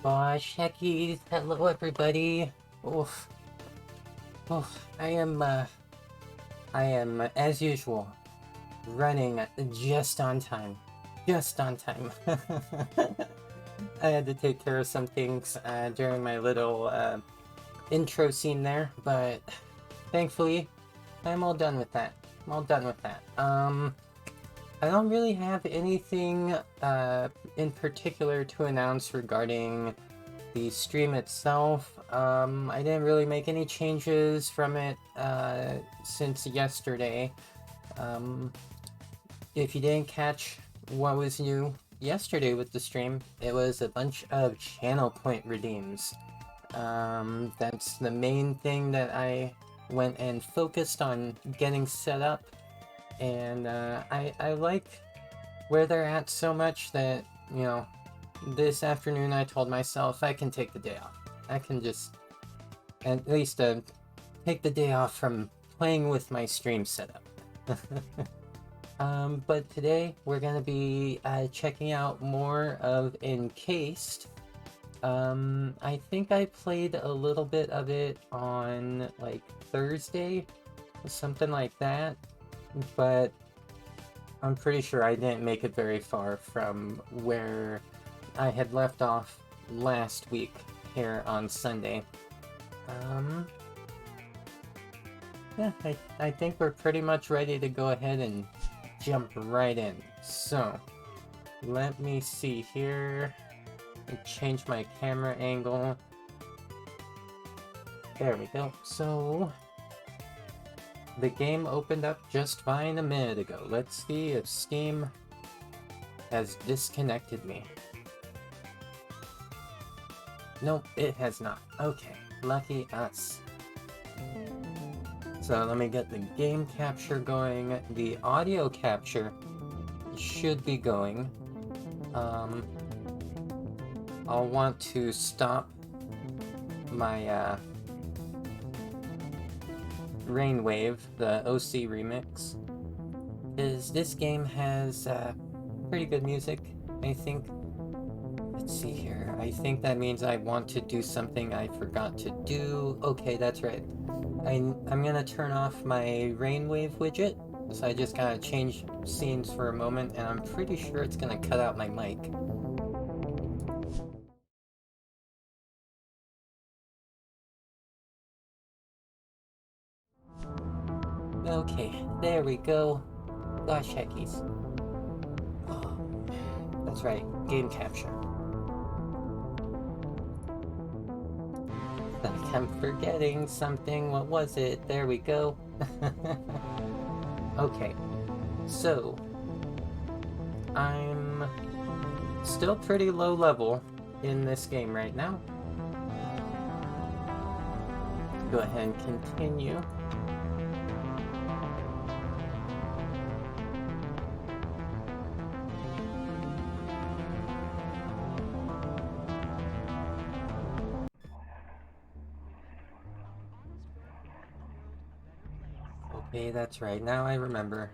Aw, Sheckies, hello everybody. Oof. Oof. I am, as usual, running just on time. Just on time. I had to take care of some things during my little intro scene there, but thankfully, I'm all done with that. I'm all done with that. I don't really have anything in particular to announce regarding the stream itself. I didn't really make any changes from it since yesterday. If you didn't catch what was new yesterday with the stream, it was a bunch of channel point redeems. That's the main thing that I went and focused on getting set up. And I like where they're at so much that, you know, this afternoon I told myself I can take the day off. I can just at least take the day off from playing with my stream setup. But today we're gonna be checking out more of Encased. I think I played a little bit of it on like Thursday, something like that. But I'm pretty sure I didn't make it very far from where I had left off last week here on Sunday. Yeah, I think we're pretty much ready to go ahead and jump right in. So, let me see here. Change my camera angle. There we go. So, the game opened up just fine a minute ago. Let's see if Steam has disconnected me. Nope, it has not. Okay, lucky us. So let me get the game capture going. The audio capture should be going. I'll want to stop my Rainwave, the OC remix, is this game has pretty good music, I think. Let's see here. I think that means I want to do something I forgot to do. Okay, that's right. I'm gonna turn off my Rainwave widget, so I just gotta change scenes for a moment, and I'm pretty sure it's gonna cut out my mic. Okay, there we go. Gosh, heckies. Oh, that's right, game capture. I'm forgetting something. What was it? There we go. Okay, so I'm still pretty low level in this game right now. Go ahead and continue. Okay, that's right. Now I remember.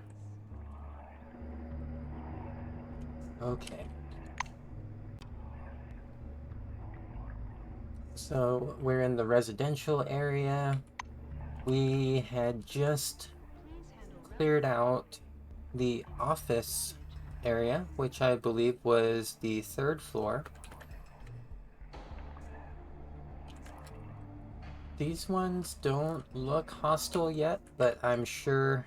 Okay. So we're in the residential area. We had just cleared out the office area, which I believe was the 3rd floor. These ones don't look hostile yet, but I'm sure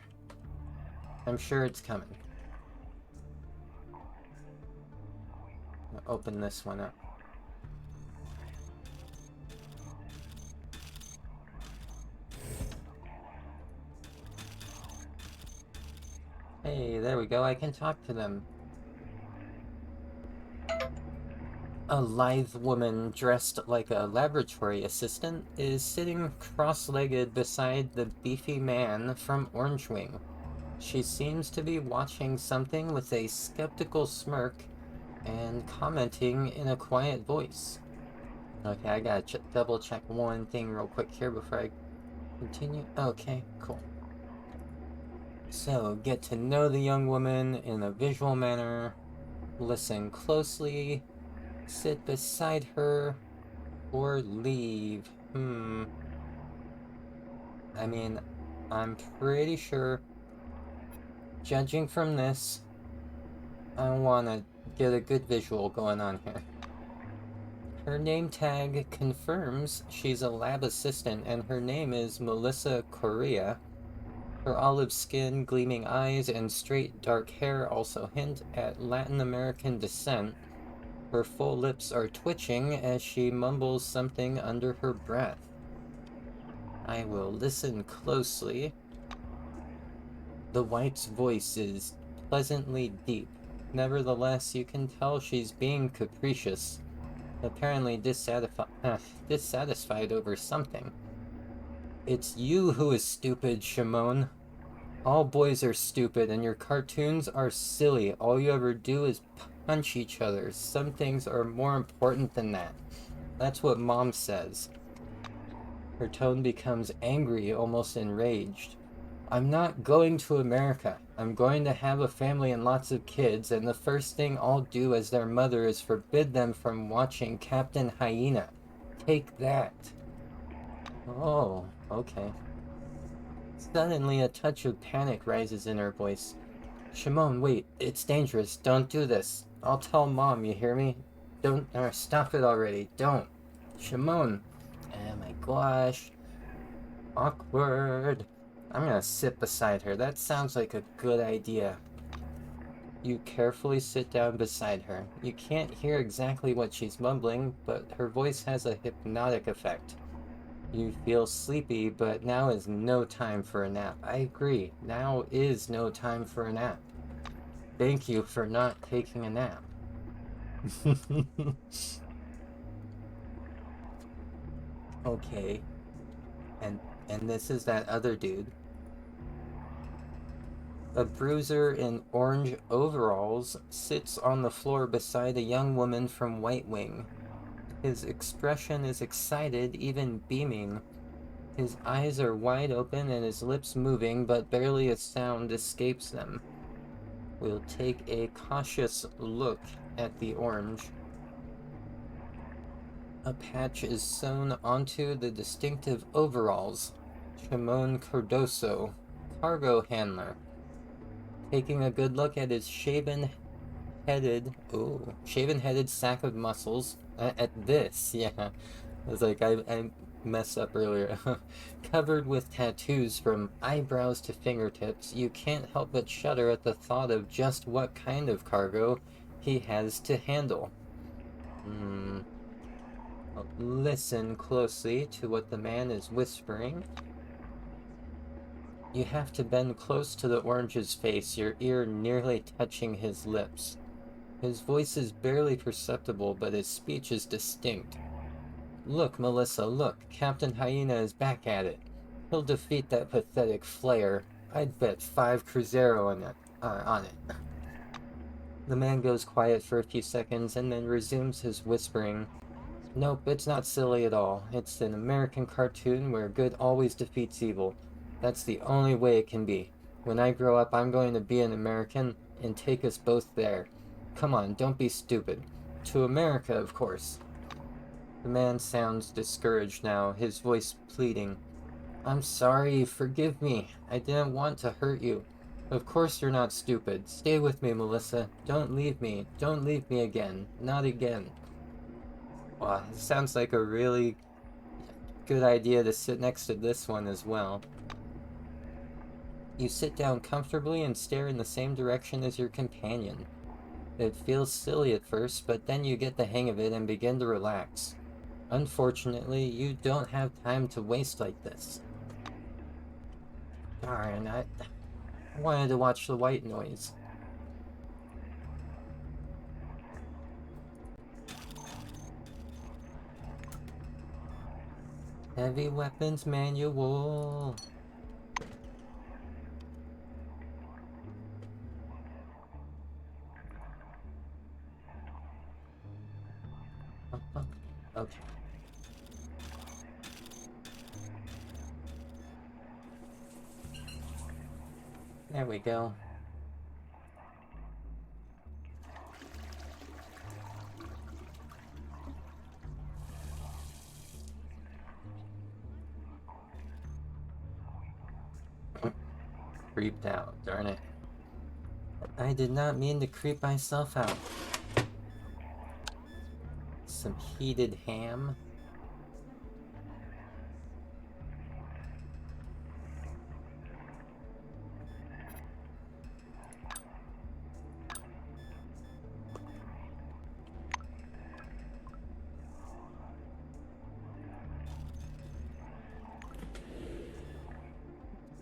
it's coming. I'll open this one up. Hey, there we go, I can talk to them. A lithe woman dressed like a laboratory assistant is sitting cross-legged beside the beefy man from Orange Wing. She seems to be watching something with a skeptical smirk and commenting in a quiet voice. Okay, I gotta double check one thing real quick here before I continue. Okay, cool. So, get to know the young woman in a visual manner, listen closely, Sit beside her or leave. I mean, I'm pretty sure, judging from this, I want to get a good visual going on here. Her name tag confirms she's a lab assistant, and her name is Melissa Correa. Her olive skin, gleaming eyes, and straight dark hair also hint at Latin American descent. Her full lips are twitching as she mumbles something under her breath. I will listen closely. The wife's voice is pleasantly deep. Nevertheless, you can tell she's being capricious, apparently dissatisfied over something. It's you who is stupid, Shimon. All boys are stupid, and your cartoons are silly. All you ever do is punch each other. Some things are more important than that. That's what Mom says. Her tone becomes angry, almost enraged. I'm not going to America. I'm going to have a family and lots of kids, and the first thing I'll do as their mother is forbid them from watching Captain Hyena. Take that. Oh, okay. Suddenly, a touch of panic rises in her voice. Shimon, wait, it's dangerous. Don't do this. I'll tell Mom, you hear me? Don't, stop it already. Don't. Shimon. Oh my gosh. Awkward. I'm gonna sit beside her. That sounds like a good idea. You carefully sit down beside her. You can't hear exactly what she's mumbling, but her voice has a hypnotic effect. You feel sleepy, but now is no time for a nap. I agree. Now is no time for a nap. Thank you for not taking a nap. Okay. And this is that other dude. A bruiser in orange overalls sits on the floor beside a young woman from White Wing. His expression is excited, even beaming. His eyes are wide open and his lips moving, but barely a sound escapes them. We'll take a cautious look at the orange. A patch is sewn onto the distinctive overalls. Shimon Cardoso, cargo handler. Taking a good look at his shaven-headed sack of muscles. At this, yeah. I was like, I messed up earlier. Covered with tattoos from eyebrows to fingertips, you can't help but shudder at the thought of just what kind of cargo he has to handle. Listen closely to what the man is whispering. You have to bend close to the orange's face, your ear nearly touching his lips. His voice is barely perceptible, but his speech is distinct. Look, Melissa, look. Captain Hyena is back at it. He'll defeat that pathetic flare. I'd bet 5 Cruzeiro on it. The man goes quiet for a few seconds and then resumes his whispering. Nope, it's not silly at all. It's an American cartoon where good always defeats evil. That's the only way it can be. When I grow up, I'm going to be an American and take us both there. Come on, don't be stupid. To America, of course. The man sounds discouraged now, his voice pleading. I'm sorry, forgive me. I didn't want to hurt you. Of course you're not stupid. Stay with me, Melissa. Don't leave me. Don't leave me again. Not again. Wow, it sounds like a really good idea to sit next to this one as well. You sit down comfortably and stare in the same direction as your companion. It feels silly at first, but then you get the hang of it and begin to relax. Unfortunately, you don't have time to waste like this. Darn, I wanted to watch the white noise. Heavy weapons manual. Okay. There we go. creeped out, darn it. I did not mean to creep myself out. Some heated ham.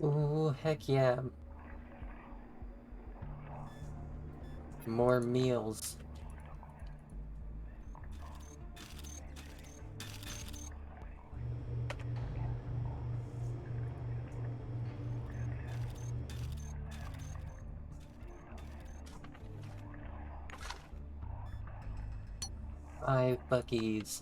Ooh, heck yeah. More meals. Five Buckies.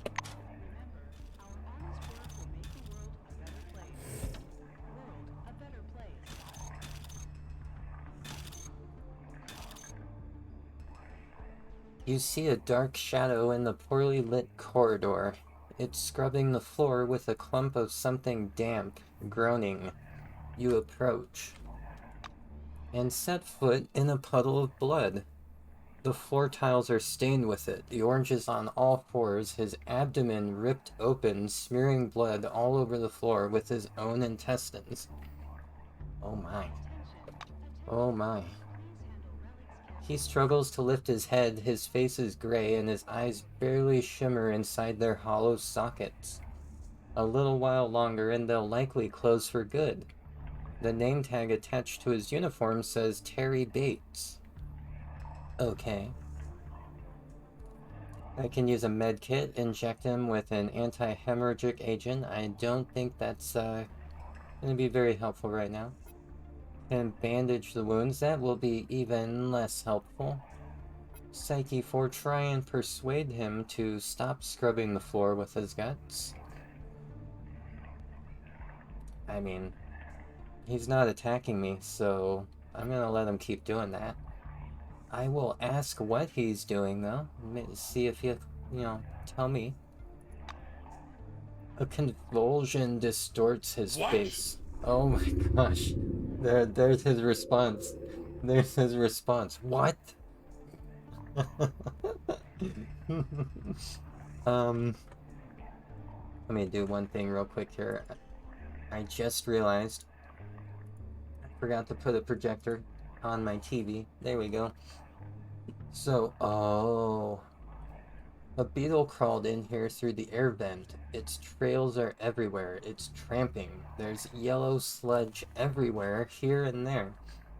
You see a dark shadow in the poorly lit corridor. It's scrubbing the floor with a clump of something damp, groaning. You approach and set foot in a puddle of blood. The floor tiles are stained with it. The orange is on all fours, his abdomen ripped open, smearing blood all over the floor with his own intestines. Oh my. Oh my. He struggles to lift his head, his face is gray, and his eyes barely shimmer inside their hollow sockets. A little while longer and they'll likely close for good. The name tag attached to his uniform says Terry Bates. Okay. I can use a med kit, inject him with an anti-hemorrhagic agent. I don't think that's going to be very helpful right now. And bandage the wounds. That will be even less helpful. Psyche 4, try and persuade him to stop scrubbing the floor with his guts. I mean, he's not attacking me, so I'm gonna let him keep doing that. I will ask what he's doing, though. See if he'll, tell me. A convulsion distorts his face. Oh my gosh. There's his response. There's his response. What? Let me do one thing real quick here. I just realized I forgot to put a projector on my TV. There we go. So, a beetle crawled in here through the air vent. Its trails are everywhere. It's tramping. There's yellow sludge everywhere, here and there.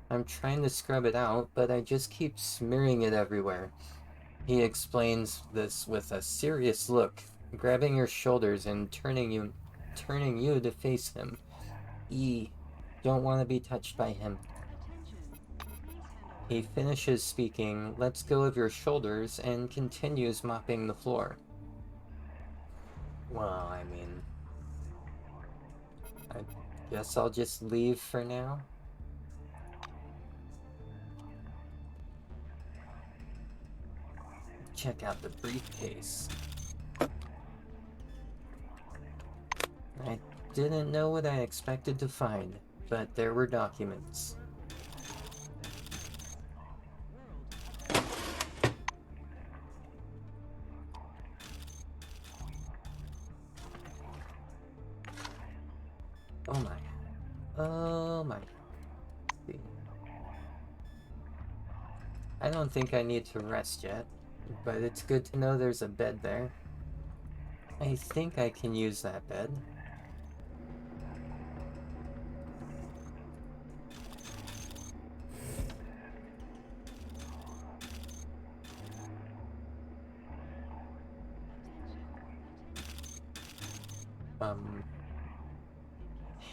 I'm trying to scrub it out, but I just keep smearing it everywhere. He explains this with a serious look, grabbing your shoulders and turning you to face him. Don't want to be touched by him. He finishes speaking, lets go of your shoulders, and continues mopping the floor. Well, I mean, I guess I'll just leave for now. Check out the briefcase. I didn't know what I expected to find, but there were documents. Oh my. Oh my. I don't think I need to rest yet, but it's good to know there's a bed there. I think I can use that bed.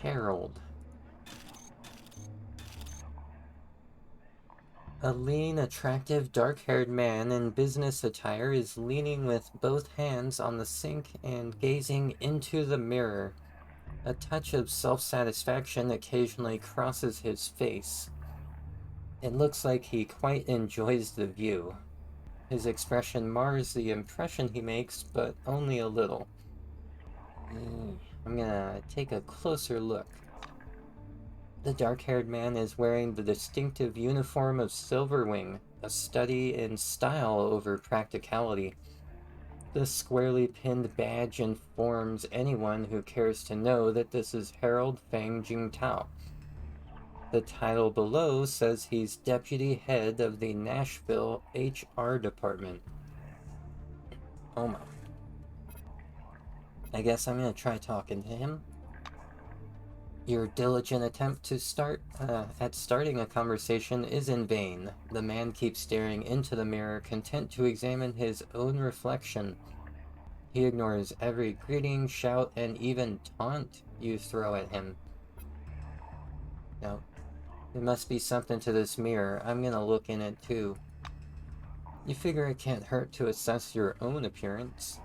Harold. A lean, attractive, dark-haired man in business attire is leaning with both hands on the sink and gazing into the mirror. A touch of self-satisfaction occasionally crosses his face. It looks like he quite enjoys the view. His expression mars the impression he makes, but only a little. I'm gonna take a closer look. The dark-haired man is wearing the distinctive uniform of Silverwing, a study in style over practicality. The squarely pinned badge informs anyone who cares to know that this is Harold Fang Jingtao. The title below says he's deputy head of the Nashville HR department. Oh my. I guess I'm gonna try talking to him. Your diligent attempt to starting a conversation is in vain. The man keeps staring into the mirror, content to examine his own reflection. He ignores every greeting, shout, and even taunt you throw at him. No, there must be something to this mirror. I'm gonna look in it too. You figure it can't hurt to assess your own appearance.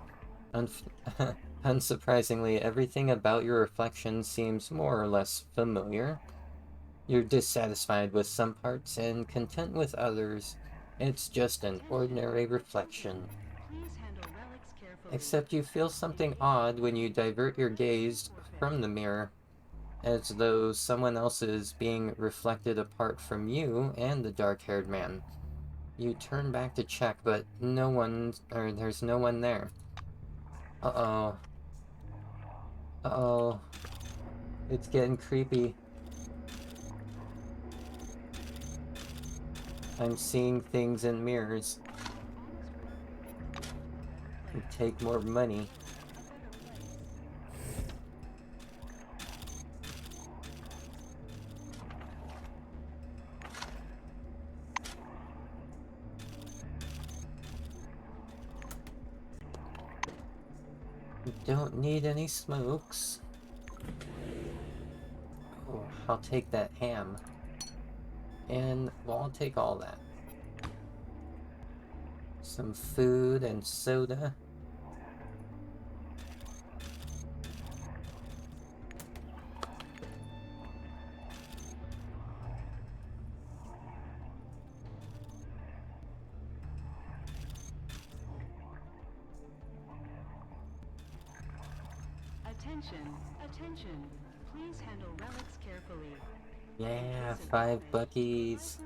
Unsurprisingly, everything about your reflection seems more or less familiar. You're dissatisfied with some parts and content with others. It's just an ordinary reflection. Except you feel something odd when you divert your gaze from the mirror, as though someone else is being reflected apart from you and the dark-haired man. You turn back to check, but there's no one there. Uh-oh. Uh-oh. It's getting creepy. I'm seeing things in mirrors. Take more money. Don't need any smokes. Oh, I'll take that ham. And, well, I'll take all that. Some food and soda. Attention. Please handle relics carefully. Yeah, $5.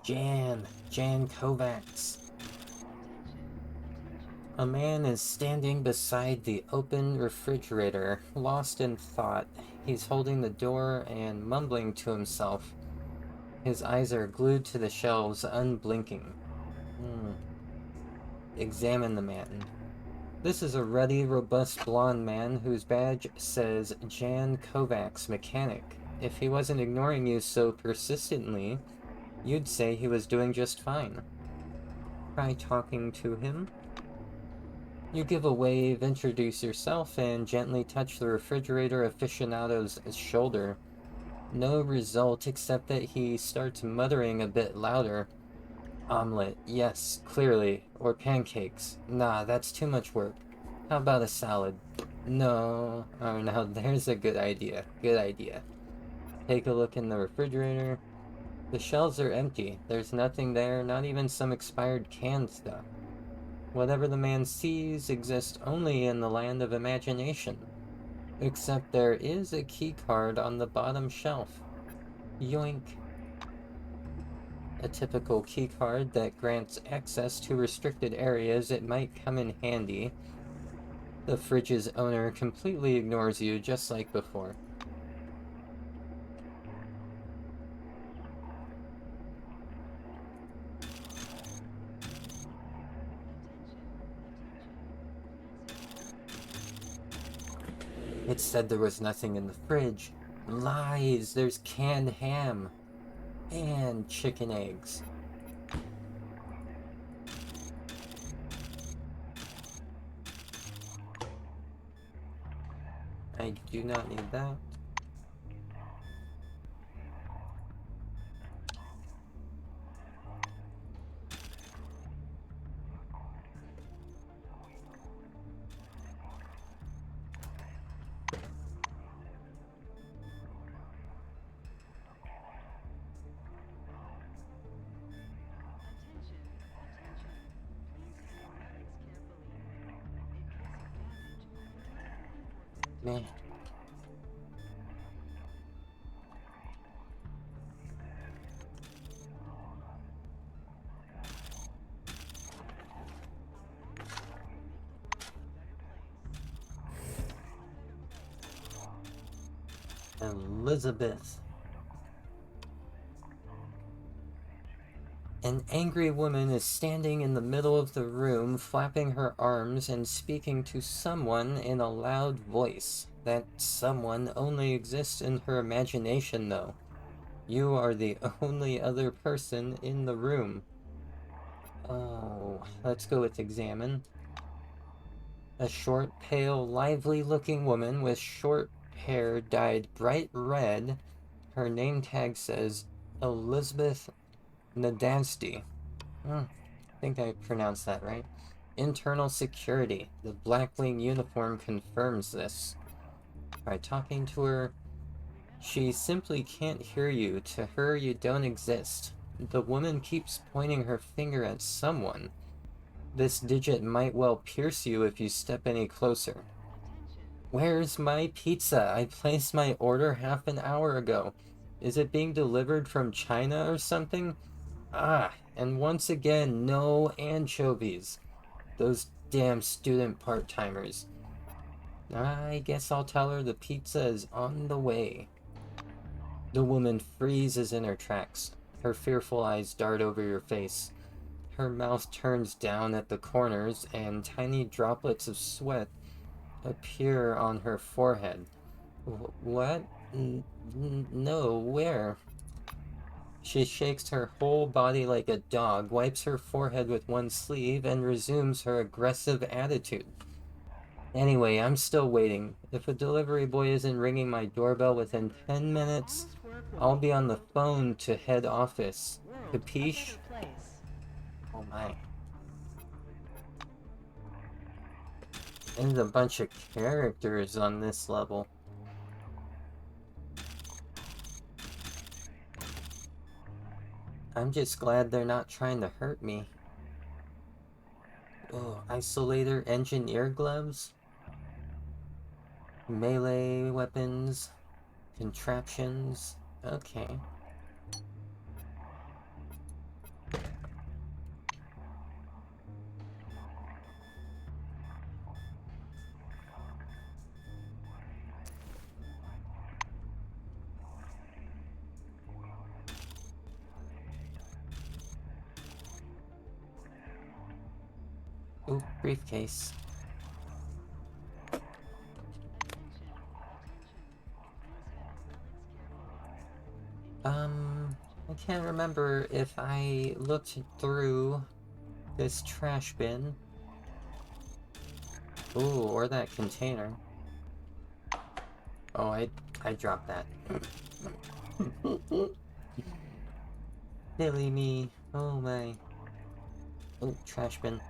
Jan Kovacs. A man is standing beside the open refrigerator, lost in thought. He's holding the door and mumbling to himself. His eyes are glued to the shelves, unblinking. Examine the man. This is a ruddy, robust blonde man whose badge says Jan Kovacs Mechanic. If he wasn't ignoring you so persistently, you'd say he was doing just fine. Try talking to him. You give a wave, introduce yourself, and gently touch the refrigerator aficionado's shoulder. No result except that he starts muttering a bit louder. Omelet, yes, clearly. Or pancakes. Nah, that's too much work. How about a salad? No. Oh, now there's a good idea. Good idea. Take a look in the refrigerator. The shelves are empty. There's nothing there, not even some expired canned stuff. Whatever the man sees exists only in the land of imagination. Except there is a key card on the bottom shelf. Yoink. A typical key card that grants access to restricted areas. It might come in handy. The fridge's owner completely ignores you, just like before. It said there was nothing in the fridge. Lies! There's canned ham. And chicken eggs. I do not need that. Man. Elizabeth. An angry woman is standing in the middle of the room, flapping her arms and speaking to someone in a loud voice. That someone only exists in her imagination, though. You are the only other person in the room. Oh, let's go with examine. A short, pale, lively-looking woman with short hair dyed bright red. Her name tag says Elizabeth Nadansky. I think I pronounced that right. Internal security. The Blackwing uniform confirms this. By talking to her, she simply can't hear you. To her, you don't exist. The woman keeps pointing her finger at someone. This digit might well pierce you if you step any closer. Where's my pizza? I placed my order half an hour ago. Is it being delivered from China or something? Ah, and once again, no anchovies. Those damn student part-timers. I guess I'll tell her the pizza is on the way. The woman freezes in her tracks. Her fearful eyes dart over your face. Her mouth turns down at the corners, and tiny droplets of sweat appear on her forehead. What? No, where? She shakes her whole body like a dog, wipes her forehead with one sleeve, and resumes her aggressive attitude. Anyway, I'm still waiting. If a delivery boy isn't ringing my doorbell within 10 minutes, I'll be on the phone to head office. Capiche? Oh my. There's a bunch of characters on this level. I'm just glad they're not trying to hurt me. Oh, isolator engineer gloves? Melee weapons? Contraptions? Okay. Ooh, briefcase. I can't remember if I looked through this trash bin. Ooh, or that container. Oh, I dropped that. Silly me. Oh my. Oh, trash bin.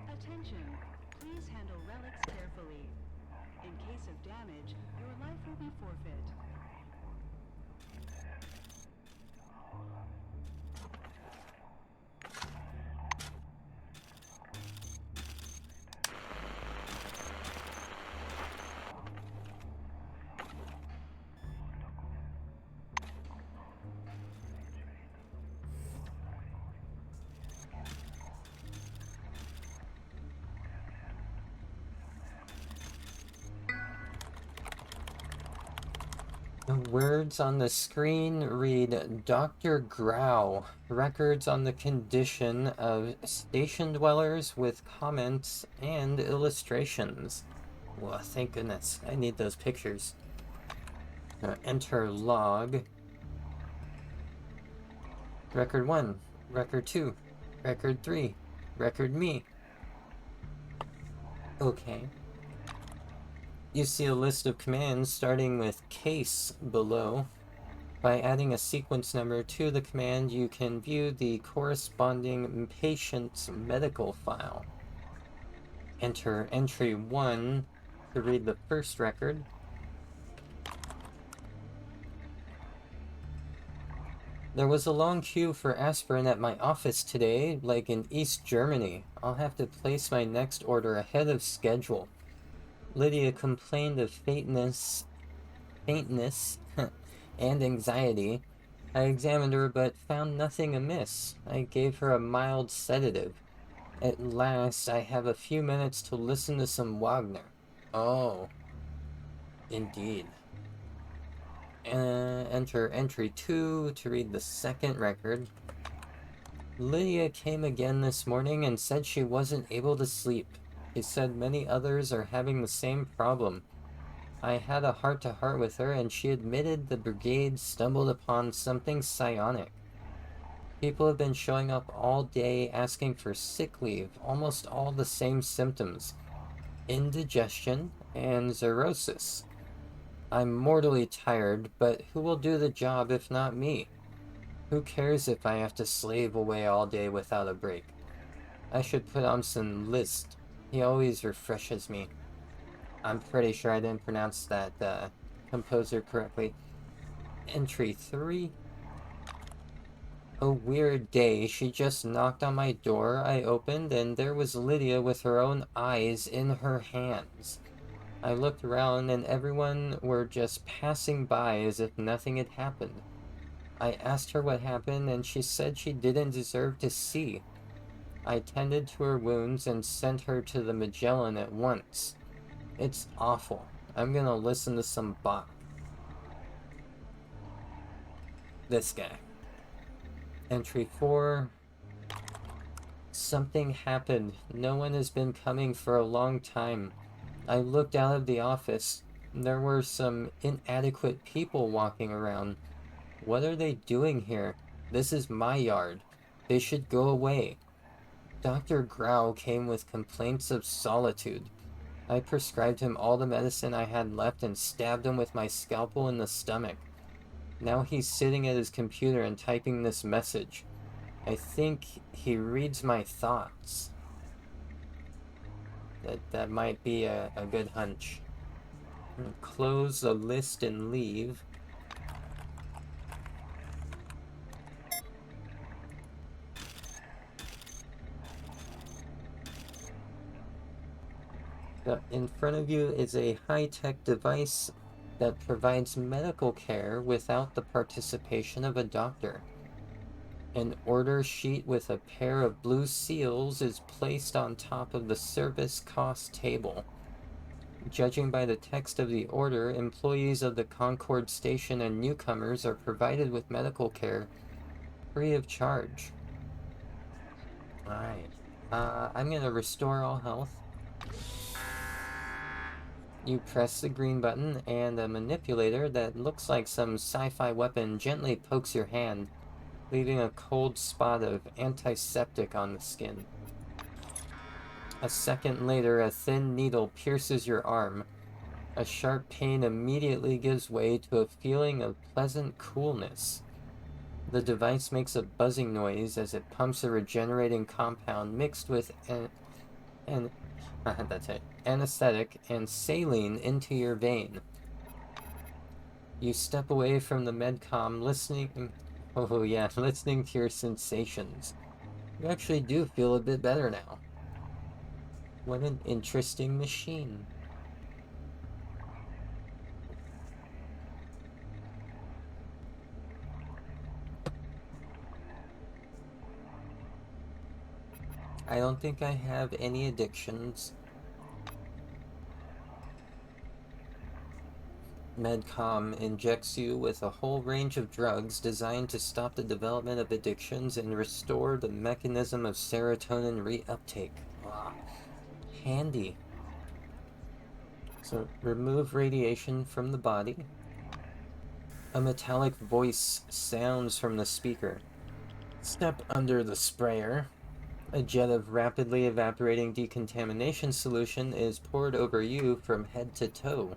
Attention. Please handle relics carefully. In case of damage, your life will be forfeit. The words on the screen read Dr. Grau. Records on the condition of station dwellers with comments and illustrations. Well, thank goodness. I need those pictures. Enter log. Record 1. Record 2. Record 3. Record me. Okay. You see a list of commands starting with case below. By adding a sequence number to the command, you can view the corresponding patient's medical file. Enter entry 1 to read the first record. There was a long queue for aspirin at my office today, like in East Germany. I'll have to place my next order ahead of schedule. Lydia complained of faintness, and anxiety. I examined her but found nothing amiss. I gave her a mild sedative. At last, I have a few minutes to listen to some Wagner. Oh, indeed. Enter entry 2 to read the second record. Lydia came again this morning and said she wasn't able to sleep. She said many others are having the same problem. I had a heart-to-heart with her, and she admitted the brigade stumbled upon something psionic. People have been showing up all day asking for sick leave, almost all the same symptoms: indigestion and xerosis. I'm mortally tired, but who will do the job if not me? Who cares if I have to slave away all day without a break? I should put on some Liszt. He always refreshes me. I'm pretty sure I didn't pronounce that composer correctly. Entry 3. A weird day. She just knocked on my door. I opened, and there was Lydia with her own eyes in her hands. I looked around, and everyone were just passing by as if nothing had happened. I asked her what happened, and she said she didn't deserve to see. I tended to her wounds and sent her to the Magellan at once. It's awful. I'm gonna listen to some Bach. This guy. Entry 4. Something happened. No one has been coming for a long time. I looked out of the office. There were some inadequate people walking around. What are they doing here? This is my yard. They should go away. Dr. Grau came with complaints of solitude. I prescribed him all the medicine I had left and stabbed him with my scalpel in the stomach. Now he's sitting at his computer and typing this message. I think he reads my thoughts. That might be a good hunch. Close the list and leave. In front of you is a high-tech device that provides medical care without the participation of a doctor. An order sheet with a pair of blue seals is placed on top of the service cost table. Judging by the text of the order, employees of the Concord station and newcomers are provided with medical care free of charge. Alright. I'm gonna restore all health. You press the green button, and a manipulator that looks like some sci-fi weapon gently pokes your hand, leaving a cold spot of antiseptic on the skin. A second later, a thin needle pierces your arm. A sharp pain immediately gives way to a feeling of pleasant coolness. The device makes a buzzing noise as it pumps a regenerating compound mixed with anesthetic and saline into your vein. You step away from the medcom, listening to your sensations. You actually do feel a bit better now. What an interesting machine. I don't think I have any addictions. Medcom injects you with a whole range of drugs designed to stop the development of addictions and restore the mechanism of serotonin reuptake. Wow. Handy. So, remove radiation from the body. A metallic voice sounds from the speaker. Step under the sprayer. A jet of rapidly evaporating decontamination solution is poured over you from head to toe.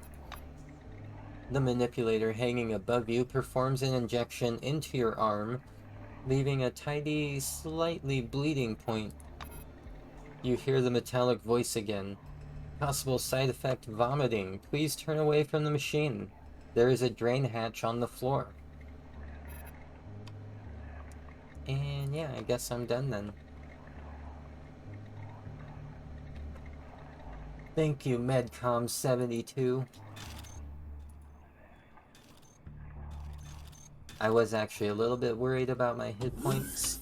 The manipulator hanging above you performs an injection into your arm, leaving a tiny, slightly bleeding point. You hear the metallic voice again. Possible side effect vomiting. Please turn away from the machine. There is a drain hatch on the floor. And yeah, I guess I'm done then. Thank you, Medcom72. I was actually a little bit worried about my hit points.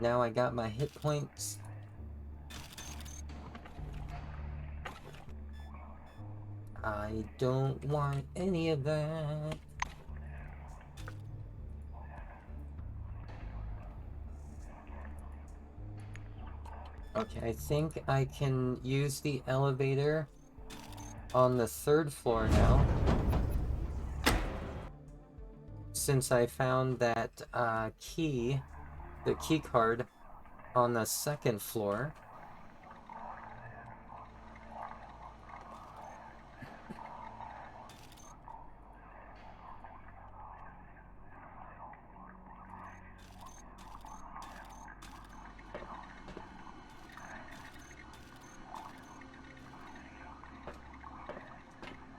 Now I got my hit points. I don't want any of that. Okay, I think I can use the elevator on the 3rd floor now, since I found that key, the key card, on the 2nd floor.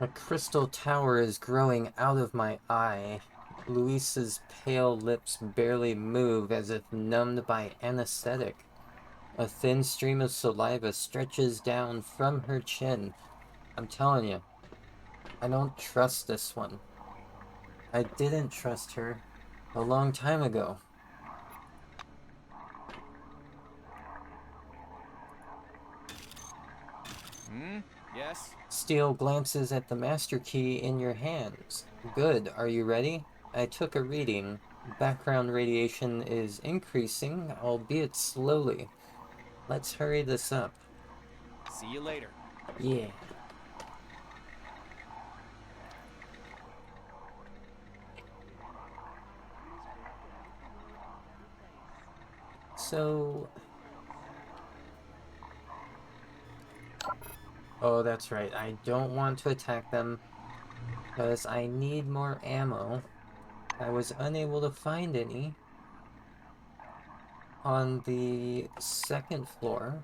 A crystal tower is growing out of my eye. Luisa's pale lips barely move as if numbed by anesthetic. A thin stream of saliva stretches down from her chin. I'm telling you, I don't trust this one. I didn't trust her a long time ago. Yes? Steele glances at the master key in your hands. Good, are you ready? I took a reading. Background radiation is increasing, albeit slowly. Let's hurry this up. See you later. Yeah. So... Oh, that's right. I don't want to attack them because I need more ammo. I was unable to find any on the 2nd floor.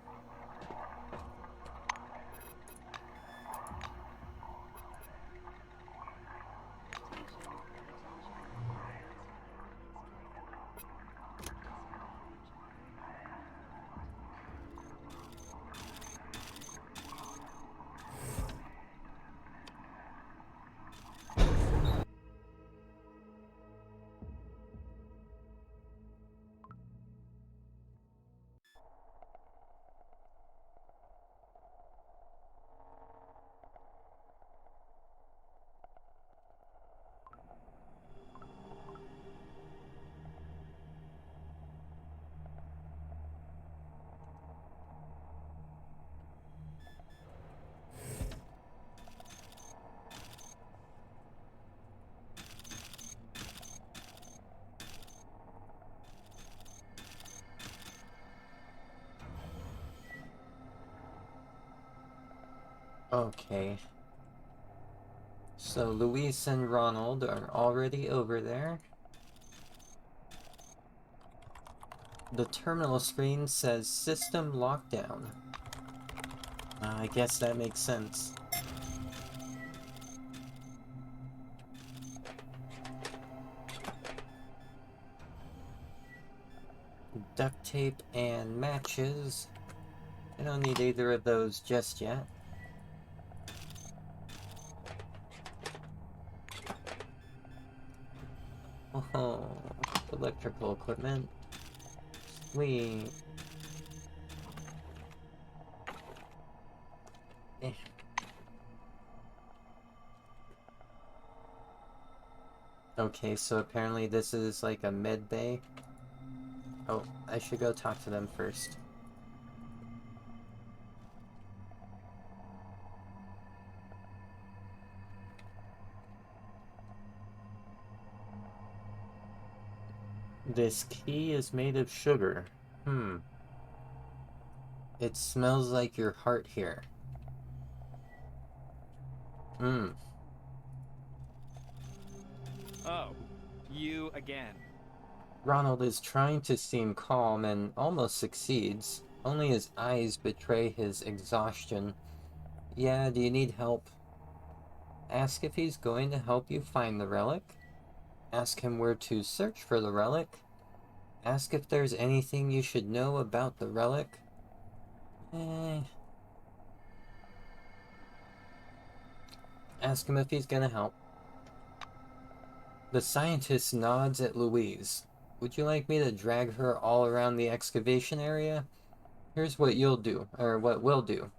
Okay. So Luis and Ronald are already over there. The terminal screen says system lockdown. I guess that makes sense. Duct tape and matches. I don't need either of those just yet. Oh, electrical equipment. Sweet. Eh. Okay, so apparently this is like a med bay. Oh, I should go talk to them first. This key is made of sugar. It smells like your heart here. Oh, you again. Ronald is trying to seem calm and almost succeeds. Only his eyes betray his exhaustion. Yeah, do you need help? Ask if he's going to help you find the relic. Ask him where to search for the relic. Ask if there's anything you should know about the relic. Ask him if he's gonna help. The scientist nods at Louise. Would you like me to drag her all around the excavation area? Here's what you'll do, or what we'll do.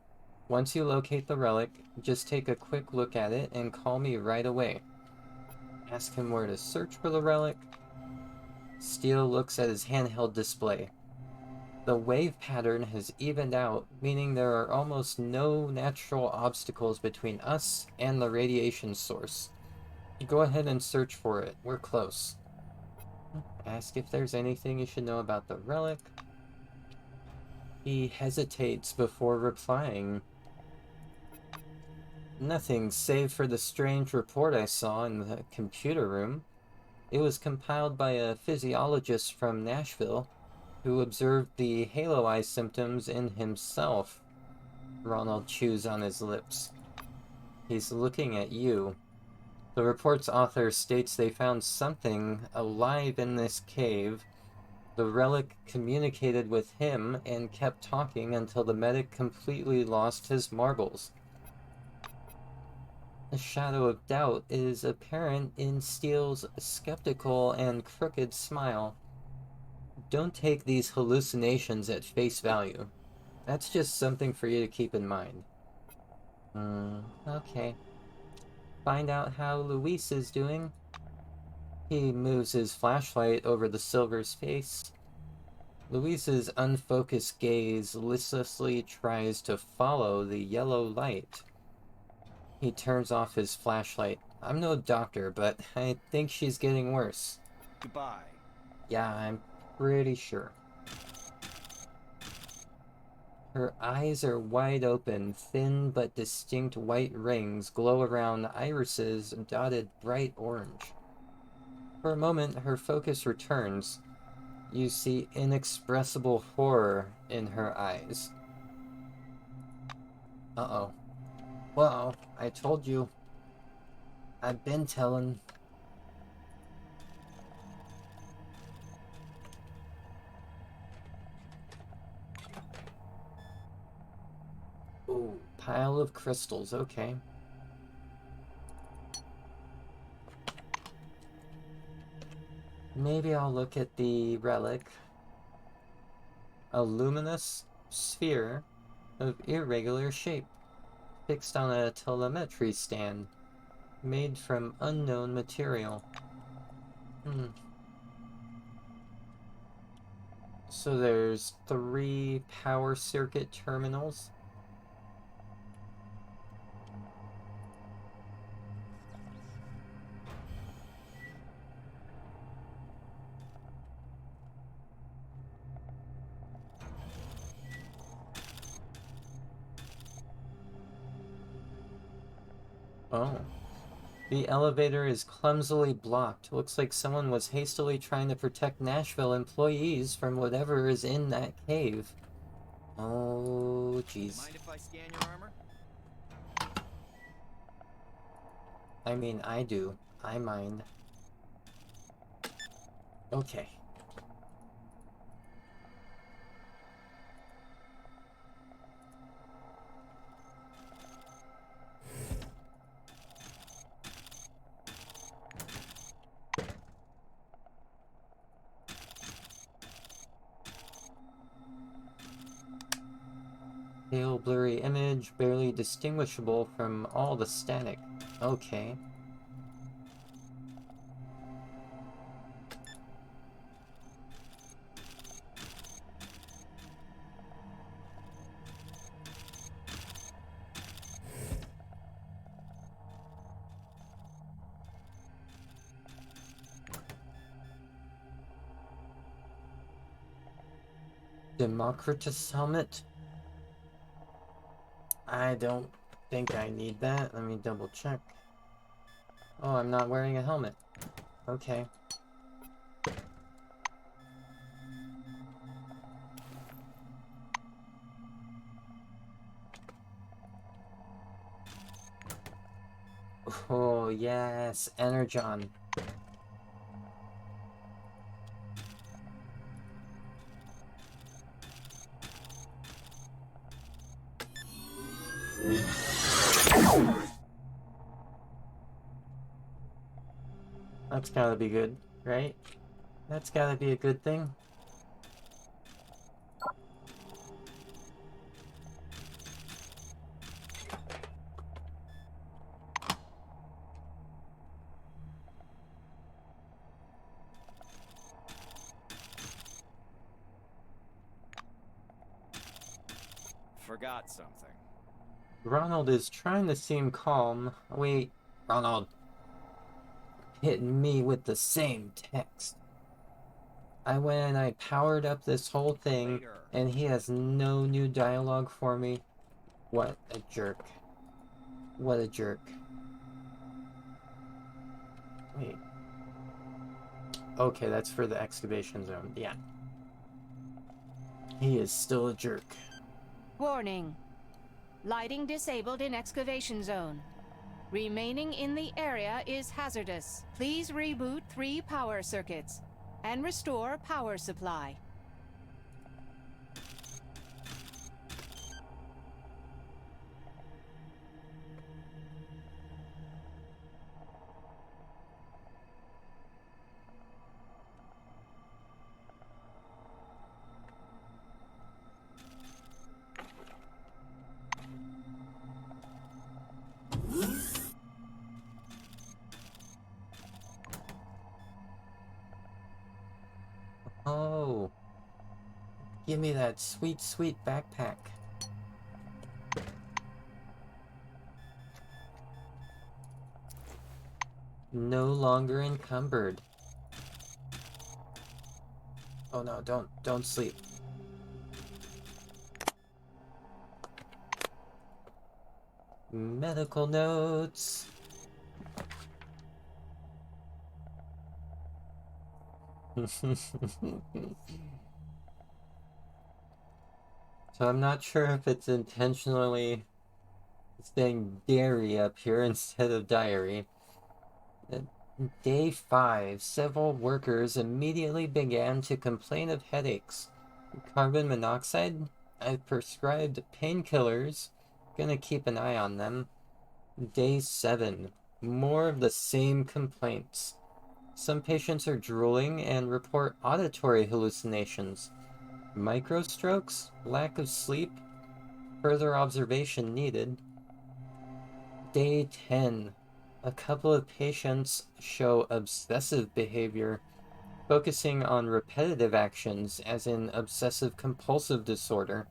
Once you locate the relic, just take a quick look at it and call me right away. Ask him where to search for the relic. Steele looks at his handheld display. The wave pattern has evened out, meaning there are almost no natural obstacles between us and the radiation source. Go ahead and search for it. We're close. Ask if there's anything you should know about the relic. He hesitates before replying. Nothing, save for the strange report I saw in the computer room. It was compiled by a physiologist from Nashville who observed the halo eye symptoms in himself. Ronald chews on his lips. He's looking at you. The report's author states they found something alive in this cave. The relic communicated with him and kept talking until the medic completely lost his marbles. A shadow of doubt is apparent in Steele's skeptical and crooked smile. Don't take these hallucinations at face value. That's just something for you to keep in mind. Okay. Find out how Luis is doing. He moves his flashlight over the silver's face. Luis's unfocused gaze listlessly tries to follow the yellow light. He turns off his flashlight. I'm no doctor, but I think she's getting worse. Goodbye. Yeah, I'm pretty sure. Her eyes are wide open, thin but distinct white rings glow around irises dotted bright orange. For a moment, her focus returns. You see inexpressible horror in her eyes. Uh-oh. Well, I told you. I've been telling. Ooh, pile of crystals, okay. Maybe I'll look at the relic. A luminous sphere of irregular shape, fixed on a telemetry stand, made from unknown material. So there's 3 power circuit terminals. Oh. The elevator is clumsily blocked. Looks like someone was hastily trying to protect Nashville employees from whatever is in that cave. Oh, jeez. Mind if I scan your armor? I mean, I do. I mind. Okay. Pale, blurry image, barely distinguishable from all the static. Okay. Democritus helmet? I don't think I need that. Let me double check. Oh, I'm not wearing a helmet. Okay. Oh, yes, Energon. That's gotta be good, right? That's gotta be a good thing. Forgot something. Ronald is trying to seem calm. Wait, Ronald, hitting me with the same text. I went and I powered up this whole thing, Later. and he has no new dialogue for me. What a jerk. What a jerk. Wait. Okay, that's for the excavation zone. Yeah. He is still a jerk. Warning. Lighting disabled in excavation zone. Remaining in the area is hazardous. Please reboot 3 power circuits and restore power supply. Oh. Give me that sweet, sweet backpack. No longer encumbered. Oh no, don't sleep. Medical notes. So I'm not sure if it's intentionally saying dairy up here instead of diary. Day 5, several workers immediately began to complain of headaches. Carbon monoxide? I've prescribed painkillers. Gonna keep an eye on them. Day 7, more of the same complaints. Some patients are drooling and report auditory hallucinations. Microstrokes? Lack of sleep? Further observation needed. Day 10. A couple of patients show obsessive behavior, focusing on repetitive actions, as in obsessive compulsive disorder.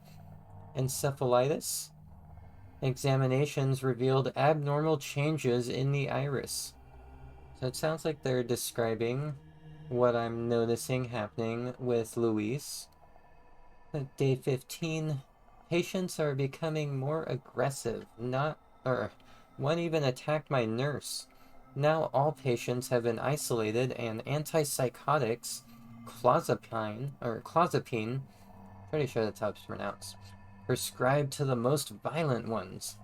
Encephalitis? Examinations revealed abnormal changes in the iris. So it sounds like they're describing what I'm noticing happening with Luis. Day 15. Patients are becoming more aggressive. One even attacked my nurse. Now all patients have been isolated and antipsychotics, clozapine, pretty sure that's how it's pronounced, prescribed to the most violent ones.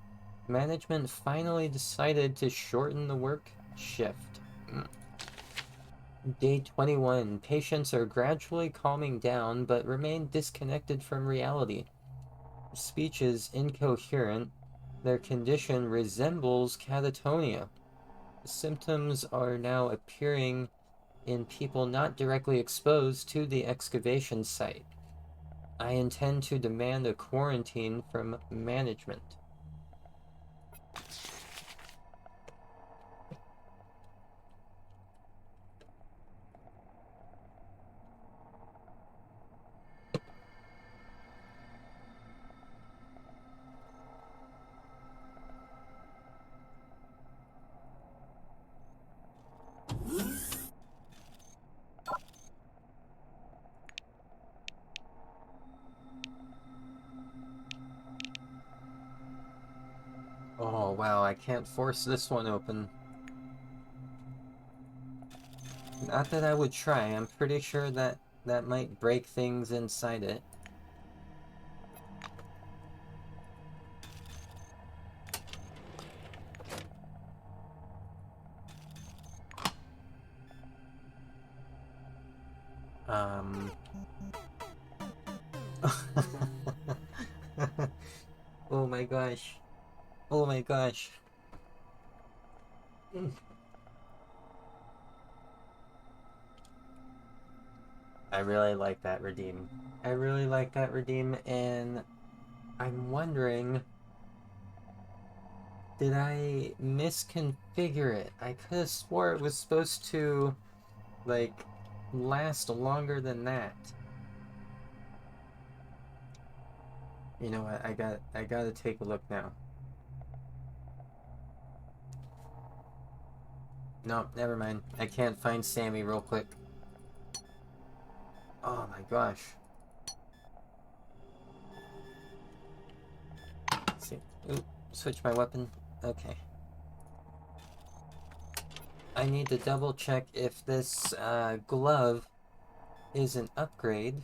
Management finally decided to shorten the work shift. Day 21. Patients are gradually calming down but remain disconnected from reality. Speech is incoherent. Their condition resembles catatonia. Symptoms are now appearing in people not directly exposed to the excavation site. I intend to demand a quarantine from management. Oh wow, I can't force this one open. Not that I would try. I'm pretty sure that that might break things inside it. Oh my gosh. Oh my gosh. I really like that redeem. I really like that redeem, and I'm wondering, did I misconfigure it? I could have swore it was supposed to, like, last longer than that. You know what? I gotta take a look now. No, never mind. I can't find Sammy real quick. Oh my gosh. Let's see. Oop, switch my weapon. Okay. I need to double check if this glove is an upgrade.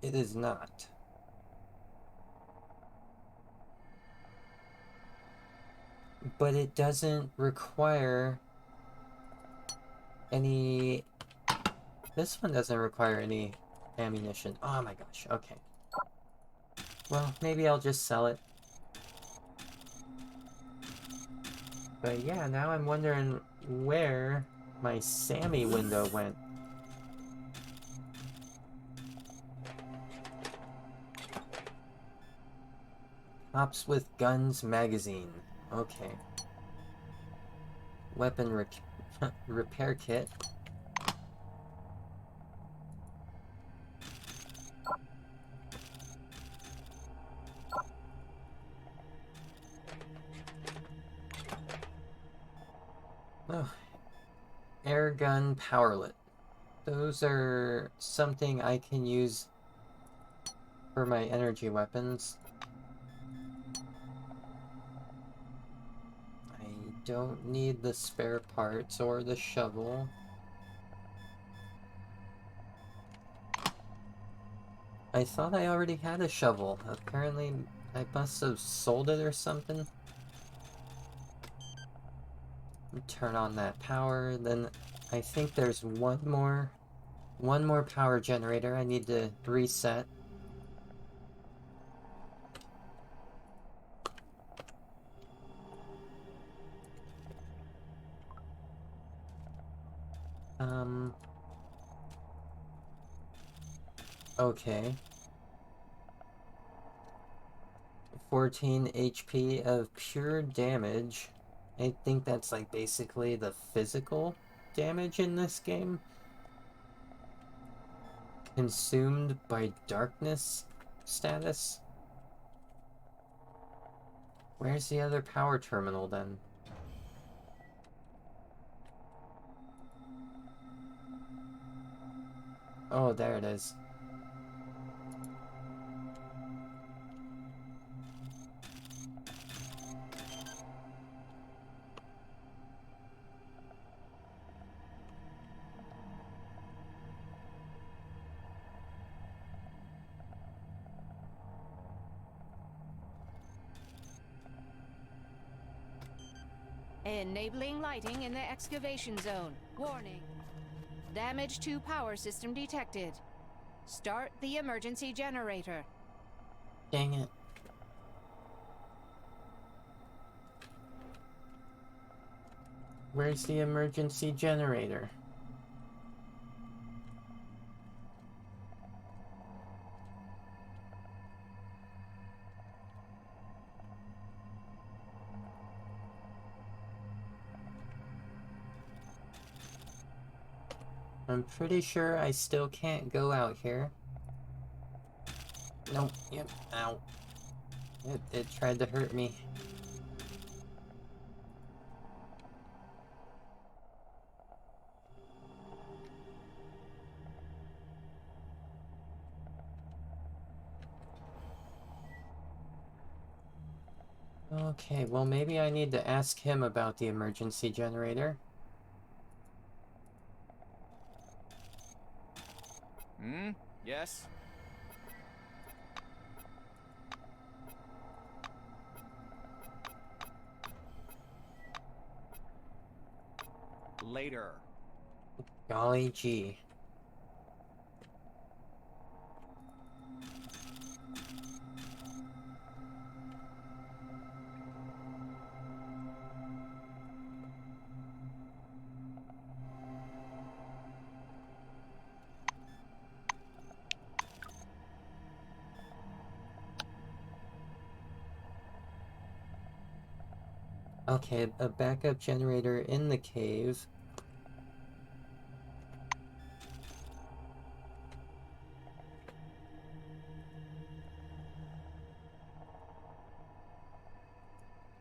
It is not. But it doesn't require any... This one doesn't require any ammunition. Oh my gosh, okay. Well, maybe I'll just sell it. But yeah, now I'm wondering where my Sammy window went. Cops with Guns magazine. Okay. Weapon repair kit. Oh. Air gun powerlet. Those are something I can use for my energy weapons. I don't need the spare parts or the shovel. I thought I already had a shovel. Apparently, I must have sold it or something. Turn on that power. Then I think there's one more power generator I need to reset. Okay. 14 HP of pure damage. I think that's like basically the physical damage in this game. Consumed by darkness status. Where's the other power terminal then? Oh, there it is. Enabling lighting in the excavation zone. Warning. Damage to power system detected. Start the emergency generator. Dang it. Where's the emergency generator? I'm pretty sure I still can't go out here. Nope, yep, ow. It tried to hurt me. Okay, well maybe I need to ask him about the emergency generator. Hmm? Yes? Later. Golly gee. Okay, a backup generator in the cave.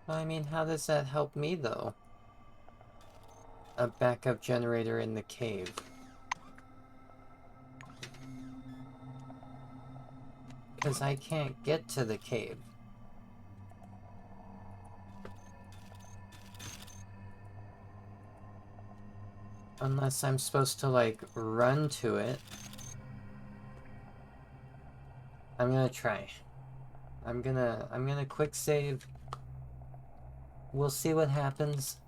I mean, how does that help me, though? A backup generator in the cave. Because I can't get to the cave. Unless I'm supposed to, like, run to it. I'm gonna try. I'm gonna quick save. We'll see what happens.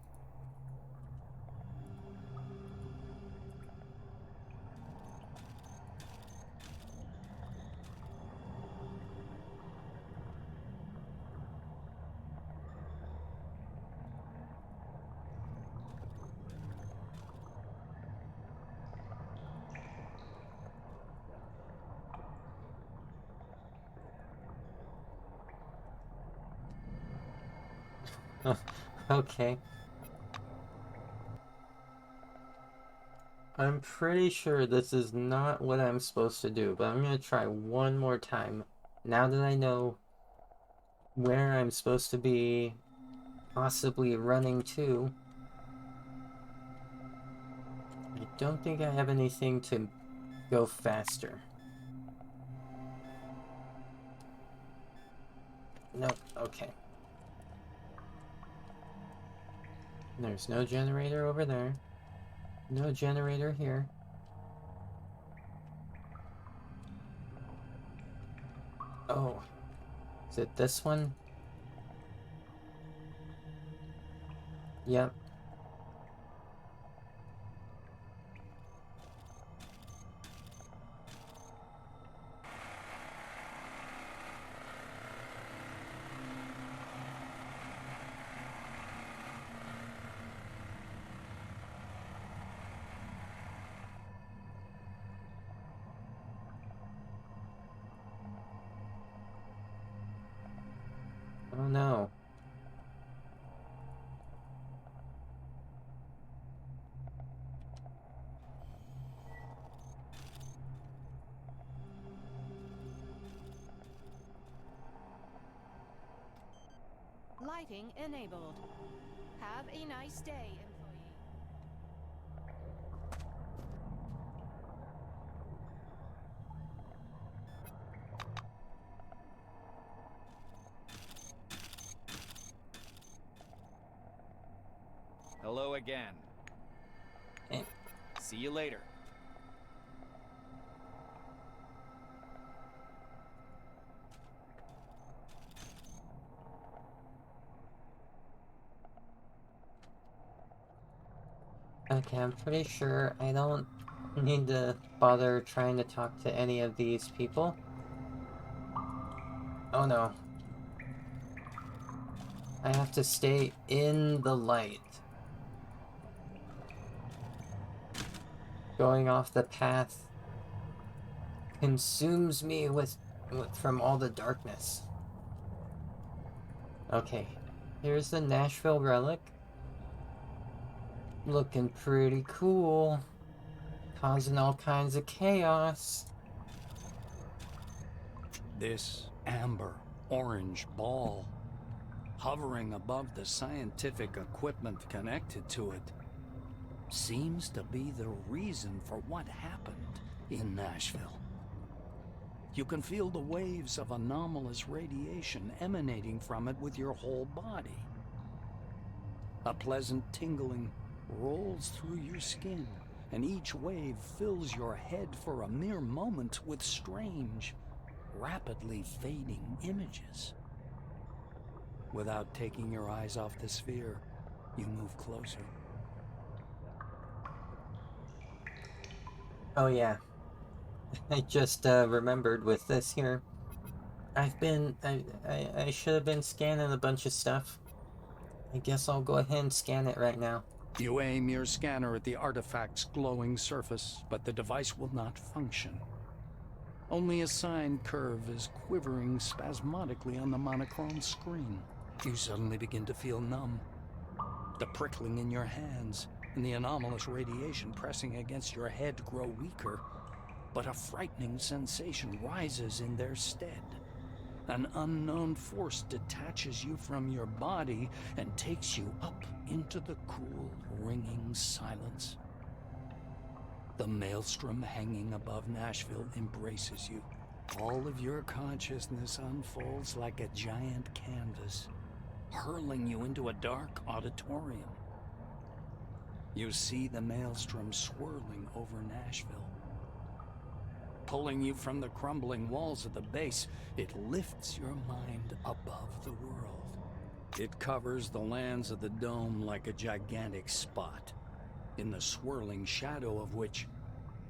Okay. I'm pretty sure this is not what I'm supposed to do, but I'm gonna try one more time. Now that I know where I'm supposed to be possibly running to. I don't think I have anything to go faster. Nope, okay. There's no generator over there. No generator here. Oh. Is it this one? Yep. Oh no. Lighting enabled. Have a nice day, employee. Hello again. Eh. See you later. Okay, I'm pretty sure I don't need to bother trying to talk to any of these people. Oh no. I have to stay in the light. Going off the path consumes me from all the darkness. Okay, here's the Nashville relic. Looking pretty cool. Causing all kinds of chaos. This amber orange ball, hovering above the scientific equipment connected to it, seems to be the reason for what happened in Nashville. You can feel the waves of anomalous radiation emanating from it with your whole body. A pleasant tingling rolls through your skin and each wave fills your head for a mere moment with strange, rapidly fading images. Without taking your eyes off the sphere, you move closer. Oh yeah, I just remembered with this here. I should have been scanning a bunch of stuff. I guess I'll go ahead and scan it right now. You aim your scanner at the artifact's glowing surface, but the device will not function. Only a sine curve is quivering spasmodically on the monochrome screen. You suddenly begin to feel numb. The prickling in your hands and the anomalous radiation pressing against your head grow weaker, but a frightening sensation rises in their stead. An unknown force detaches you from your body and takes you up into the cool, ringing silence. The maelstrom hanging above Nashville embraces you. All of your consciousness unfolds like a giant canvas, hurling you into a dark auditorium. You see the maelstrom swirling over Nashville. Pulling you from the crumbling walls of the base, it lifts your mind above the world. It covers the lands of the dome like a gigantic spot, in the swirling shadow of which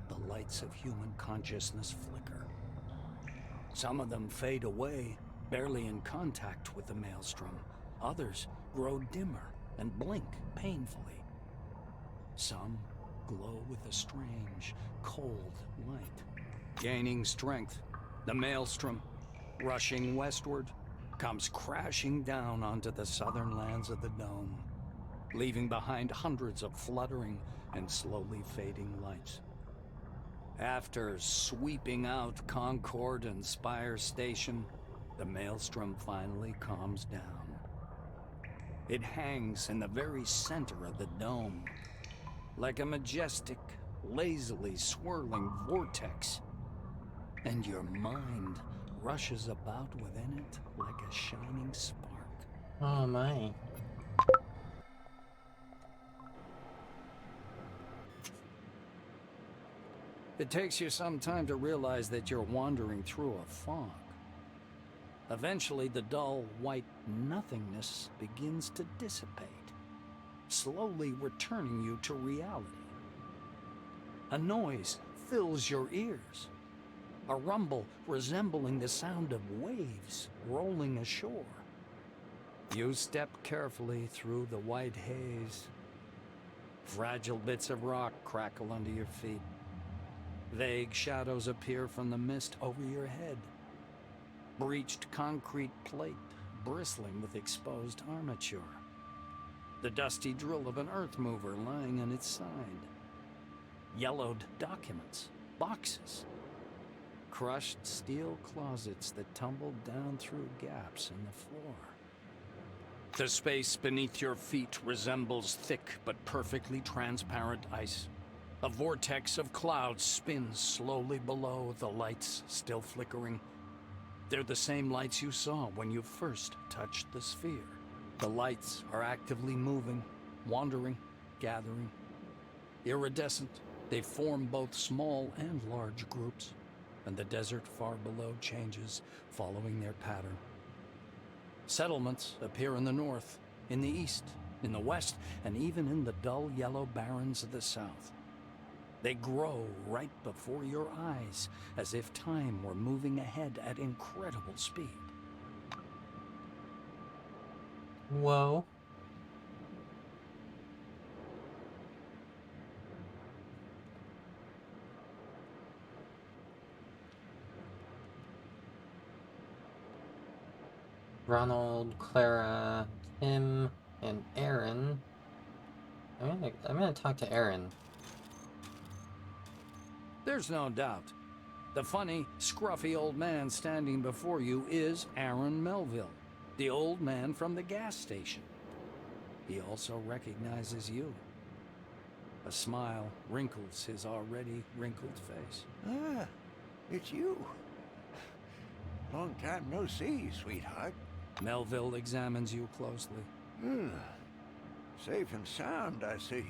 the lights of human consciousness flicker. Some of them fade away, barely in contact with the maelstrom. Others grow dimmer and blink painfully. Some glow with a strange, cold light. Gaining strength, the maelstrom, rushing westward, comes crashing down onto the southern lands of the dome, leaving behind hundreds of fluttering and slowly fading lights. After sweeping out Concord and Spire Station, the maelstrom finally calms down. It hangs in the very center of the dome, like a majestic, lazily swirling vortex, and your mind rushes about within it like a shining spark. Oh my. It takes you some time to realize that you're wandering through a fog. Eventually, the dull, white nothingness begins to dissipate, slowly returning you to reality. A noise fills your ears, a rumble resembling the sound of waves rolling ashore. You step carefully through the white haze. Fragile bits of rock crackle under your feet. Vague shadows appear from the mist over your head. Breached concrete plate bristling with exposed armature. The dusty drill of an earth mover lying on its side. Yellowed documents, boxes. Crushed steel closets that tumbled down through gaps in the floor. The space beneath your feet resembles thick but perfectly transparent ice. A vortex of clouds spins slowly below, the lights still flickering. They're the same lights you saw when you first touched the sphere. The lights are actively moving, wandering, gathering. Iridescent, they form both small and large groups, and the desert far below changes following their pattern. Settlements appear in the north, in the east, in the west, and even in the dull yellow barrens of the south. They grow right before your eyes, as if time were moving ahead at incredible speed. Whoa. Ronald, Clara, Tim, and Aaron. I'm gonna talk to Aaron. There's no doubt. The funny, scruffy old man standing before you is Aaron Melville, the old man from the gas station. He also recognizes you. A smile wrinkles his already wrinkled face. Ah, it's you. Long time no see, sweetheart. Melville examines you closely. Safe and sound, I see.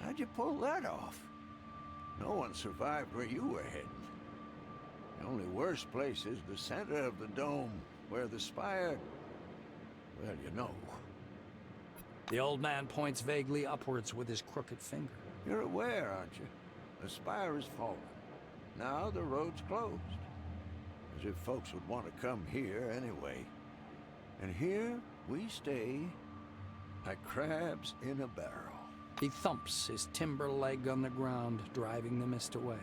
How'd you pull that off? No one survived where you were heading. The only worst place is the center of the dome, where the spire... well, you know. The old man points vaguely upwards with his crooked finger. You're aware, aren't you? The spire is fallen. Now the road's closed. As if folks would want to come here anyway. And here we stay, like crabs in a barrel. He thumps his timber leg on the ground, driving the mist away.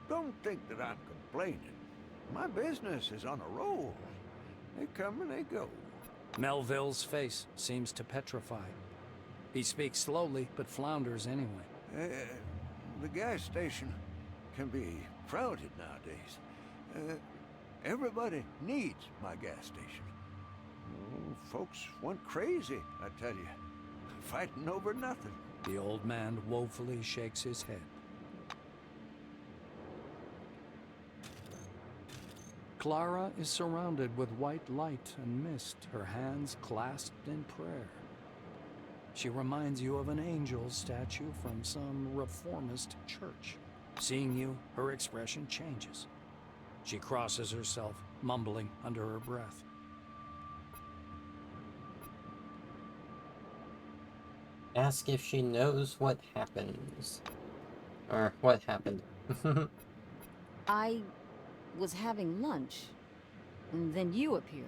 Don't think that I'm complaining. My business is on a roll. They come and they go. Melville's face seems to petrify. He speaks slowly, but flounders anyway. The gas station can be crowded nowadays. Everybody needs my gas station. Oh, folks went crazy, I tell you. Fighting over nothing. The old man woefully shakes his head. Clara is surrounded with white light and mist, her hands clasped in prayer. She reminds you of an angel statue from some reformist church. Seeing you, her expression changes. She crosses herself, mumbling under her breath. Ask if she knows what happens. Or what happened. I was having lunch, and then you appeared.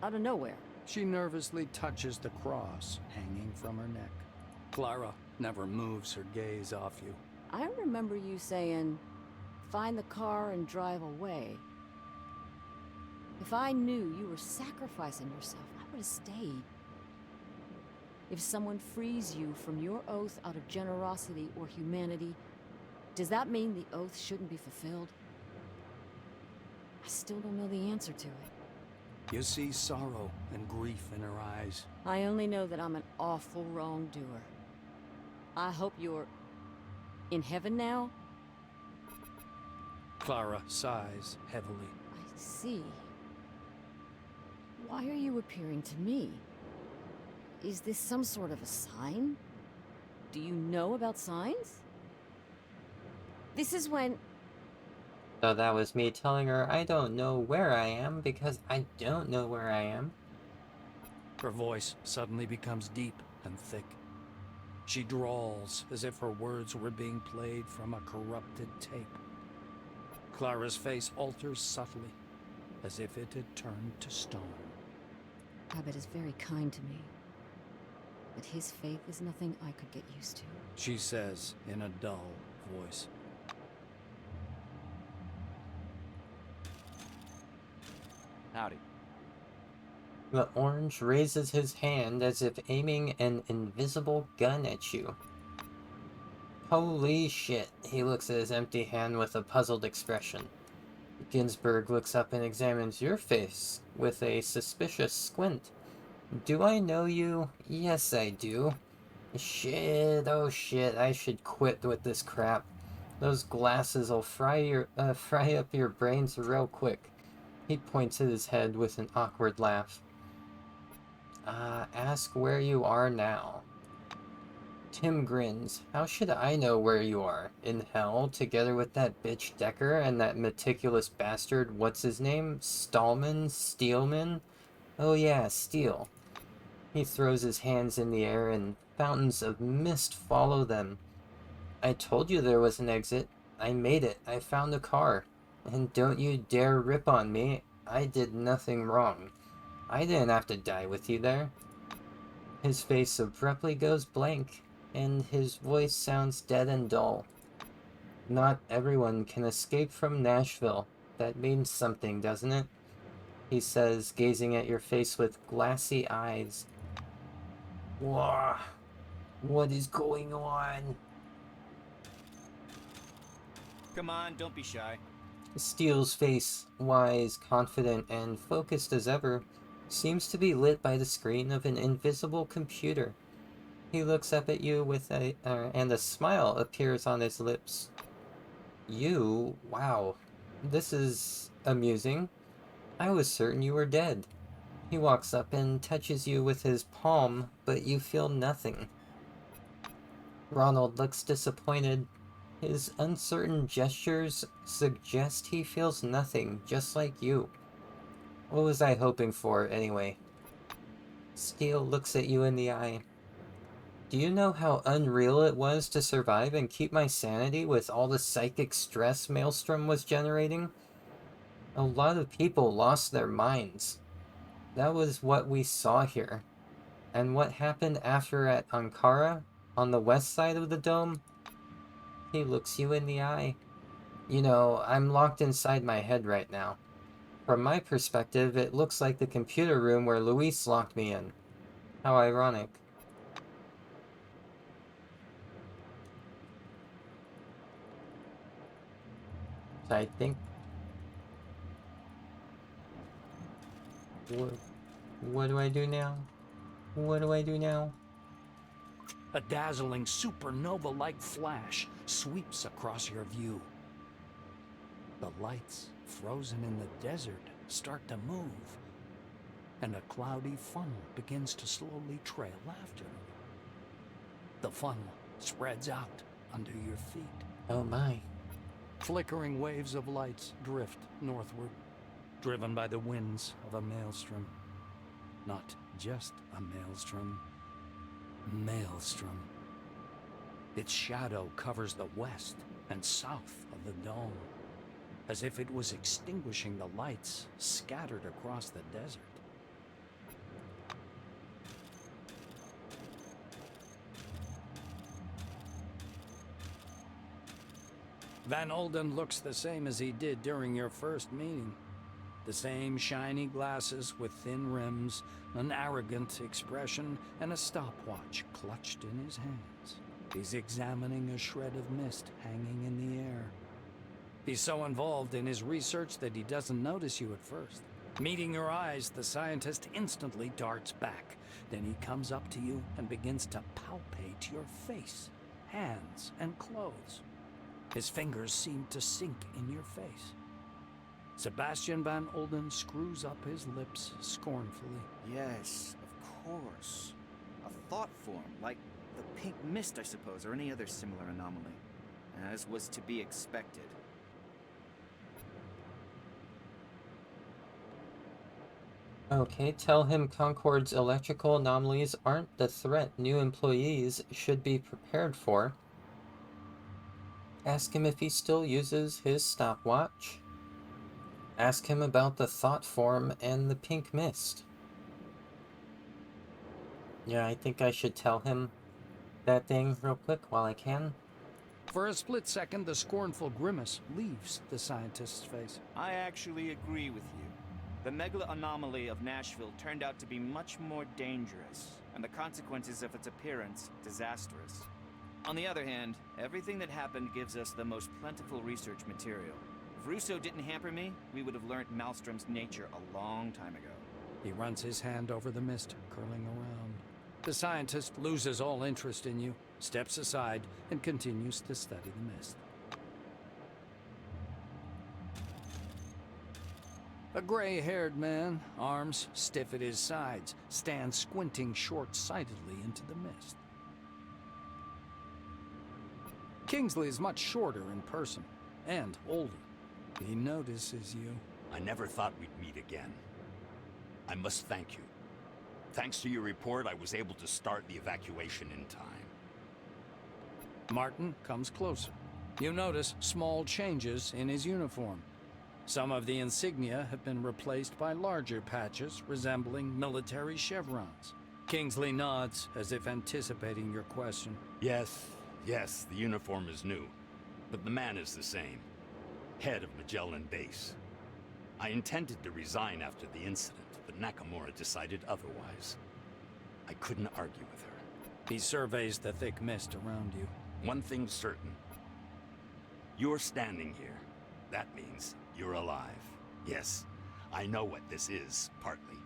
Out of nowhere. She nervously touches the cross hanging from her neck. Clara never moves her gaze off you. I remember you saying, find the car and drive away. If I knew you were sacrificing yourself, I would have stayed. If someone frees you from your oath out of generosity or humanity, does that mean the oath shouldn't be fulfilled? I still don't know the answer to it. You see sorrow and grief in her eyes. I only know that I'm an awful wrongdoer. I hope you're... in heaven now? Clara sighs heavily. I see. Why are you appearing to me? Is this some sort of a sign? Do you know about signs? This is when... So that was me telling her I don't know where I am because I don't know where I am. Her voice suddenly becomes deep and thick. She drawls as if her words were being played from a corrupted tape. Clara's face alters subtly, as if it had turned to stone. Abbott is very kind to me, but his faith is nothing I could get used to. She says in a dull voice. Howdy. The orange raises his hand as if aiming an invisible gun at you. Holy shit, he looks at his empty hand with a puzzled expression. Ginsburg looks up and examines your face with a suspicious squint. Do I know you? Yes, I do. Shit, oh shit, I should quit with this crap. Those glasses will fry up your brains real quick. He points at his head with an awkward laugh. Ask where you are now. Tim grins. How should I know where you are? In hell, together with that bitch Decker and that meticulous bastard, what's his name? Steelman? Oh yeah, Steel. He throws his hands in the air and fountains of mist follow them. I told you there was an exit. I made it. I found a car. And don't you dare rip on me. I did nothing wrong. I didn't have to die with you there. His face abruptly goes blank, and his voice sounds dead and dull. Not everyone can escape from Nashville. That means something, doesn't it? He says, gazing at your face with glassy eyes. Wah! What is going on? Come on, don't be shy. Steele's face, wise, confident, and focused as ever, seems to be lit by the screen of an invisible computer. He looks up at you with and a smile appears on his lips. You? Wow. This is amusing. I was certain you were dead. He walks up and touches you with his palm, but you feel nothing. Ronald looks disappointed. His uncertain gestures suggest he feels nothing, just like you. What was I hoping for, anyway? Steele looks at you in the eye. Do you know how unreal it was to survive and keep my sanity with all the psychic stress Maelstrom was generating? A lot of people lost their minds. That was what we saw here. And what happened after at Ankara, on the west side of the dome? He looks you in the eye. You know, I'm locked inside my head right now. From my perspective, it looks like the computer room where Luis locked me in. How ironic. So I think... What do I do now? What do I do now? A dazzling supernova-like flash sweeps across your view. The lights, frozen in the desert, start to move, and a cloudy funnel begins to slowly trail after. The funnel spreads out under your feet. Oh my. Flickering waves of lights drift northward, driven by the winds of a maelstrom. Not just a maelstrom. Maelstrom. Its shadow covers the west and south of the dome, as if it was extinguishing the lights scattered across the desert. Van Olden looks the same as he did during your first meeting. The same shiny glasses with thin rims, an arrogant expression, and a stopwatch clutched in his hands. He's examining a shred of mist hanging in the air. He's so involved in his research that he doesn't notice you at first. Meeting your eyes, the scientist instantly darts back. Then he comes up to you and begins to palpate your face, hands, and clothes. His fingers seem to sink in your face. Sebastian Van Olden screws up his lips scornfully. Yes, of course. A thought form, like the pink mist, I suppose, or any other similar anomaly. As was to be expected. Okay, tell him Concord's electrical anomalies aren't the threat new employees should be prepared for. Ask him if he still uses his stopwatch. Ask him about the thought form and the pink mist. Yeah, I think I should tell him that thing real quick while I can. For a split second, the scornful grimace leaves the scientist's face. I actually agree with you. The megala anomaly of Nashville turned out to be much more dangerous, and the consequences of its appearance disastrous. On the other hand, everything that happened gives us the most plentiful research material. If Russo didn't hamper me, we would have learned Maelstrom's nature a long time ago. He runs his hand over the mist, curling around. The scientist loses all interest in you, steps aside, and continues to study the mist. A gray-haired man, arms stiff at his sides, stands squinting short-sightedly into the mist. Kingsley is much shorter in person, and older. He notices you. I never thought we'd meet again. I must thank you. Thanks to your report, I was able to start the evacuation in time. Martin comes closer. You notice small changes in his uniform. Some of the insignia have been replaced by larger patches resembling military chevrons. Kingsley nods as if anticipating your question. Yes, the uniform is new, but the man is the same. Head of Magellan Base. I intended to resign after the incident, but Nakamura decided otherwise. I couldn't argue with her. He surveys the thick mist around you. One thing's certain. You're standing here. That means you're alive. Yes, I know what this is, partly.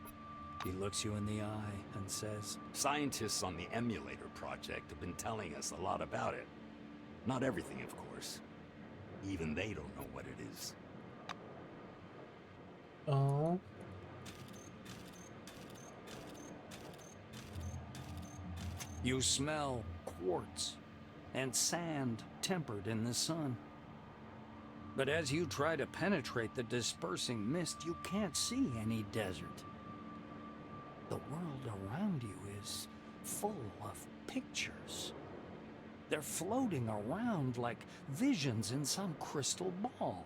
He looks you in the eye and says, Scientists on the emulator project have been telling us a lot about it. Not everything, of course. Even they don't know what it is. Oh. You smell quartz. and sand tempered in the sun. But as you try to penetrate the dispersing mist, you can't see any desert. The world around you is full of pictures. They're floating around like visions in some crystal ball.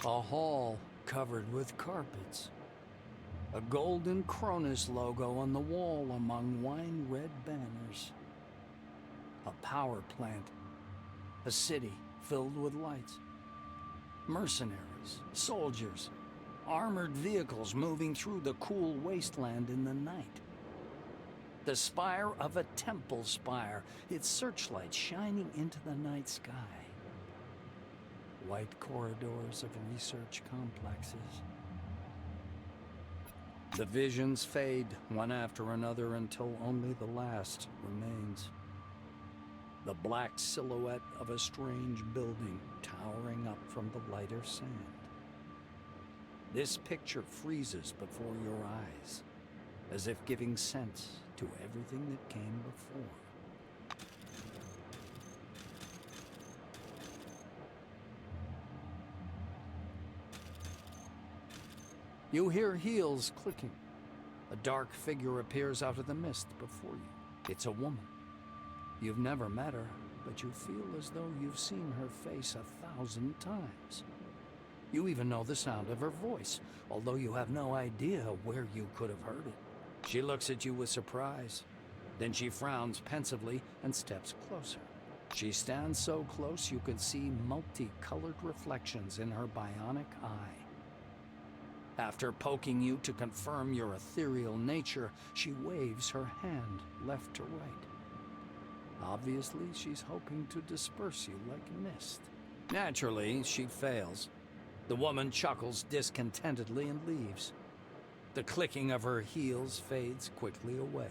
A hall covered with carpets. A golden Cronus logo on the wall among wine-red banners. A power plant. A city filled with lights. Mercenaries, soldiers, armored vehicles moving through the cool wasteland in the night. The spire of a temple spire, its searchlight shining into the night sky. White corridors of research complexes. The visions fade one after another until only the last remains. The black silhouette of a strange building towering up from the lighter sand. This picture freezes before your eyes, as if giving sense to everything that came before. You hear heels clicking. A dark figure appears out of the mist before you. It's a woman. You've never met her, but you feel as though you've seen her face 1,000 times. You even know the sound of her voice, although you have no idea where you could have heard it. She looks at you with surprise. Then she frowns pensively and steps closer. She stands so close you can see multicolored reflections in her bionic eye. After poking you to confirm your ethereal nature, she waves her hand left to right. Obviously, she's hoping to disperse you like mist. Naturally, she fails. The woman chuckles discontentedly and leaves. The clicking of her heels fades quickly away.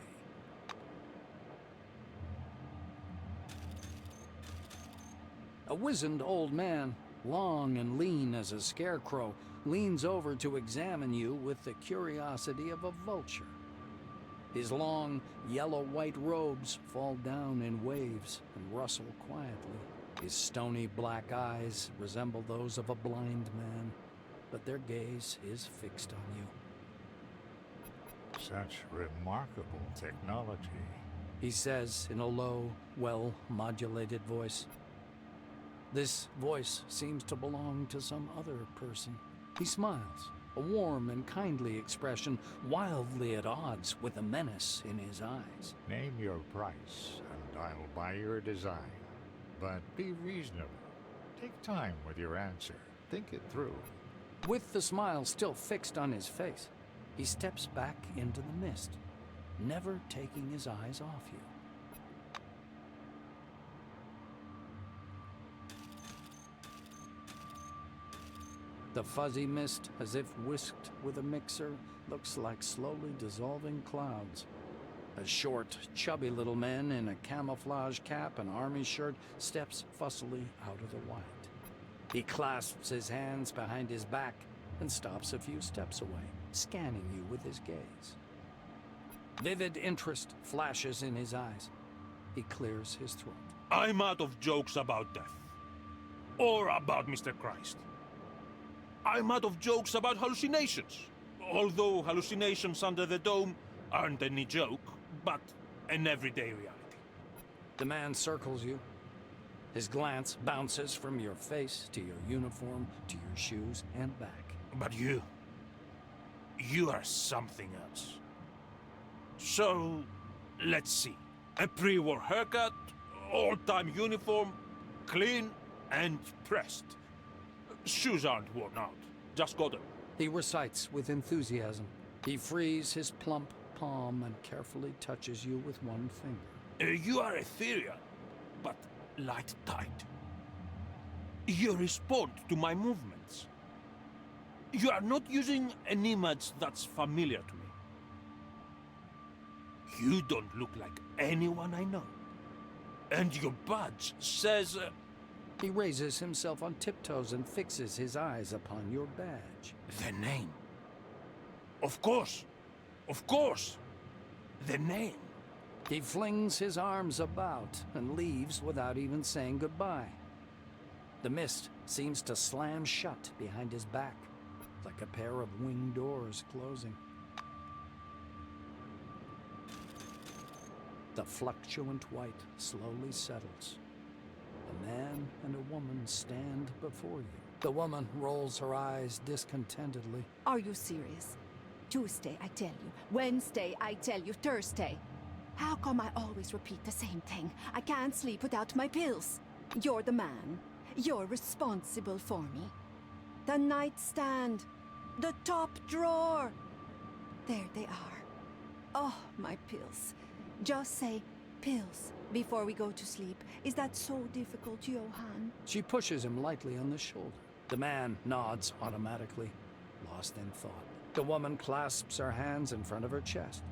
A wizened old man, long and lean as a scarecrow, leans over to examine you with the curiosity of a vulture. His long, yellow-white robes fall down in waves and rustle quietly. His stony black eyes resemble those of a blind man, but their gaze is fixed on you. Such remarkable technology. He says in a low, well-modulated voice. This voice seems to belong to some other person. He smiles, a warm and kindly expression, wildly at odds with the menace in his eyes. Name your price, and I'll buy your design. But be reasonable. Take time with your answer. Think it through. With the smile still fixed on his face, he steps back into the mist, never taking his eyes off you. The fuzzy mist, as if whisked with a mixer, looks like slowly dissolving clouds. A short, chubby little man in a camouflage cap and army shirt steps fussily out of the white. He clasps his hands behind his back and stops a few steps away, scanning you with his gaze. Vivid interest flashes in his eyes. He clears his throat. I'm out of jokes about death. Or about Mr. Christ. I'm out of jokes about hallucinations. Although hallucinations under the dome aren't any joke, but an everyday reality. The man circles you. His glance bounces from your face to your uniform to your shoes and back. But you are something else. So, let's see. A pre-war haircut, all-time uniform, clean and pressed. Shoes aren't worn out. Just got them. He recites with enthusiasm. He frees his plump palm and carefully touches you with one finger. You are ethereal, but light-tight. You respond to my movements. You are not using an image that's familiar to me. You don't look like anyone I know. And your badge says... He raises himself on tiptoes and fixes his eyes upon your badge. The name. Of course. Of course. The name. He flings his arms about and leaves without even saying goodbye. The mist seems to slam shut behind his back, like a pair of wing doors closing. The fluctuant white slowly settles. A man and a woman stand before you. The woman rolls her eyes discontentedly. Are you serious? Tuesday, I tell you. Wednesday, I tell you. Thursday. How come I always repeat the same thing? I can't sleep without my pills. You're the man. You're responsible for me. The nightstand. The top drawer. There they are. Oh, my pills. Just say pills before we go to sleep. Is that so difficult, Johan? She pushes him lightly on the shoulder. The man nods automatically, lost in thought. The woman clasps her hands in front of her chest.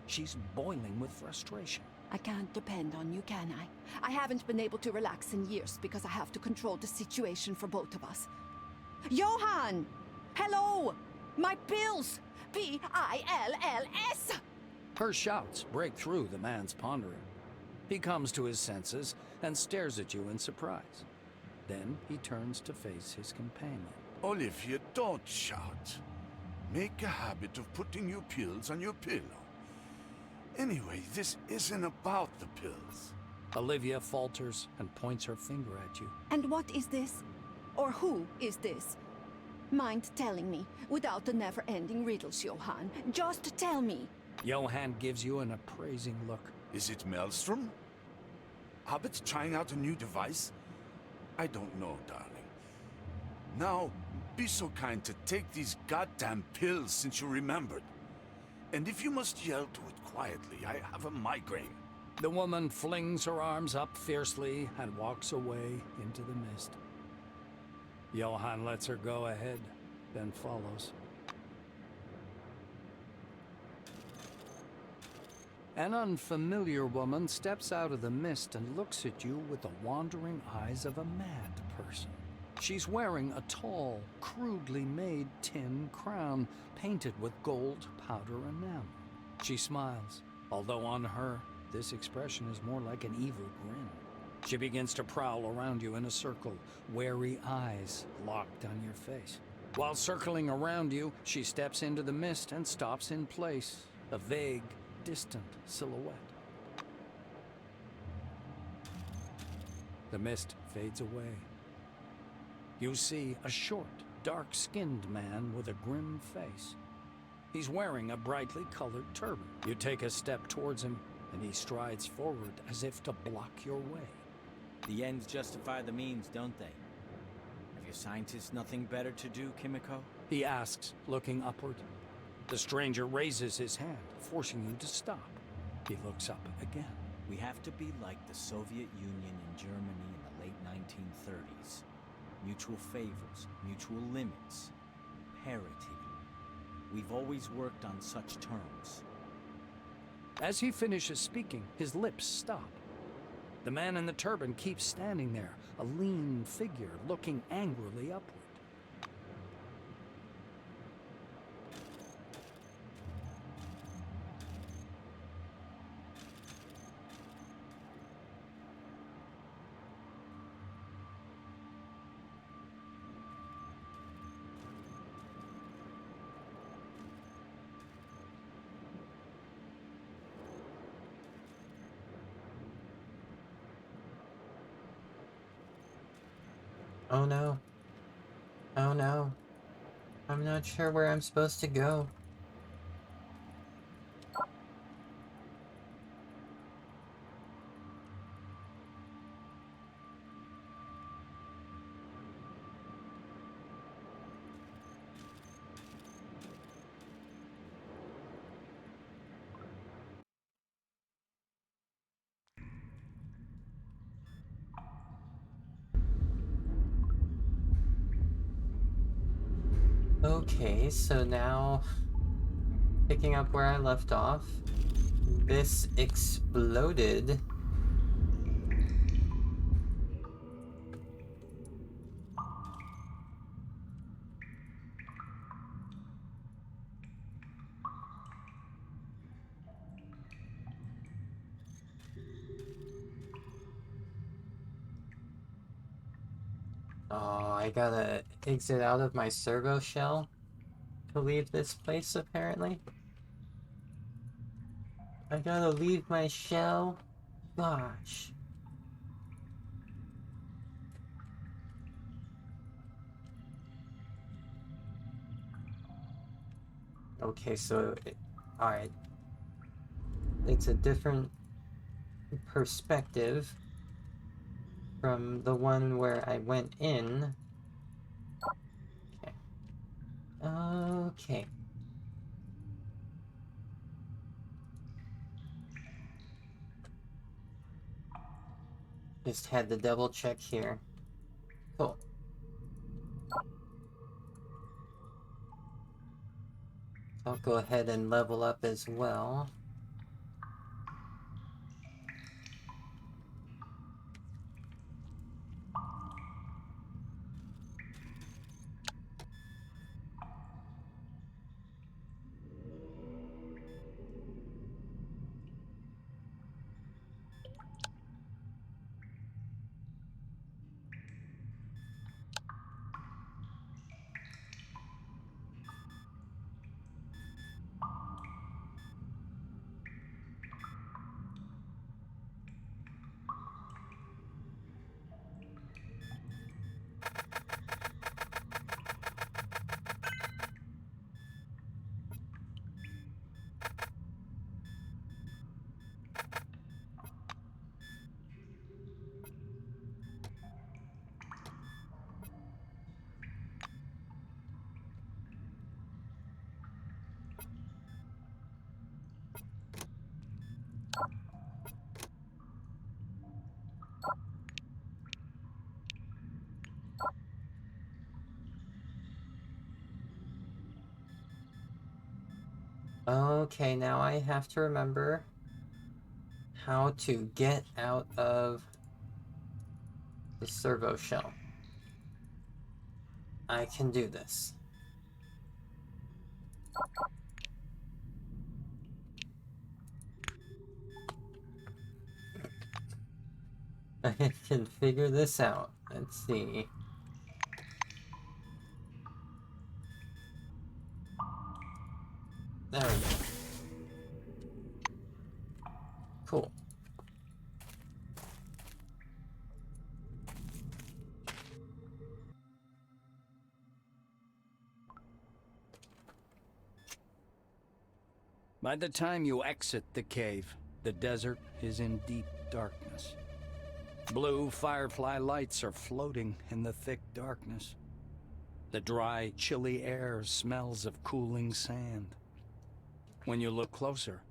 She's boiling with frustration. I can't depend on you, can I? I haven't been able to relax in years because I have to control the situation for both of us. Johan! Hello! My pills! P-I-L-L-S! Her shouts break through the man's pondering. He comes to his senses and stares at you in surprise. Then he turns to face his companion. Olivia, don't shout. Make a habit of putting your pills on your pillow. Anyway, this isn't about the pills. Olivia falters and points her finger at you. And what is this? Or who is this? Mind telling me, without the never-ending riddles, Johan? Just tell me. Johan gives you an appraising look. Is it Maelstrom? Hobbit's trying out a new device? I don't know, darling. Now, be so kind to take these goddamn pills since you remembered. And if you must yell to it quietly, I have a migraine. The woman flings her arms up fiercely and walks away into the mist. Johan lets her go ahead, then follows. An unfamiliar woman steps out of the mist and looks at you with the wandering eyes of a mad person. She's wearing a tall, crudely made tin crown painted with gold powder enamel. She smiles, although on her, this expression is more like an evil grin. She begins to prowl around you in a circle, wary eyes locked on your face. While circling around you, she steps into the mist and stops in place, a vague, distant silhouette. The mist fades away. You see a short, dark-skinned man with a grim face. He's wearing a brightly colored turban. You take a step towards him, and he strides forward as if to block your way. The ends justify the means, don't they? Have your scientists nothing better to do, Kimiko? He asks, looking upward. The stranger raises his hand, forcing you to stop. He looks up again. We have to be like the Soviet Union and Germany in the late 1930s. Mutual favors, mutual limits, parity. We've always worked on such terms. As he finishes speaking, his lips stop. The man in the turban keeps standing there, a lean figure looking angrily upward. Oh no. Oh no. I'm not sure where I'm supposed to go. Okay, so now, picking up where I left off, this exploded. I gotta exit out of my servo shell to leave this place, apparently. I gotta leave my shell? Gosh. Okay, so... Alright. It's a different perspective from the one where I went in. Okay. Okay. Just had to double check here. Cool. I'll go ahead and level up as well. Okay, now I have to remember how to get out of the servo shell. I can do this. I can figure this out. Let's see. There we go. Cool. By the time you exit the cave, the desert is in deep darkness. Blue firefly lights are floating in the thick darkness. The dry, chilly air smells of cooling sand. When you look closer,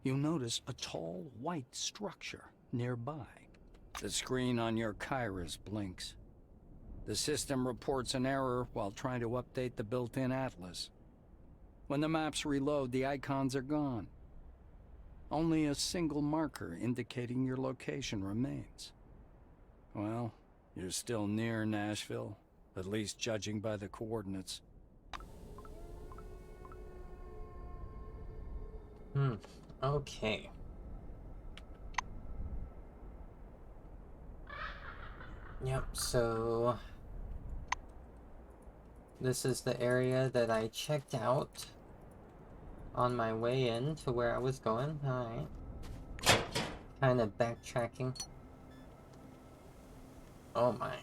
you notice a tall, white structure nearby. The screen on your Kairos blinks. The system reports an error while trying to update the built-in atlas. When the maps reload, the icons are gone. Only a single marker indicating your location remains. Well, you're still near Nashville, at least judging by the coordinates. Okay. Yep, so... this is the area that I checked out on my way in to where I was going. Alright. Kind of backtracking. Oh my.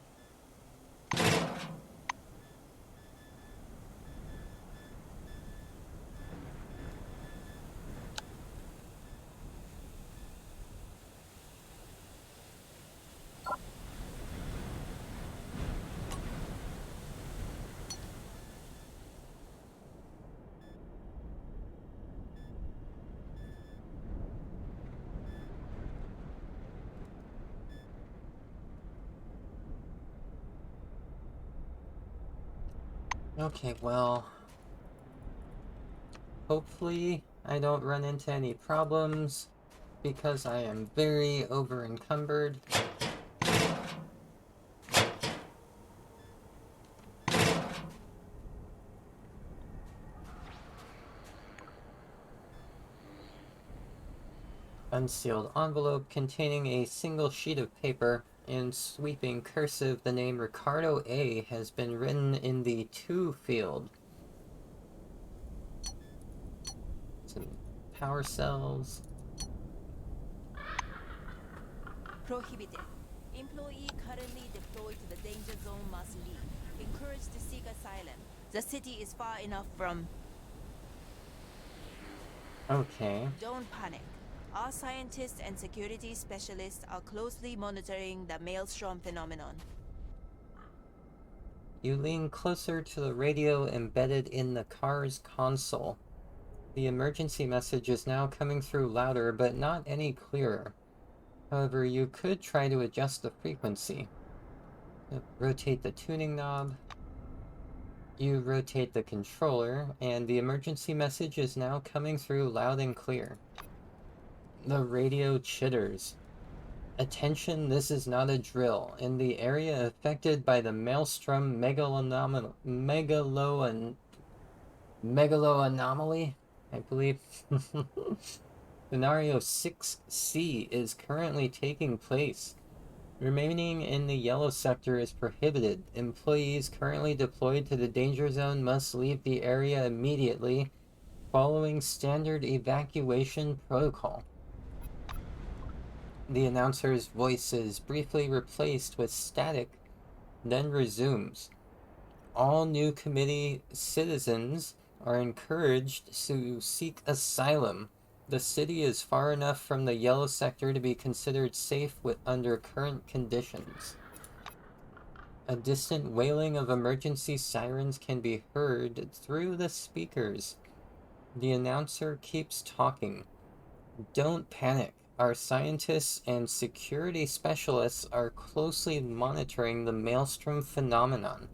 Okay, well... hopefully I don't run into any problems, because I am very over-encumbered. Unsealed envelope containing a single sheet of paper In sweeping cursive, the name Ricardo A has been written in the to field. Some power cells. Prohibited. Employee currently deployed to the danger zone must leave. Encouraged to seek asylum. The city is far enough from... Okay. Don't panic. Our scientists and security specialists are closely monitoring the maelstrom phenomenon. You lean closer to the radio embedded in the car's console. The emergency message is now coming through louder, but not any clearer. However, you could try to adjust the frequency. Rotate the tuning knob. You rotate the controller, and the emergency message is now coming through loud and clear. The radio chitters. Attention, this is not a drill. In the area affected by the Maelstrom megalo-anomaly, I believe. Scenario 6C is currently taking place. Remaining in the yellow sector is prohibited. Employees currently deployed to the danger zone must leave the area immediately, following standard evacuation protocol. The announcer's voice is briefly replaced with static, then resumes. All new committee citizens are encouraged to seek asylum. The city is far enough from the yellow sector to be considered safe under current conditions. A distant wailing of emergency sirens can be heard through the speakers. The announcer keeps talking. Don't panic. Our scientists and security specialists are closely monitoring the maelstrom phenomenon.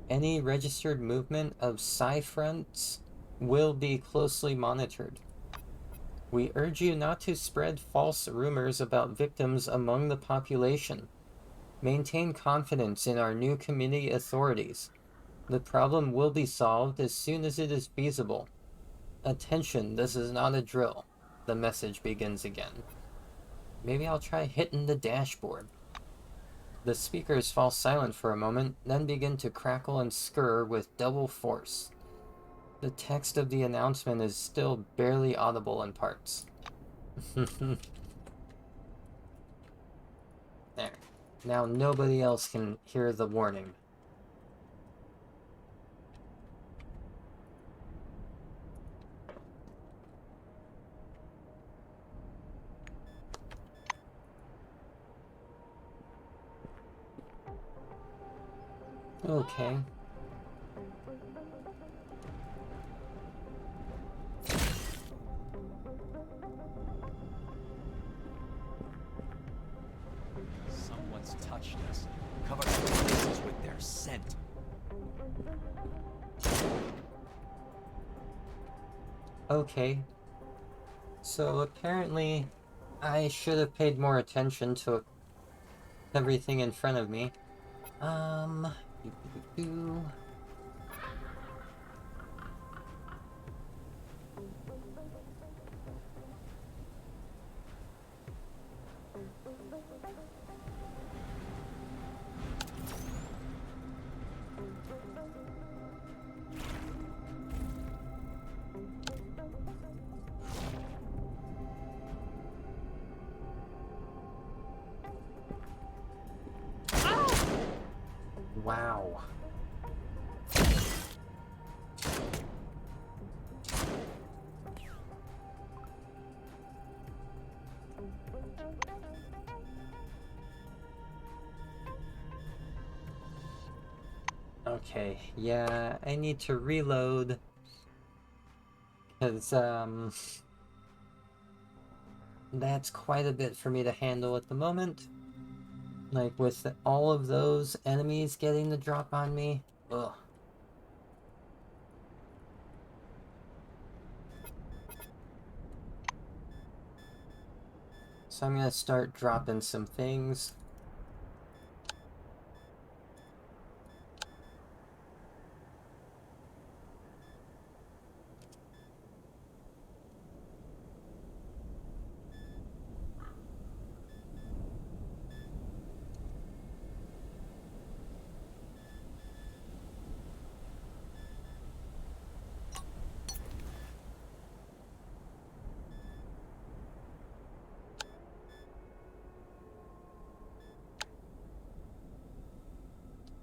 Any registered movement of Sci-Fronts will be closely monitored. We urge you not to spread false rumors about victims among the population. Maintain confidence in our new community authorities. The problem will be solved as soon as it is feasible. Attention, this is not a drill. The message begins again. Maybe I'll try hitting the dashboard. The speakers fall silent for a moment, then begin to crackle and skir with double force. The text of the announcement is still barely audible in parts. There. Now nobody else can hear the warning. Okay. Someone's touched us. Cover our faces with their scent. Okay. So apparently I should have paid more attention to everything in front of me. Wow. Okay, yeah, I need to reload. Because, that's quite a bit for me to handle at the moment. Like, with all of those enemies getting the drop on me. Ugh. So I'm gonna start dropping some things.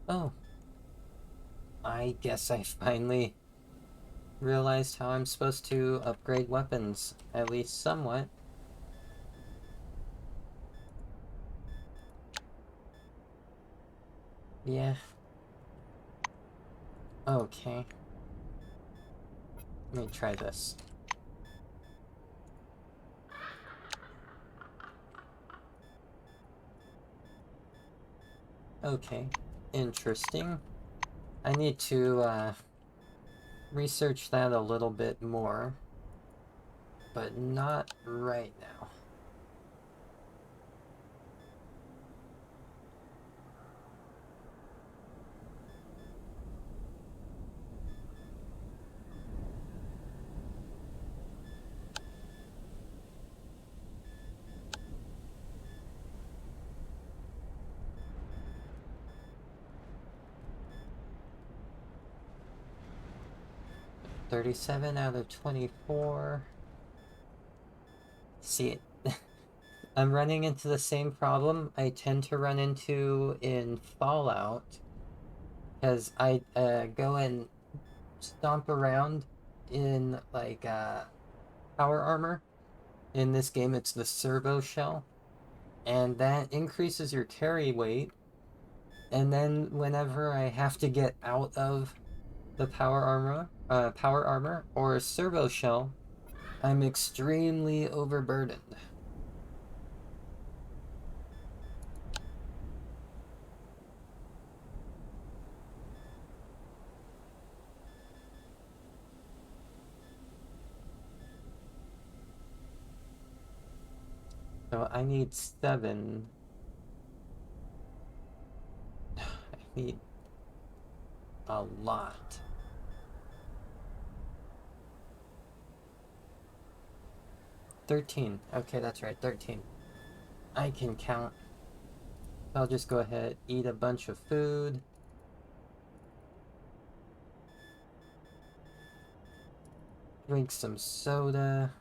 Oh. I guess I finally realized how I'm supposed to upgrade weapons, at least somewhat. Yeah. Okay. Let me try this. Okay. Interesting. I need to, research that a little bit more. But not right now. $37 out of 24. See, I'm running into the same problem I tend to run into in Fallout. Because I go and stomp around in, like, power armor. In this game, it's the servo shell. And that increases your carry weight. And then whenever I have to get out of the power armor or servo shell, I'm extremely overburdened. So I need 7. I need a lot. $13. Okay, that's right, 13. I can count. I'll just go ahead, eat a bunch of food. Drink some soda.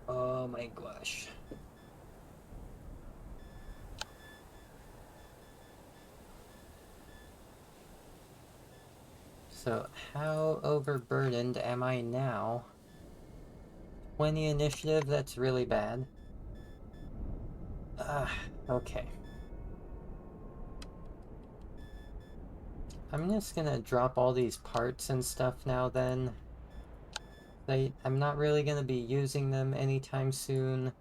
Oh my gosh. So, how overburdened am I now? 20 initiative, that's really bad. Okay. I'm just gonna drop all these parts and stuff now then. I'm not really gonna be using them anytime soon.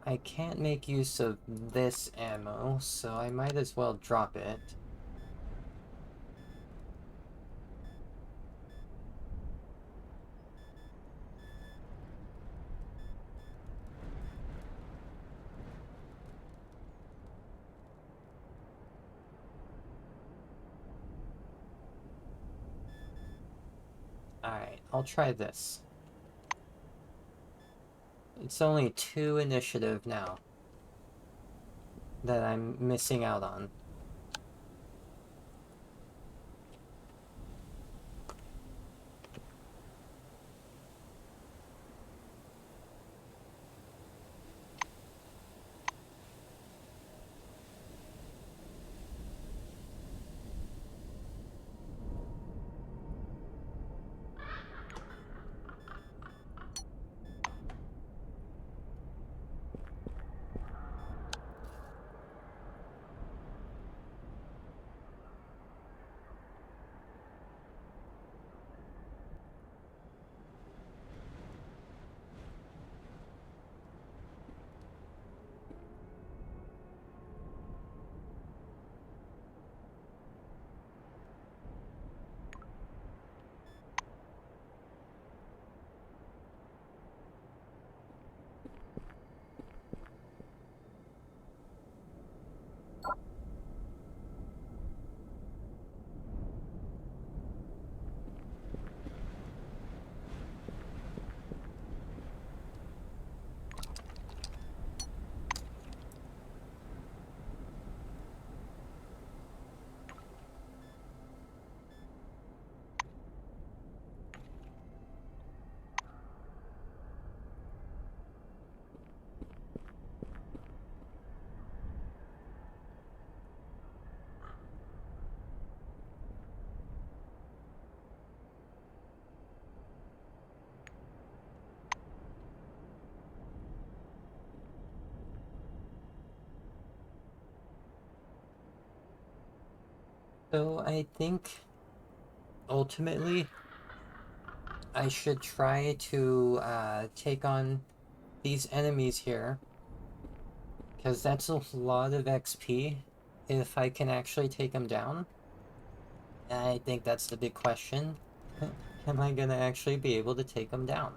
I can't make use of this ammo, so I might as well drop it. Alright, I'll try this. It's only 2 initiative now that I'm missing out on. So I think ultimately I should try to take on these enemies here, because that's a lot of XP if I can actually take them down. I think that's the big question. Am I gonna actually be able to take them down?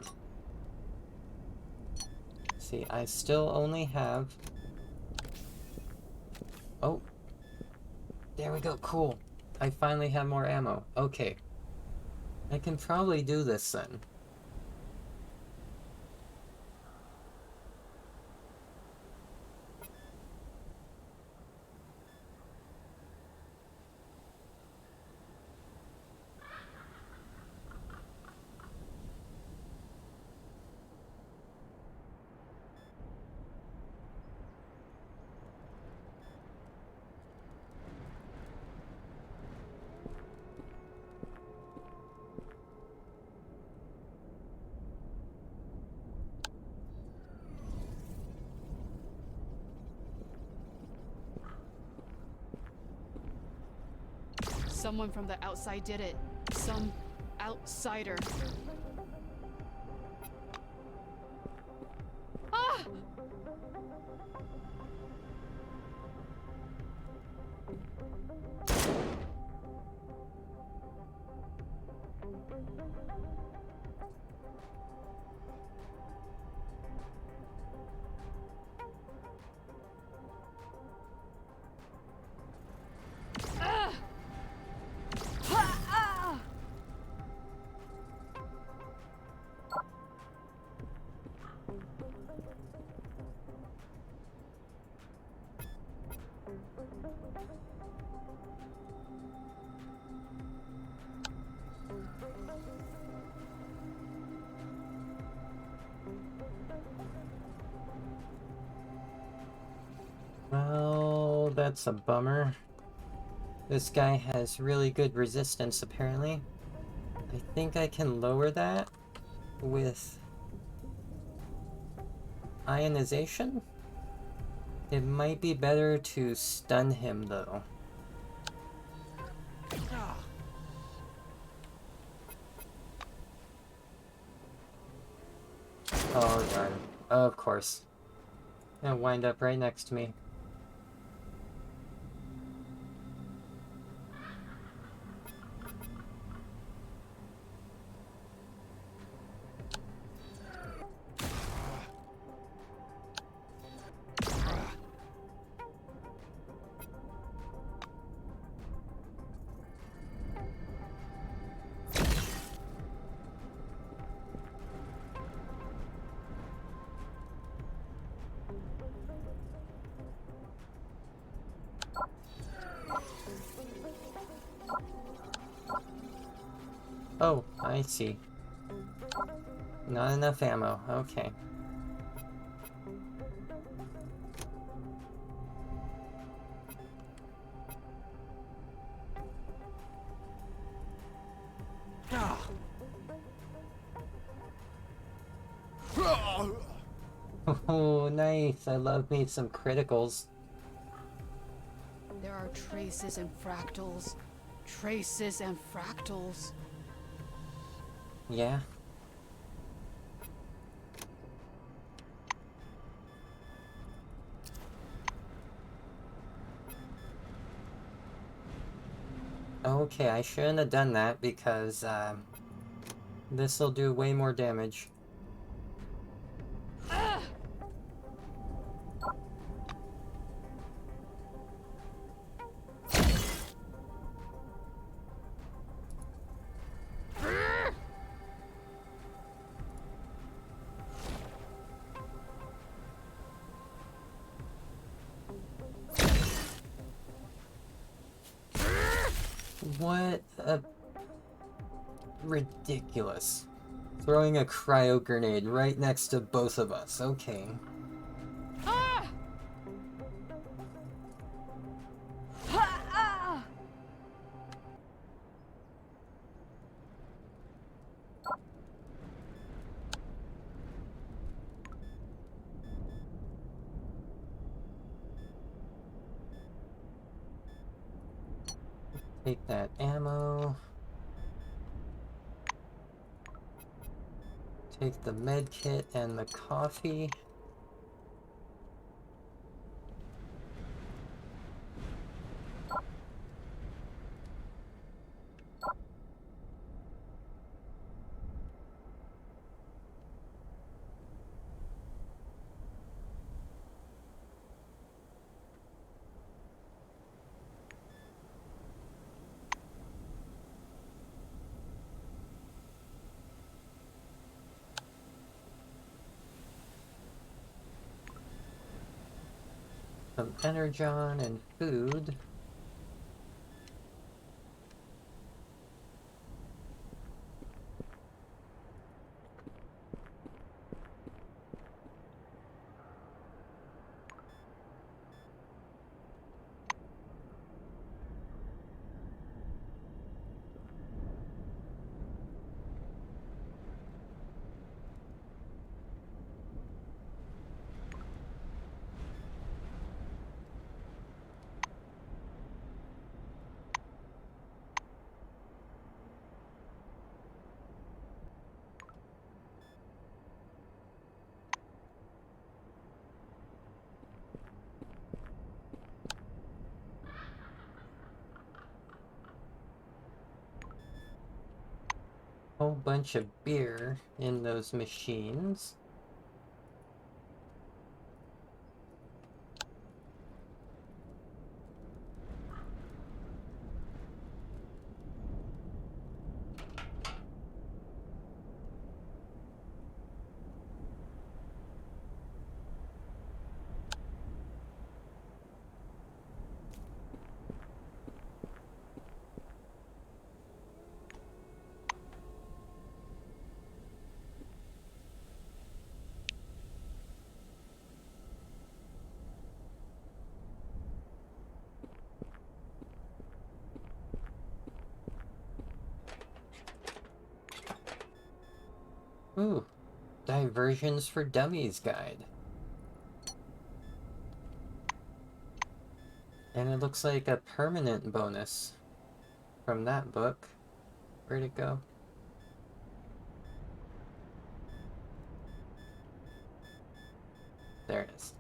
See, I still only have... Oh, there we go, cool. I finally have more ammo. Okay. I can probably do this then. Someone from the outside did it. Some outsider. Ah! Well, that's a bummer. This guy has really good resistance, apparently. I think I can lower that with ionization? It might be better to stun him, though. Oh, darn. Of course. It'll wind up right next to me. Oh, I see. Not enough ammo. Okay. Oh, nice. I love me some criticals. There are traces and fractals. Traces and fractals. Yeah. Okay, I shouldn't have done that because this'll do way more damage. What a... ridiculous. Throwing a cryo grenade right next to both of us. Okay. Take that ammo. Take the med kit and the coffee. Some energon and food. Whole bunch of beer in those machines. Ooh, Diversions for Dummies guide. And it looks like a permanent bonus from that book. Where'd it go? There it is.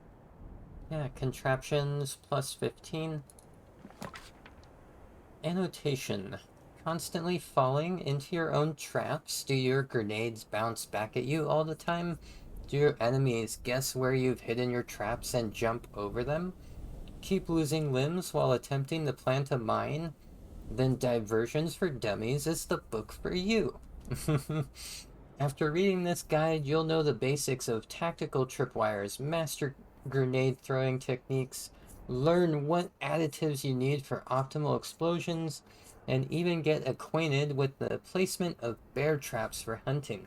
Yeah, contraptions plus 15. Annotation. Constantly falling into your own traps? Do your grenades bounce back at you all the time? Do your enemies guess where you've hidden your traps and jump over them? Keep losing limbs while attempting to plant a mine? Then Diversions for Dummies is the book for you. After reading this guide, you'll know the basics of tactical tripwires, master grenade throwing techniques, learn what additives you need for optimal explosions, and even get acquainted with the placement of bear traps for hunting.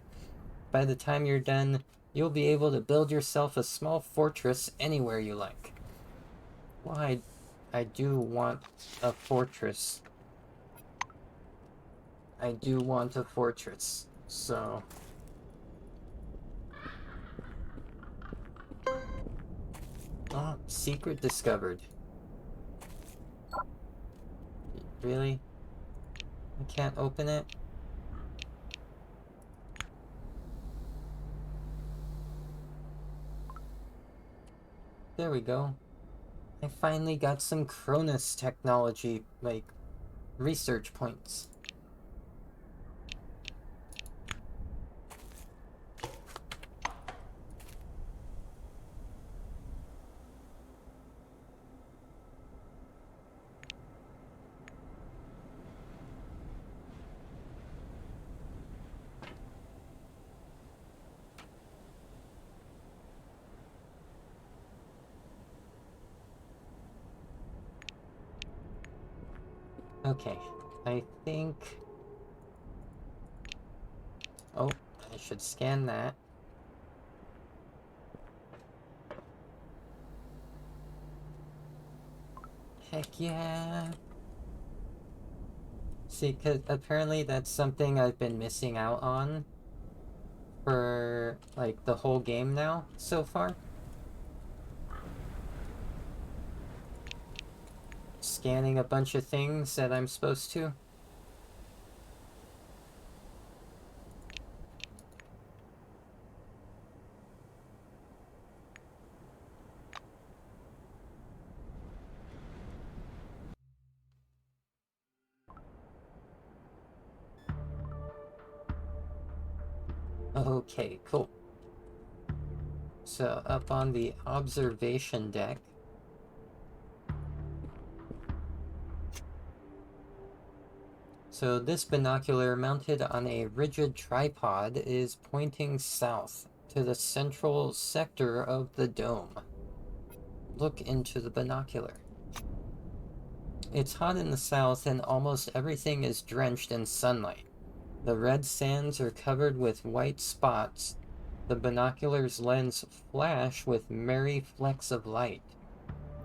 By the time you're done, you'll be able to build yourself a small fortress anywhere you like. Well, I do want a fortress. I do want a fortress, so... Oh, secret discovered. Really? I can't open it? There we go. I finally got some Cronus technology, like, research points. Okay, I think... Oh, I should scan that. Heck yeah! See, 'cause apparently that's something I've been missing out on for, like, the whole game now, so far. scanning a bunch of things that I'm supposed to. Okay, cool. So up on the observation deck, so this binocular mounted on a rigid tripod is pointing south to the central sector of the dome. Look into the binocular. It's hot in the south and almost everything is drenched in sunlight. The red sands are covered with white spots. The binocular's lens flash with merry flecks of light.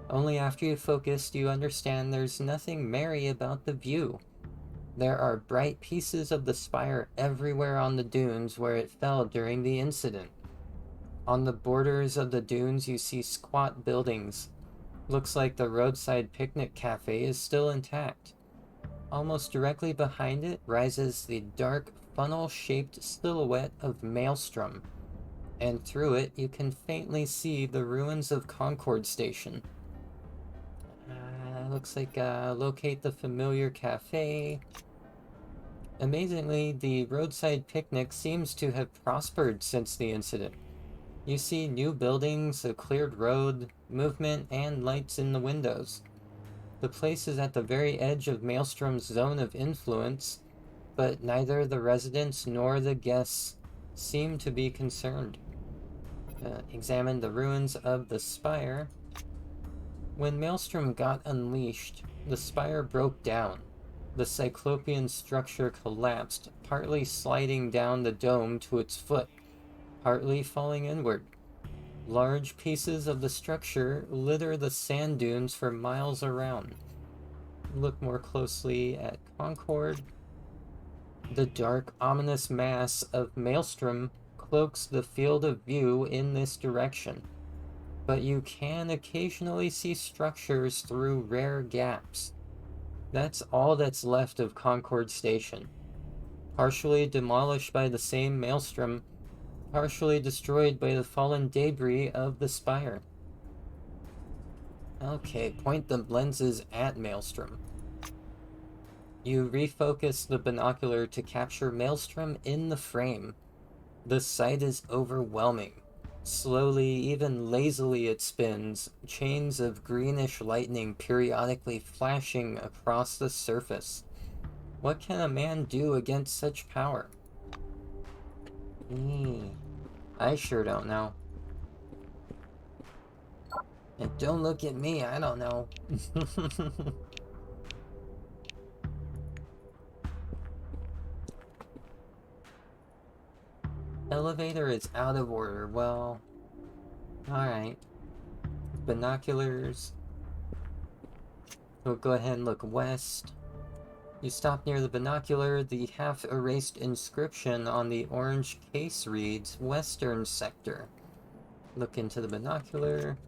Only after you focus do you understand there's nothing merry about the view. There are bright pieces of the spire everywhere on the dunes where it fell during the incident. On the borders of the dunes you see squat buildings. Looks like the roadside picnic cafe is still intact. Almost directly behind it rises the dark funnel-shaped silhouette of Maelstrom, and through it you can faintly see the ruins of Concord Station. Looks like locate the familiar cafe. Amazingly, the roadside picnic seems to have prospered since the incident. You see new buildings, a cleared road, movement, and lights in the windows. The place is at the very edge of Maelstrom's zone of influence, but neither the residents nor the guests seem to be concerned. Examine the ruins of the spire. When Maelstrom got unleashed, the spire broke down. The cyclopean structure collapsed, partly sliding down the dome to its foot, partly falling inward. Large pieces of the structure litter the sand dunes for miles around. Look more closely at Concord. The dark, ominous mass of Maelstrom cloaks the field of view in this direction, but you can occasionally see structures through rare gaps. That's all that's left of Concord Station. Partially demolished by the same Maelstrom, partially destroyed by the fallen debris of the spire. Okay, point the lenses at Maelstrom. You refocus the binocular to capture Maelstrom in the frame. The sight is overwhelming. Slowly, even lazily it spins, chains of greenish lightning periodically flashing across the surface. What can a man do against such power? I sure don't know. And don't look at me, I don't know. Elevator is out of order. Well, alright. Binoculars. We'll go ahead and look west. You stop near the binocular. The half-erased inscription on the orange case reads, Western Sector. Look into the binocular.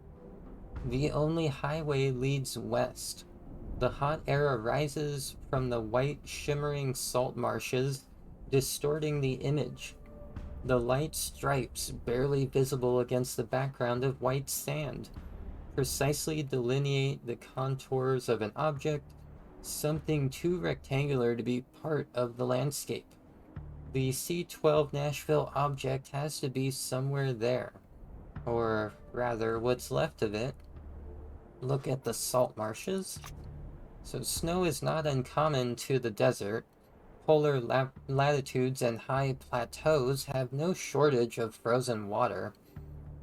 The only highway leads west. The hot air arises from the white, shimmering salt marshes, distorting the image. The light stripes, barely visible against the background of white sand, precisely delineate the contours of an object, something too rectangular to be part of the landscape. The C-12 Nashville object has to be somewhere there. Or rather, what's left of it. Look at the salt marshes. So snow is not uncommon to the desert. Polar latitudes and high plateaus have no shortage of frozen water,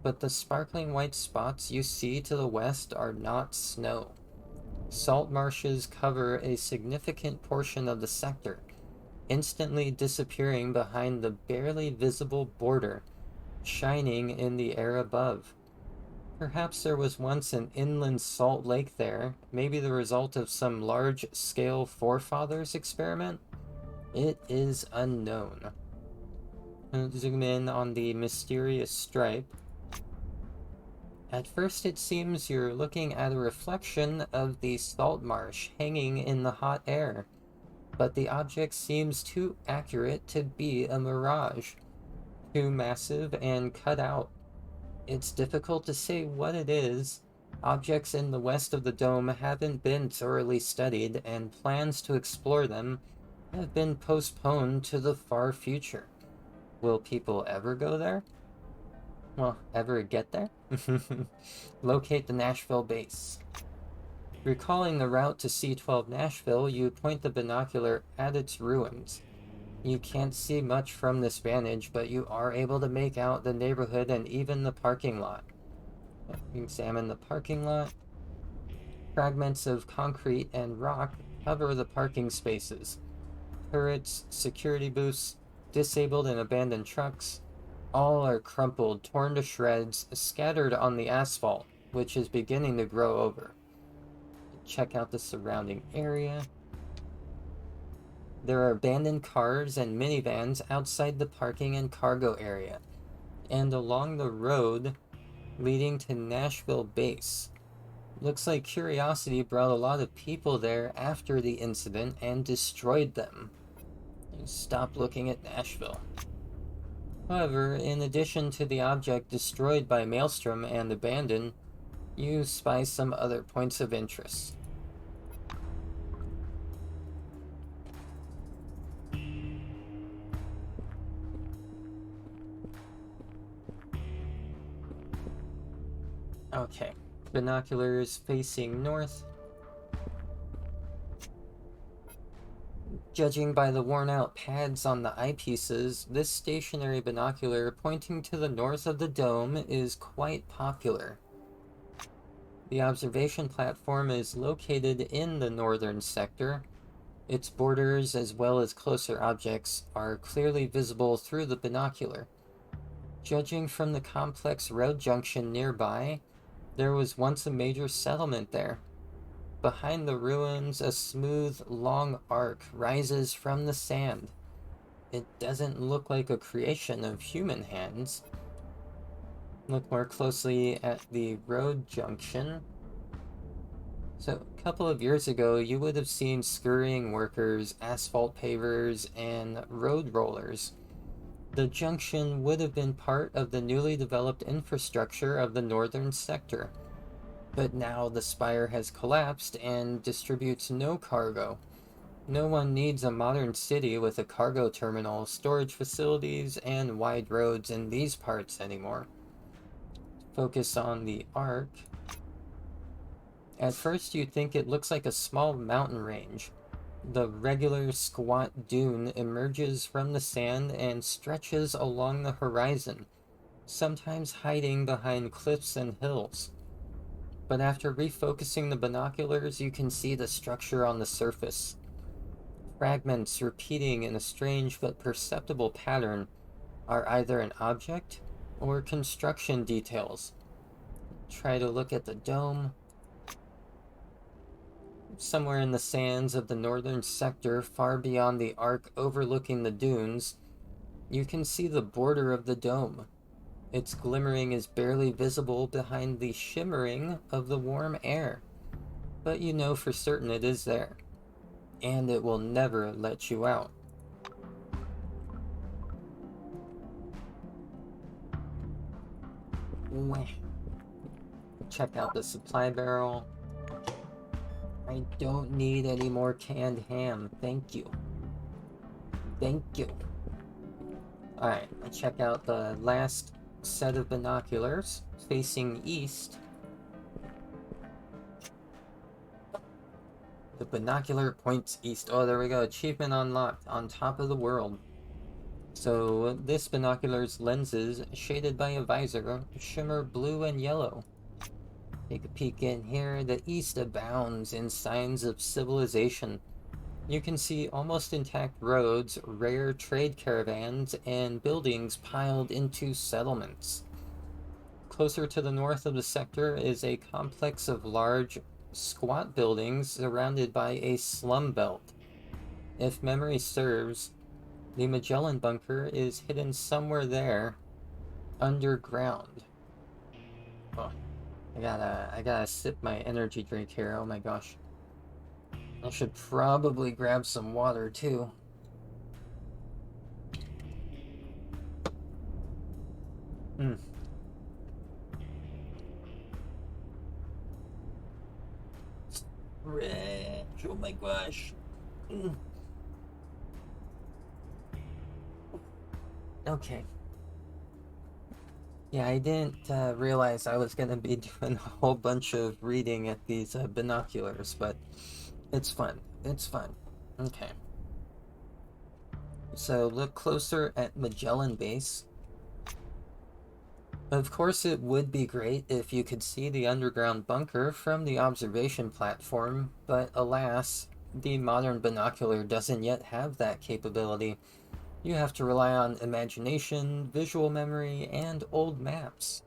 but the sparkling white spots you see to the west are not snow. Salt marshes cover a significant portion of the sector, instantly disappearing behind the barely visible border, shining in the air above. Perhaps there was once an inland salt lake there, maybe the result of some large-scale forefathers experiment? It is unknown. Zoom in on the mysterious stripe. At first it seems you're looking at a reflection of the salt marsh hanging in the hot air, but the object seems too accurate to be a mirage, too massive and cut out. It's difficult to say what it is. Objects in the west of the dome haven't been thoroughly studied, and plans to explore them have been postponed to the far future. Will people ever go there? Well, ever get there? Locate the Nashville base. Recalling the route to C-12 Nashville, you point the binocular at its ruins. You can't see much from this vantage, but you are able to make out the neighborhood and even the parking lot. Examine the parking lot. Fragments of concrete and rock cover the parking spaces. Turrets, security booths, disabled and abandoned trucks, all are crumpled, torn to shreds, scattered on the asphalt, which is beginning to grow over. Check out the surrounding area. There are abandoned cars and minivans outside the parking and cargo area, and along the road leading to Nashville base. Looks like Curiosity brought a lot of people there after the incident and destroyed them. Stop looking at Nashville. However, in addition to the object destroyed by Maelstrom and abandoned, you spy some other points of interest. Okay, binoculars facing north. Judging by the worn-out pads on the eyepieces, this stationary binocular pointing to the north of the dome is quite popular. The observation platform is located in the northern sector. Its borders, as well as closer objects, are clearly visible through the binocular. Judging from the complex road junction nearby, there was once a major settlement there. Behind the ruins, a smooth, long arc rises from the sand. It doesn't look like a creation of human hands. Look more closely at the road junction. So, a couple of years ago, you would have seen scurrying workers, asphalt pavers, and road rollers. The junction would have been part of the newly developed infrastructure of the northern sector. But now the spire has collapsed and distributes no cargo. No one needs a modern city with a cargo terminal, storage facilities, and wide roads in these parts anymore. Focus on the arc. At first you'd think it looks like a small mountain range. The regular squat dune emerges from the sand and stretches along the horizon, sometimes hiding behind cliffs and hills. But after refocusing the binoculars, you can see the structure on the surface. Fragments repeating in a strange but perceptible pattern are either an object or construction details. Try to look at the dome. Somewhere in the sands of the northern sector, far beyond the arc overlooking the dunes, you can see the border of the dome. Its glimmering is barely visible behind the shimmering of the warm air, but you know for certain it is there, and it will never let you out. Check out the supply barrel. I don't need any more canned ham, thank you. Thank you. Alright, check out the last set of binoculars facing east. The binocular points east. Oh, there we go. Achievement unlocked. On top of the world. So this binocular's lenses, shaded by a visor, shimmer blue and yellow. Take a peek in here. The east abounds in signs of civilization. You can see almost intact roads, rare trade caravans, and buildings piled into settlements. Closer to the north of the sector is a complex of large, squat buildings surrounded by a slum belt. If memory serves, the Magellan bunker is hidden somewhere there, underground. Oh, I gotta sip my energy drink here. Oh my gosh. I should probably grab some water too. Hmm. Rich. Oh my gosh. Mm. Okay. Yeah, I didn't realize I was gonna be doing a whole bunch of reading at these binoculars, but it's fun. It's fun. Okay. So look closer at Magellan Base. Of course, it would be great if you could see the underground bunker from the observation platform, but alas, the modern binocular doesn't yet have that capability. You have to rely on imagination, visual memory, and old maps.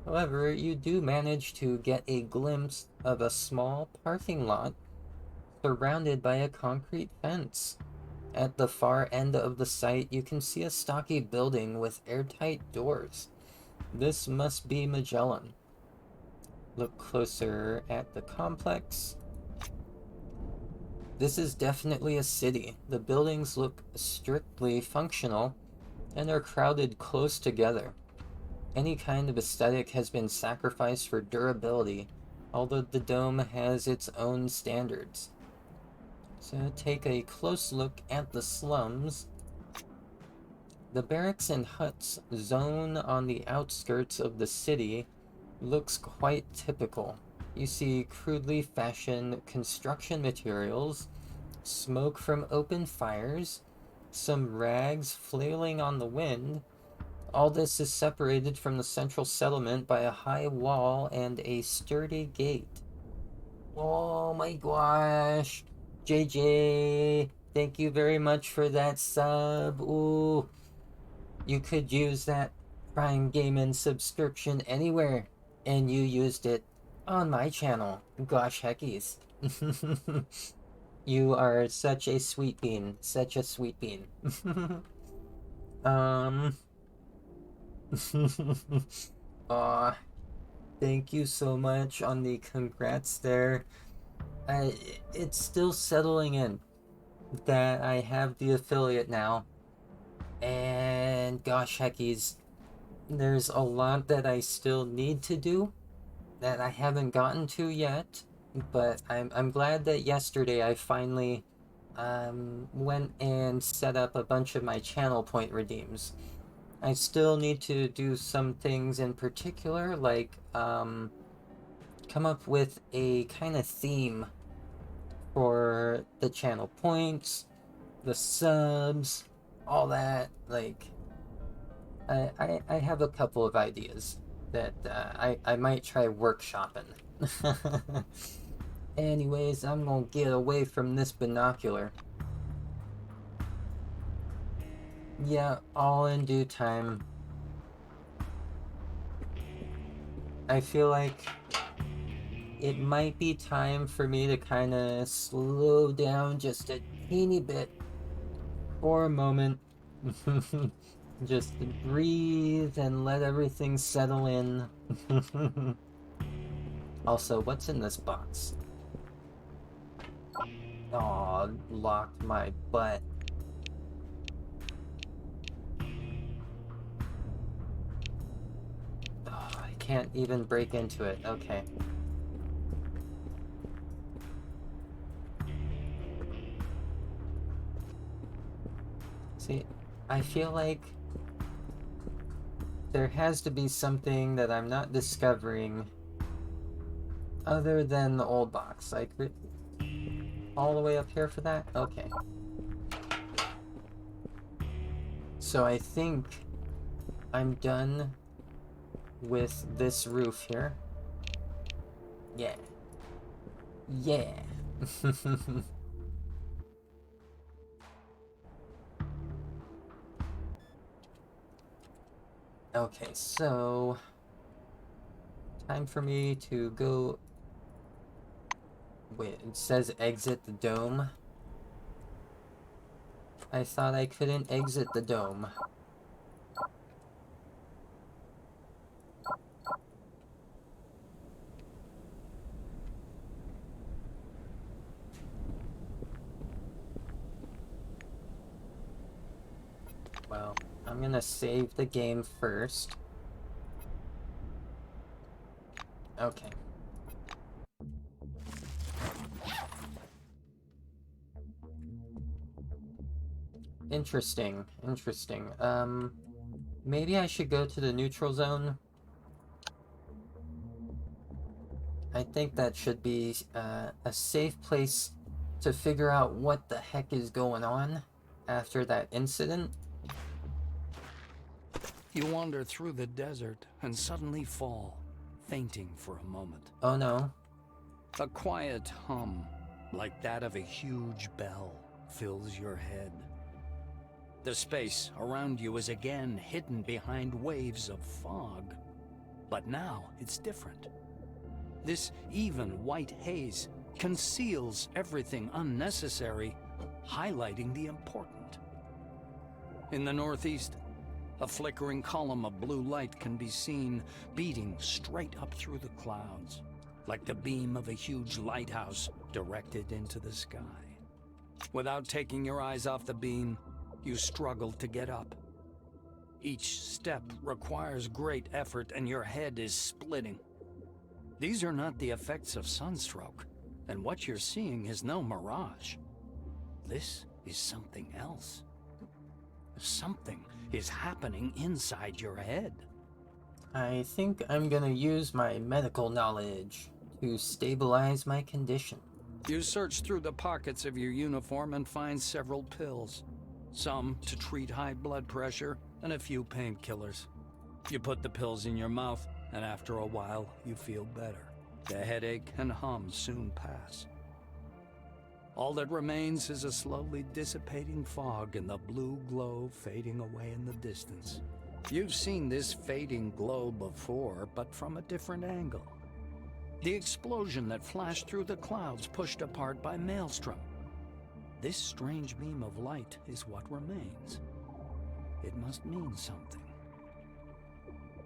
However, you do manage to get a glimpse of a small parking lot surrounded by a concrete fence. At the far end of the site, you can see a stocky building with airtight doors. This must be Magellan. Look closer at the complex. This is definitely a city. The buildings look strictly functional and are crowded close together. Any kind of aesthetic has been sacrificed for durability, although the dome has its own standards. So take a close look at the slums. The barracks and huts zone on the outskirts of the city looks quite typical. You see crudely fashioned construction materials, smoke from open fires, some rags flailing on the wind. All this is separated from the central settlement by a high wall and a sturdy gate. Oh my gosh! JJ, thank you very much for that sub. Ooh, you could use that Prime Gaming subscription anywhere, and you used it on my channel. Gosh heckies. You are such a sweet bean. Such a sweet bean. um... Aw, thank you so much on the congrats there. It's still settling in that I have the affiliate now. And gosh heckies, there's a lot that I still need to do that I haven't gotten to yet. But I'm glad that yesterday I finally went and set up a bunch of my channel point redeems. I still need to do some things in particular, like come up with a kind of theme for the channel points, the subs, all that. Like, I have a couple of ideas that I might try workshopping. Anyways, I'm gonna get away from this binocular. Yeah, all in due time. I feel like it might be time for me to kind of slow down just a teeny bit for a moment. Just breathe and let everything settle in. Also, what's in this box? Aw, locked my butt. Oh, I can't even break into it. Okay. See, I feel like there has to be something that I'm not discovering other than the old box. Like, all the way up here for that? Okay. So I think I'm done with this roof here. Yeah. Yeah. Okay, so time for me to go. Wait, it says exit the dome. I thought I couldn't exit the dome. I'm gonna save the game first. Okay. Interesting, interesting. Maybe I should go to the neutral zone. I think that should be a safe place to figure out what the heck is going on after that incident. You wander through the desert and suddenly fall, fainting for a moment. Oh no. A quiet hum, like that of a huge bell, fills your head. The space around you is again hidden behind waves of fog. But now it's different. This even white haze conceals everything unnecessary, highlighting the important. In the northeast, a flickering column of blue light can be seen beating straight up through the clouds, like the beam of a huge lighthouse directed into the sky. Without taking your eyes off the beam, you struggle to get up. Each step requires great effort and your head is splitting. These are not the effects of sunstroke, and what you're seeing is no mirage. This is something else. Something is happening inside your head. I think I'm gonna use my medical knowledge to stabilize my condition. You search through the pockets of your uniform and find several pills. Some to treat high blood pressure, and a few painkillers. You put the pills in your mouth, and after a while, you feel better. The headache and hum soon pass. All that remains is a slowly dissipating fog and the blue glow fading away in the distance. You've seen this fading glow before, but from a different angle. The explosion that flashed through the clouds pushed apart by Maelstrom. This strange beam of light is what remains. It must mean something.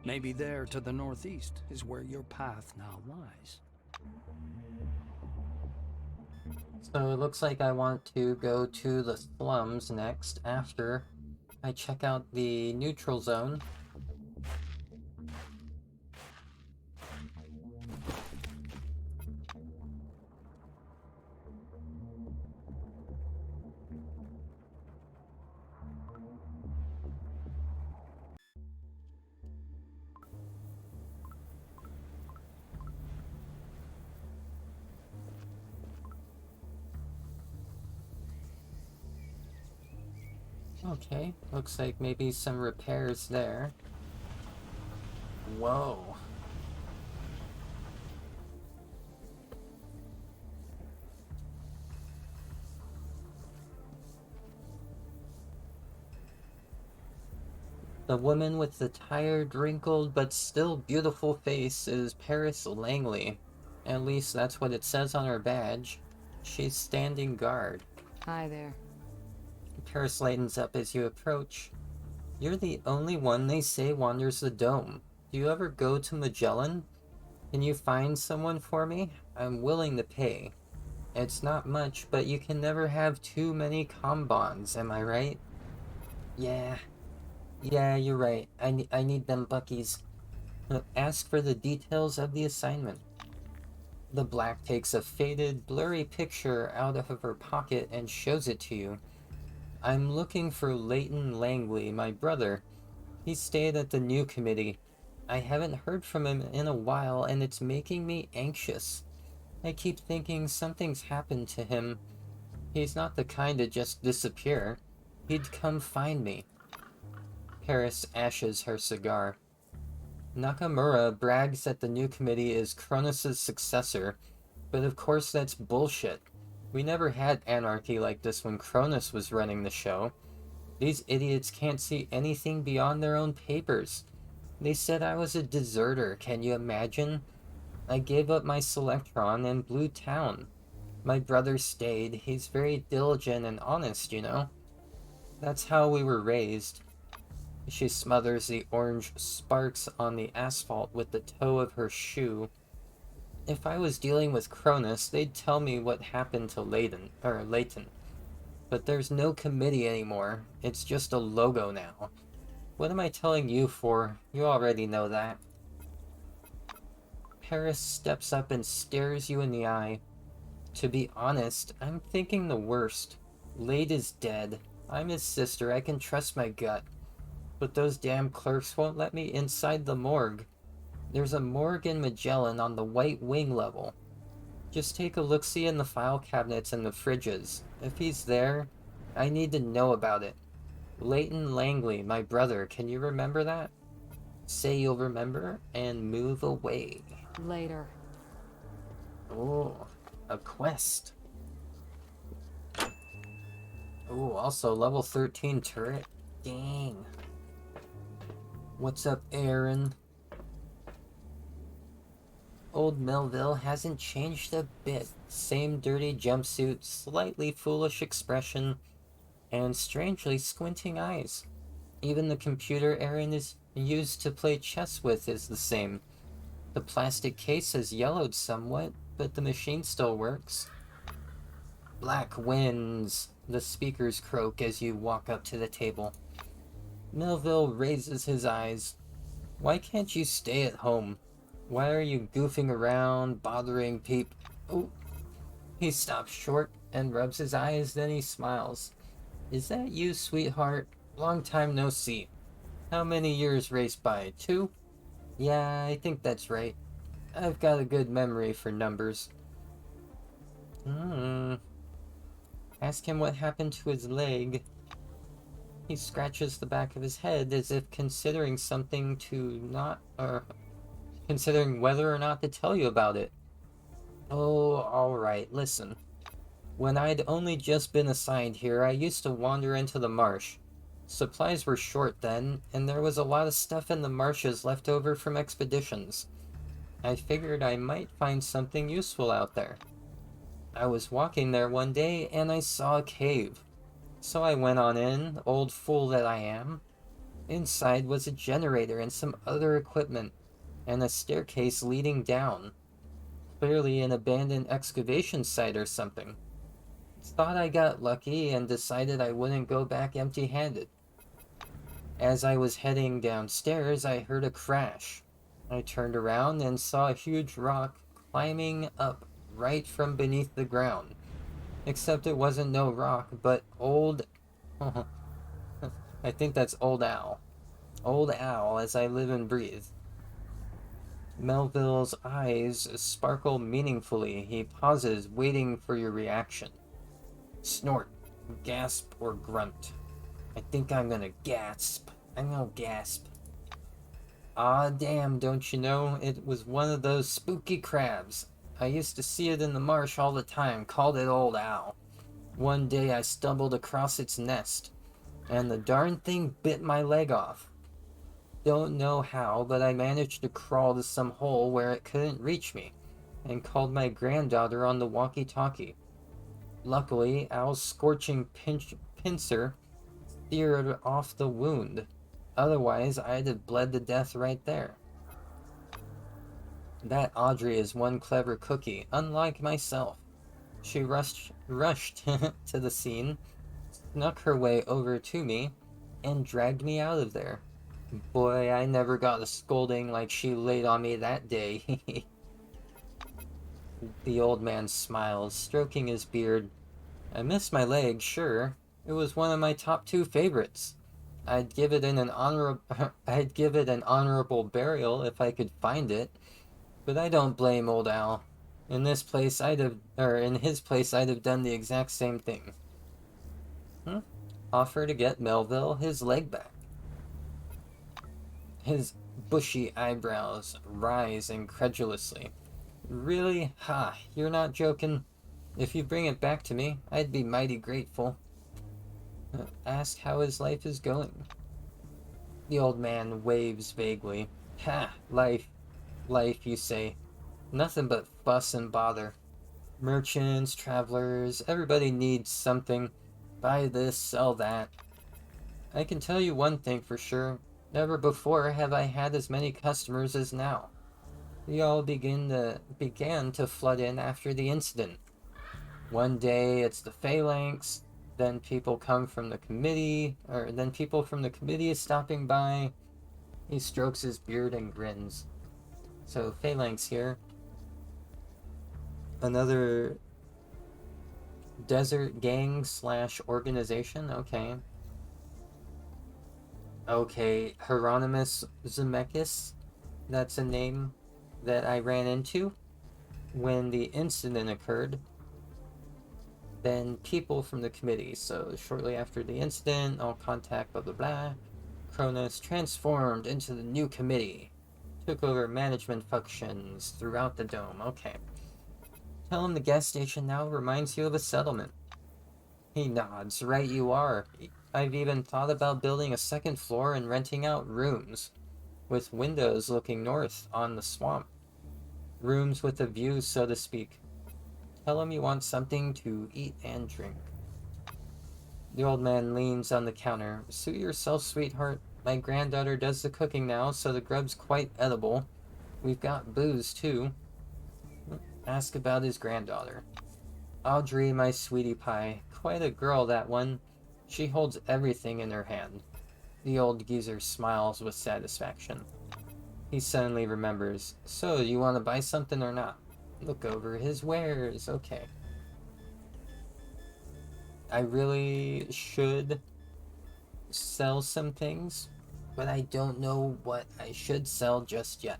Maybe there to the northeast is where your path now lies. So it looks like I want to go to the slums next after I check out the neutral zone. Okay, looks like maybe some repairs there. Whoa. The woman with the tired, wrinkled, but still beautiful face is Paris Langley. At least that's what it says on her badge. She's standing guard. Hi there. Paris lightens up as you approach. You're the only one they say wanders the dome. Do you ever go to Magellan? Can you find someone for me? I'm willing to pay. It's not much, but you can never have too many bonds, am I right? Yeah, you're right. I need them buckies. Ask for the details of the assignment. The black takes a faded, blurry picture out of her pocket and shows it to you. I'm looking for Leighton Langley, my brother. He stayed at the new committee. I haven't heard from him in a while, and it's making me anxious. I keep thinking something's happened to him. He's not the kind to just disappear. He'd come find me. Paris ashes her cigar. Nakamura brags that the new committee is Kronos' successor, but of course that's bullshit. We never had anarchy like this when Kronos was running the show. These idiots can't see anything beyond their own papers. They said I was a deserter, can you imagine? I gave up my Selectron and blew town. My brother stayed. He's very diligent and honest, you know. That's how we were raised. She smothers the orange sparks on the asphalt with the toe of her shoe. If I was dealing with Kronos, they'd tell me what happened to Leighton. But there's no committee anymore. It's just a logo now. What am I telling you for? You already know that. Paris steps up and stares you in the eye. To be honest, I'm thinking the worst. Lade is dead. I'm his sister, I can trust my gut. But those damn clerks won't let me inside the morgue. There's a morgue in Magellan on the White Wing level. Just take a look-see in the file cabinets and the fridges. If he's there, I need to know about it. Leighton Langley, my brother, can you remember that? Say you'll remember and move away. Later. Oh, a quest. Oh, also level 13 turret. Dang. What's up, Aaron? Old Melville hasn't changed a bit. Same dirty jumpsuit, slightly foolish expression, and strangely squinting eyes. Even the computer Aaron is used to play chess with is the same. The plastic case has yellowed somewhat, but the machine still works. Black winds, the speakers croak as you walk up to the table. Melville raises his eyes. Why can't you stay at home? Why are you goofing around, bothering people? Oh, he stops short and rubs his eyes, then he smiles. Is that you, sweetheart? Long time no see. How many years raced by? 2? Yeah, I think that's right. I've got a good memory for numbers. Ask him what happened to his leg. He scratches the back of his head as if considering something to not, or considering whether or not to tell you about it. Oh, alright, listen. When I'd only just been assigned here, I used to wander into the marsh. Supplies were short then, and there was a lot of stuff in the marshes left over from expeditions. I figured I might find something useful out there. I was walking there one day, and I saw a cave. So I went on in, old fool that I am. Inside was a generator and some other equipment, and a staircase leading down. Clearly an abandoned excavation site or something. Thought I got lucky and decided I wouldn't go back empty-handed. As I was heading downstairs, I heard a crash. I turned around and saw a huge rock climbing up right from beneath the ground. Except it wasn't no rock, but old... I think that's Old Owl. Old Owl as I live and breathe. Melville's eyes sparkle meaningfully. He pauses, waiting for your reaction. Snort, gasp, or grunt. I think I'm gonna gasp. I'm gonna gasp. Ah, damn, don't you know? It was one of those spooky crabs. I used to see it in the marsh all the time, called it Old Owl. One day I stumbled across its nest, and the darn thing bit my leg off. Don't know how, but I managed to crawl to some hole where it couldn't reach me, and called my granddaughter on the walkie-talkie. Luckily, Owl's scorching pincer seared off the wound. Otherwise, I'd have bled to death right there. That Audrey is one clever cookie, unlike myself. She rushed to the scene, snuck her way over to me, and dragged me out of there. Boy, I never got a scolding like she laid on me that day. The old man smiles, stroking his beard. I missed my leg, sure. It was one of my top 2 favorites. I'd give it an honorable burial if I could find it. But I don't blame Old Owl. In his place, I'd have done the exact same thing. Offer to get Melville his leg back. His bushy eyebrows rise incredulously. Really? Ha, you're not joking? If you bring it back to me, I'd be mighty grateful. Ask how his life is going. The old man waves vaguely. Ha, life, you say. Nothing but fuss and bother. Merchants, travelers, everybody needs something. Buy this, sell that. I can tell you one thing for sure. Never before have I had as many customers as now. They all began to flood in after the incident. One day it's the phalanx, Then people come from the committee, or then people from the committee is stopping by. He strokes his beard and grins. So, Phalanx here. Another desert gang / organization, okay. Okay, Hieronymus Zemeckis. That's a name that I ran into when the incident occurred. Then people from the committee. So shortly after the incident, I'll contact blah blah blah. Cronus transformed into the new committee. Took over management functions throughout the dome. Okay. Tell him the gas station now reminds you of a settlement. He nods. Right you are. I've even thought about building a second floor and renting out rooms, with windows looking north on the swamp. Rooms with a view, so to speak. Tell him you want something to eat and drink. The old man leans on the counter. Suit yourself, sweetheart. My granddaughter does the cooking now, so the grub's quite edible. We've got booze, too. Ask about his granddaughter. Audrey, my sweetie pie. Quite a girl, that one. She holds everything in her hand. The old geezer smiles with satisfaction. He suddenly remembers. So, you want to buy something or not? Look over his wares. Okay. I really should sell some things, but I don't know what I should sell just yet.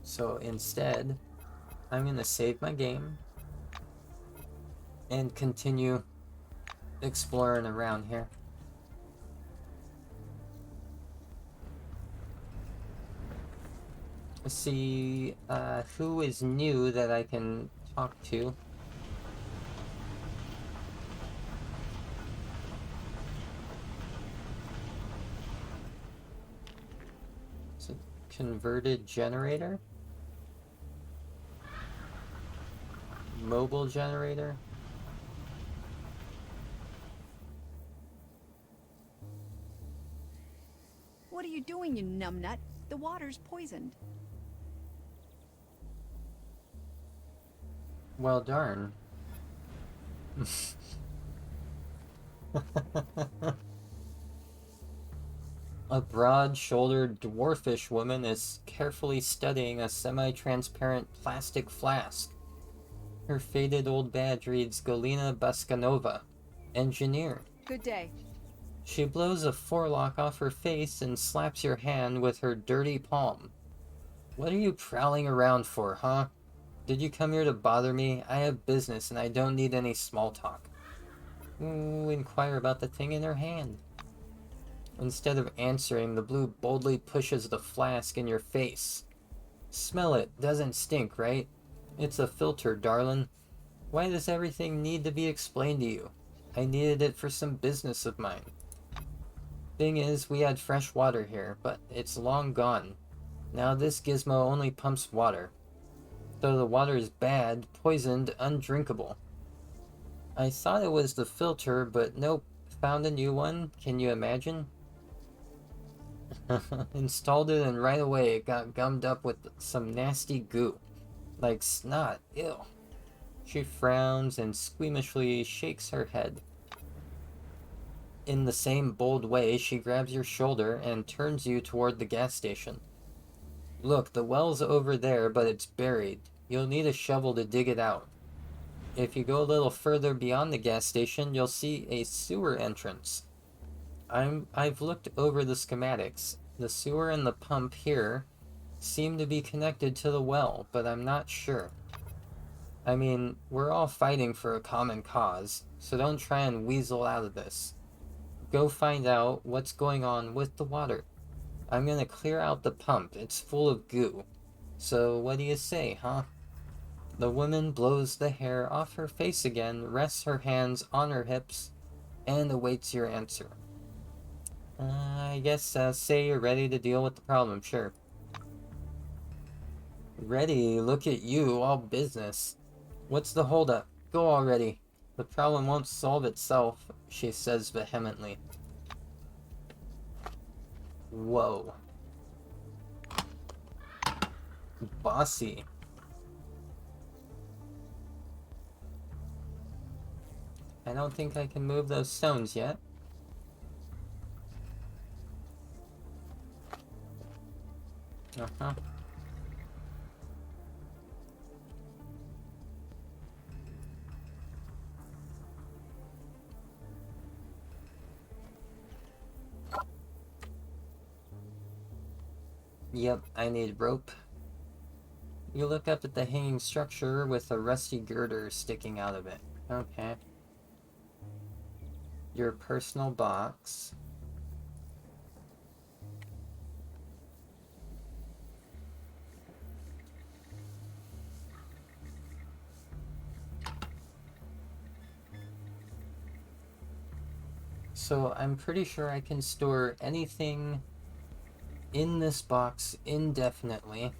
So instead, I'm going to save my game and continue exploring around here. Let's see who is new that I can talk to. It's a converted generator. Mobile generator. What are you doing, you numbnut? The water's poisoned. Well, darn. A broad-shouldered dwarfish woman is carefully studying a semi-transparent plastic flask. Her faded old badge reads Galina Baskanova, engineer. Good day. She blows a forelock off her face and slaps your hand with her dirty palm. What are you prowling around for, huh? Did you come here to bother me? I have business and I don't need any small talk. Ooh, inquire about the thing in her hand. Instead of answering, the blue boldly pushes the flask in your face. Smell it. Doesn't stink, right? It's a filter, darling. Why does everything need to be explained to you? I needed it for some business of mine. Thing is, we had fresh water here, but it's long gone. Now this gizmo only pumps water. Though the water is bad, poisoned, undrinkable. I thought it was the filter, but nope. Found a new one. Can you imagine? Installed it and right away it got gummed up with some nasty goo. Like snot. Ew. She frowns and squeamishly shakes her head. In the same bold way, she grabs your shoulder and turns you toward the gas station. Look, the well's over there, but it's buried. You'll need a shovel to dig it out. If you go a little further beyond the gas station, you'll see a sewer entrance. I've looked over the schematics. The sewer and the pump here seem to be connected to the well, but I'm not sure. I mean, we're all fighting for a common cause, so don't try and weasel out of this. Go find out what's going on with the water. I'm gonna clear out the pump. It's full of goo. So what do you say, huh? The woman blows the hair off her face again, rests her hands on her hips, and awaits your answer. I guess say you're ready to deal with the problem, sure. Ready? Look at you, all business. What's the holdup? Go already. The problem won't solve itself, she says vehemently. Whoa. Bossy. I don't think I can move those stones yet. Uh-huh. Yep, I need rope. You look up at the hanging structure with a rusty girder sticking out of it. Okay. Your personal box. So I'm pretty sure I can store anything in this box indefinitely.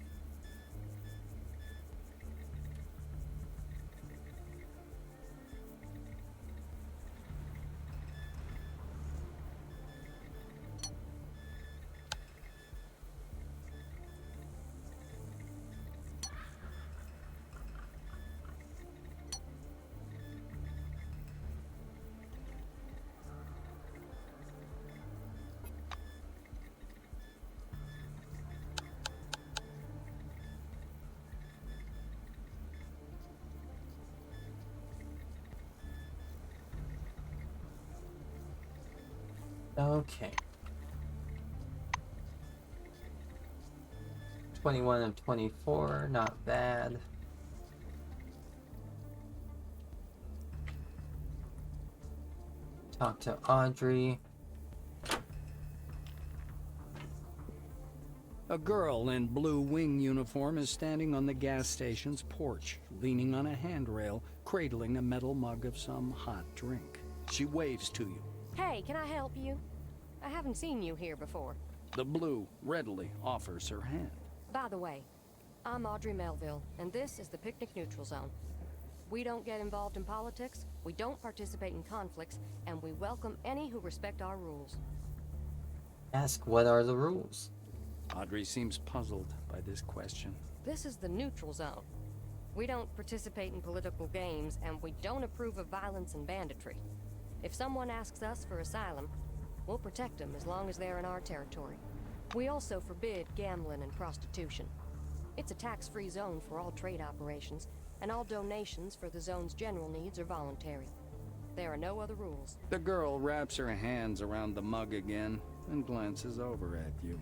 Okay. 21 of 24, not bad. Talk to Audrey. A girl in blue wing uniform is standing on the gas station's porch, leaning on a handrail, cradling a metal mug of some hot drink. She waves to you. Hey, can I help you? I haven't seen you here before. The blue readily offers her hand. By the way, I'm Audrey Melville, and this is the Picnic Neutral Zone. We don't get involved in politics, we don't participate in conflicts, and we welcome any who respect our rules. Ask what are the rules? Audrey seems puzzled by this question. This is the Neutral Zone. We don't participate in political games, and we don't approve of violence and banditry. If someone asks us for asylum, we'll protect them as long as they're in our territory. We also forbid gambling and prostitution. It's a tax-free zone for all trade operations, and all donations for the zone's general needs are voluntary. There are no other rules. The girl wraps her hands around the mug again and glances over at you.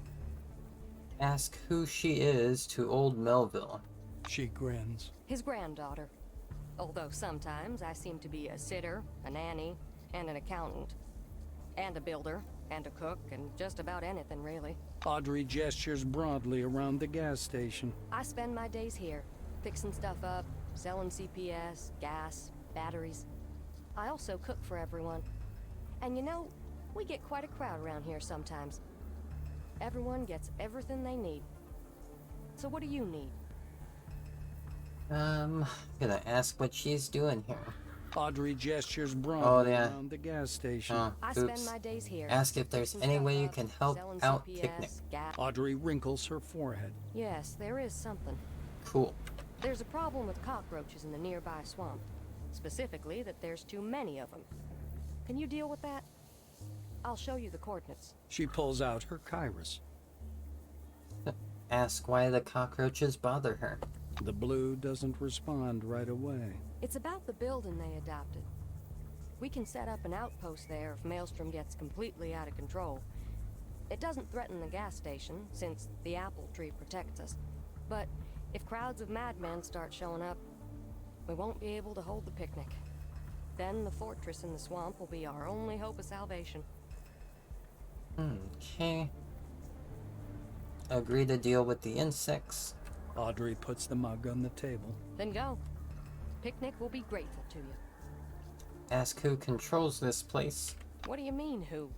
Ask who she is to old Melville. She grins. His granddaughter. Although sometimes I seem to be a sitter, a nanny, and an accountant. And a builder, and a cook, and just about anything, really. Audrey gestures broadly around the gas station. I spend my days here, fixing stuff up, selling CPS, gas, batteries. I also cook for everyone. And you know, we get quite a crowd around here sometimes. Everyone gets everything they need. So what do you need? Gonna ask what she's doing here. Audrey gestures broadly around the gas station. I spend my days here. Ask if there's any way you can help out Picnic. Audrey wrinkles her forehead. Yes, there is something. Cool. There's a problem with cockroaches in the nearby swamp. Specifically, that there's too many of them. Can you deal with that? I'll show you the coordinates. She pulls out her kairos. Ask why the cockroaches bother her. The blue doesn't respond right away. It's about the building they adopted. We can set up an outpost there if Maelstrom gets completely out of control. It doesn't threaten the gas station, since the apple tree protects us. But if crowds of madmen start showing up, we won't be able to hold the picnic. Then the fortress in the swamp will be our only hope of salvation. Okay. Agree to deal with the insects. Audrey puts the mug on the table. Then go. Picnic will be grateful to you. Ask who controls this place. What do you mean, who?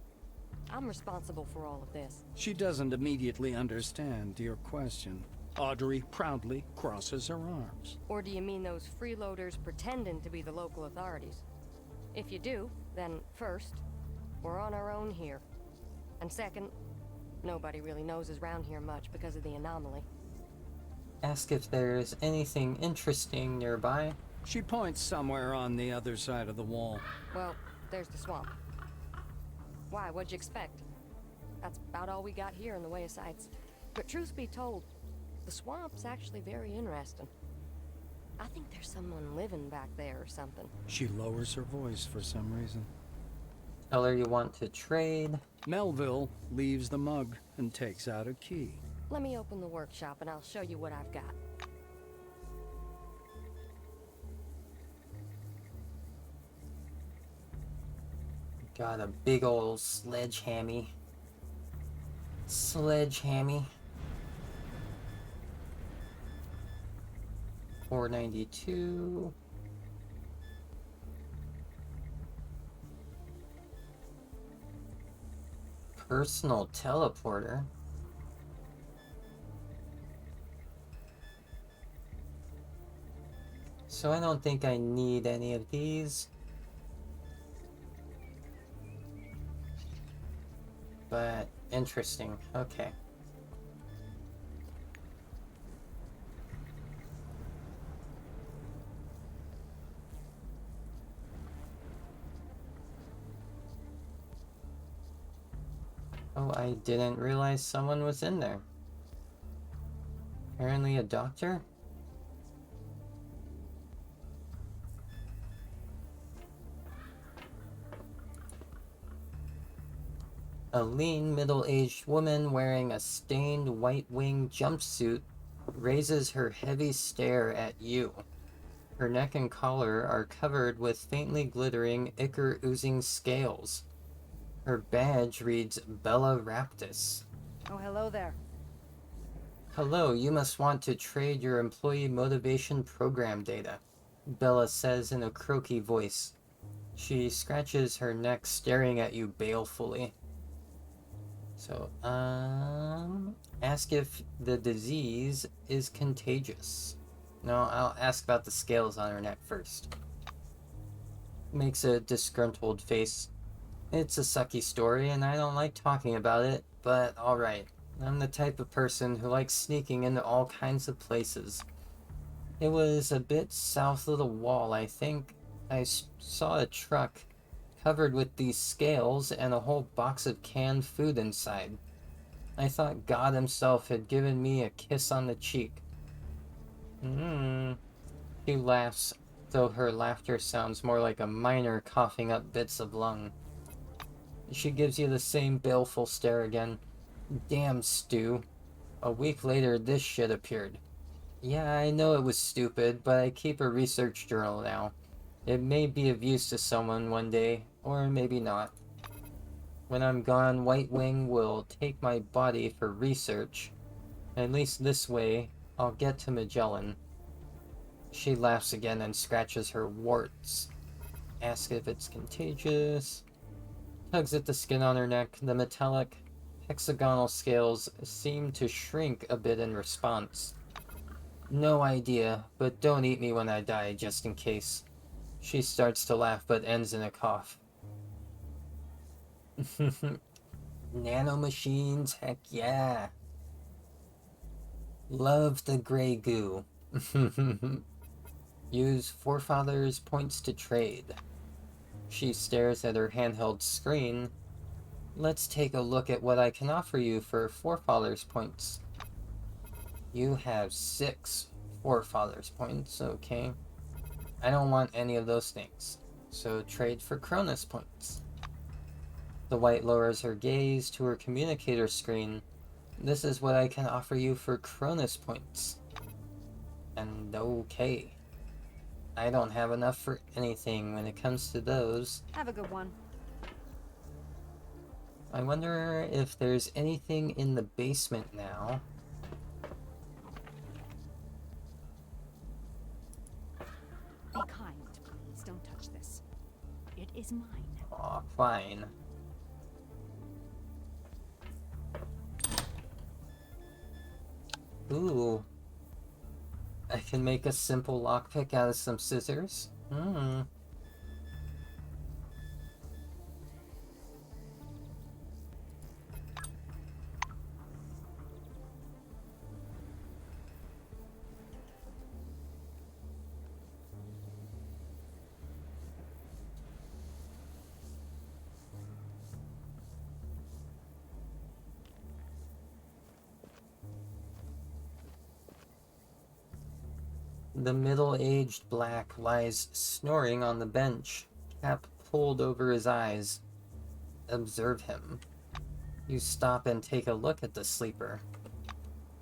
I'm responsible for all of this. She doesn't immediately understand your question. Audrey proudly crosses her arms. Or do you mean those freeloaders pretending to be the local authorities? If you do, then first, we're on our own here. And second, nobody really knows us around here much because of the anomaly. Ask if there's anything interesting nearby. She points somewhere on the other side of the wall. Well, there's the swamp. Why, what'd you expect? That's about all we got here in the way of sights. But truth be told, the swamp's actually very interesting. I think there's someone living back there or something. She lowers her voice for some reason. Tell her you want to trade. Melville leaves the mug and takes out a key. Let me open the workshop and I'll show you what I've got. Got a big old sledgehammy. Sledgehammy. 492. Personal teleporter. So I don't think I need any of these. But interesting. Okay. Oh, I didn't realize someone was in there. Apparently a doctor? A lean, middle-aged woman wearing a stained white wing jumpsuit raises her heavy stare at you. Her neck and collar are covered with faintly glittering, ichor-oozing scales. Her badge reads Bella Raptus. Oh, hello there. Hello, you must want to trade your employee motivation program data, Bella says in a croaky voice. She scratches her neck, staring at you balefully. So, ask if the disease is contagious. No, I'll ask about the scales on her neck first. Makes a disgruntled face. It's a sucky story, and I don't like talking about it, but alright. I'm the type of person who likes sneaking into all kinds of places. It was a bit south of the wall, I think. I saw a truck covered with these scales and a whole box of canned food inside. I thought God himself had given me a kiss on the cheek. She laughs, though her laughter sounds more like a miner coughing up bits of lung. She gives you the same baleful stare again. Damn, Stu. A week later, this shit appeared. Yeah, I know it was stupid, but I keep a research journal now. It may be of use to someone one day, or maybe not. When I'm gone, White Wing will take my body for research. At least this way, I'll get to Magellan. She laughs again and scratches her warts. Asks if it's contagious. Tugs at the skin on her neck. The metallic, hexagonal scales seem to shrink a bit in response. No idea, but don't eat me when I die, just in case. She starts to laugh, but ends in a cough. Nanomachines, heck yeah. Love the gray goo. Use Forefathers points to trade. She stares at her handheld screen. Let's take a look at what I can offer you for Forefathers points. You have 6 Forefathers points, okay. I don't want any of those things, so trade for Cronus points. The White lowers her gaze to her communicator screen. This is what I can offer you for Cronus points. And okay. I don't have enough for anything when it comes to those. Have a good one. I wonder if there's anything in the basement now. Be kind, please. Don't touch this. It is mine. Aw, fine. Ooh. I can make a simple lockpick out of some scissors. The middle-aged black lies snoring on the bench, cap pulled over his eyes. Observe him. You stop and take a look at the sleeper.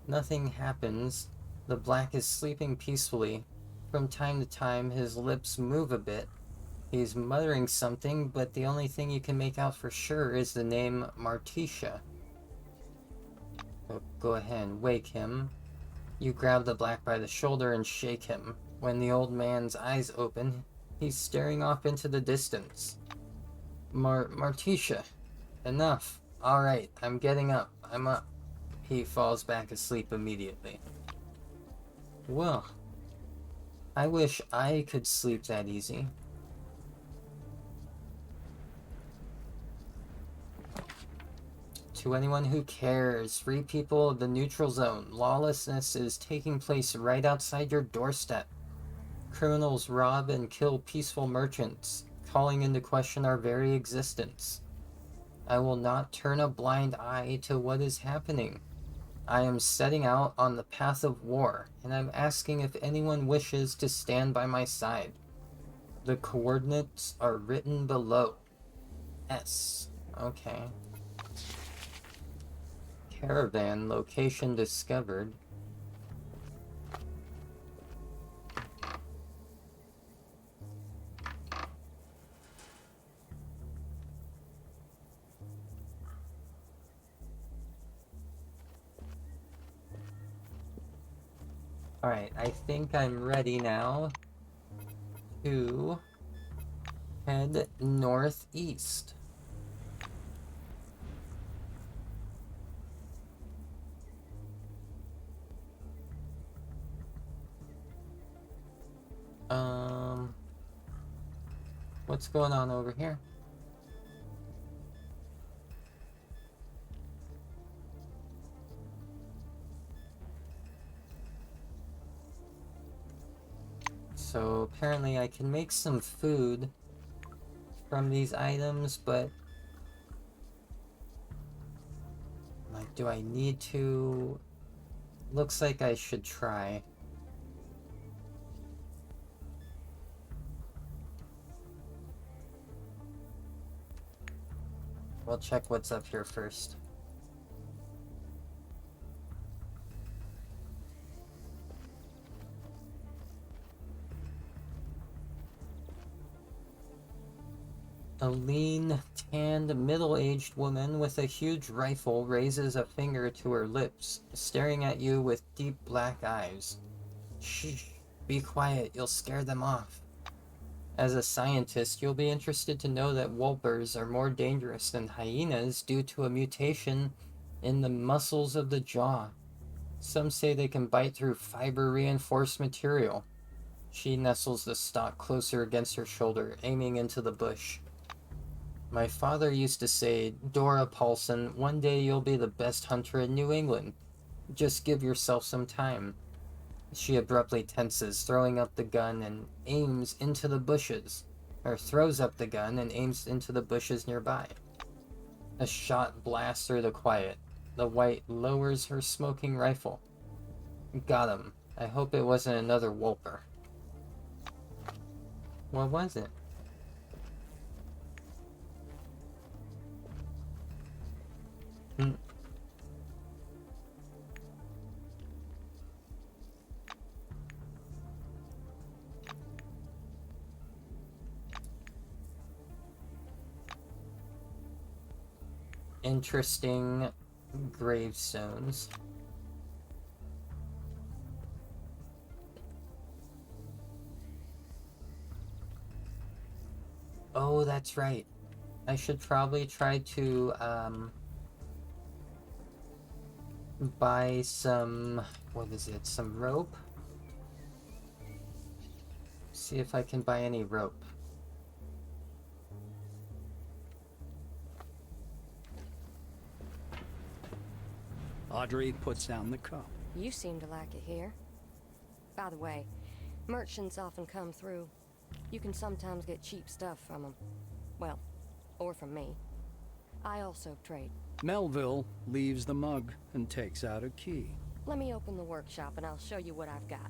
Nothing happens. The black is sleeping peacefully. From time to time, his lips move a bit. He's muttering something, but the only thing you can make out for sure is the name Martisha. Go ahead, wake him. You grab the black by the shoulder and shake him. When the old man's eyes open, he's staring off into the distance. Martisha, enough. All right, I'm getting up. I'm up. He falls back asleep immediately. Well, I wish I could sleep that easy. To anyone who cares, free people of the neutral zone, lawlessness is taking place right outside your doorstep. Criminals rob and kill peaceful merchants, calling into question our very existence. I will not turn a blind eye to what is happening. I am setting out on the path of war, and I'm asking if anyone wishes to stand by my side. The coordinates are written below. S. Okay. Caravan location discovered. Alright, I think I'm ready now to head northeast. What's going on over here? So apparently I can make some food from these items, but like, do I need to? Looks like I should try. We'll check what's up here first. A lean, tanned, middle-aged woman with a huge rifle raises a finger to her lips, staring at you with deep black eyes. Shh, be quiet, you'll scare them off. As a scientist, you'll be interested to know that wolpers are more dangerous than hyenas due to a mutation in the muscles of the jaw. Some say they can bite through fiber-reinforced material. She nestles the stock closer against her shoulder, aiming into the bush. My father used to say, Dora Paulson, one day you'll be the best hunter in New England. Just give yourself some time. She abruptly tenses, throwing up the gun and aims into the bushes. Or throws up the gun and aims into the bushes nearby. A shot blasts through the quiet. The white lowers her smoking rifle. Got him. I hope it wasn't another wolper. What was it? Interesting gravestones. Oh, that's right. I should probably try to buy some, what is it, some rope? See if I can buy any rope. Audrey puts down the cup. You seem to like it here. By the way, merchants often come through. You can sometimes get cheap stuff from them. Well, or from me. I also trade. Melville leaves the mug and takes out a key. Let me open the workshop and I'll show you what I've got.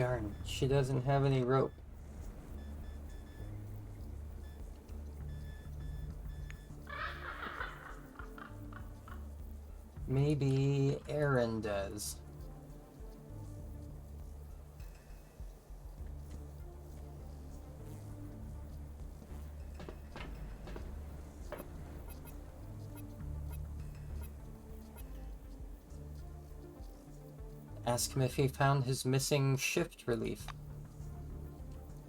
Darn, she doesn't have any rope. Maybe Aaron does. Ask him if he found his missing shift relief.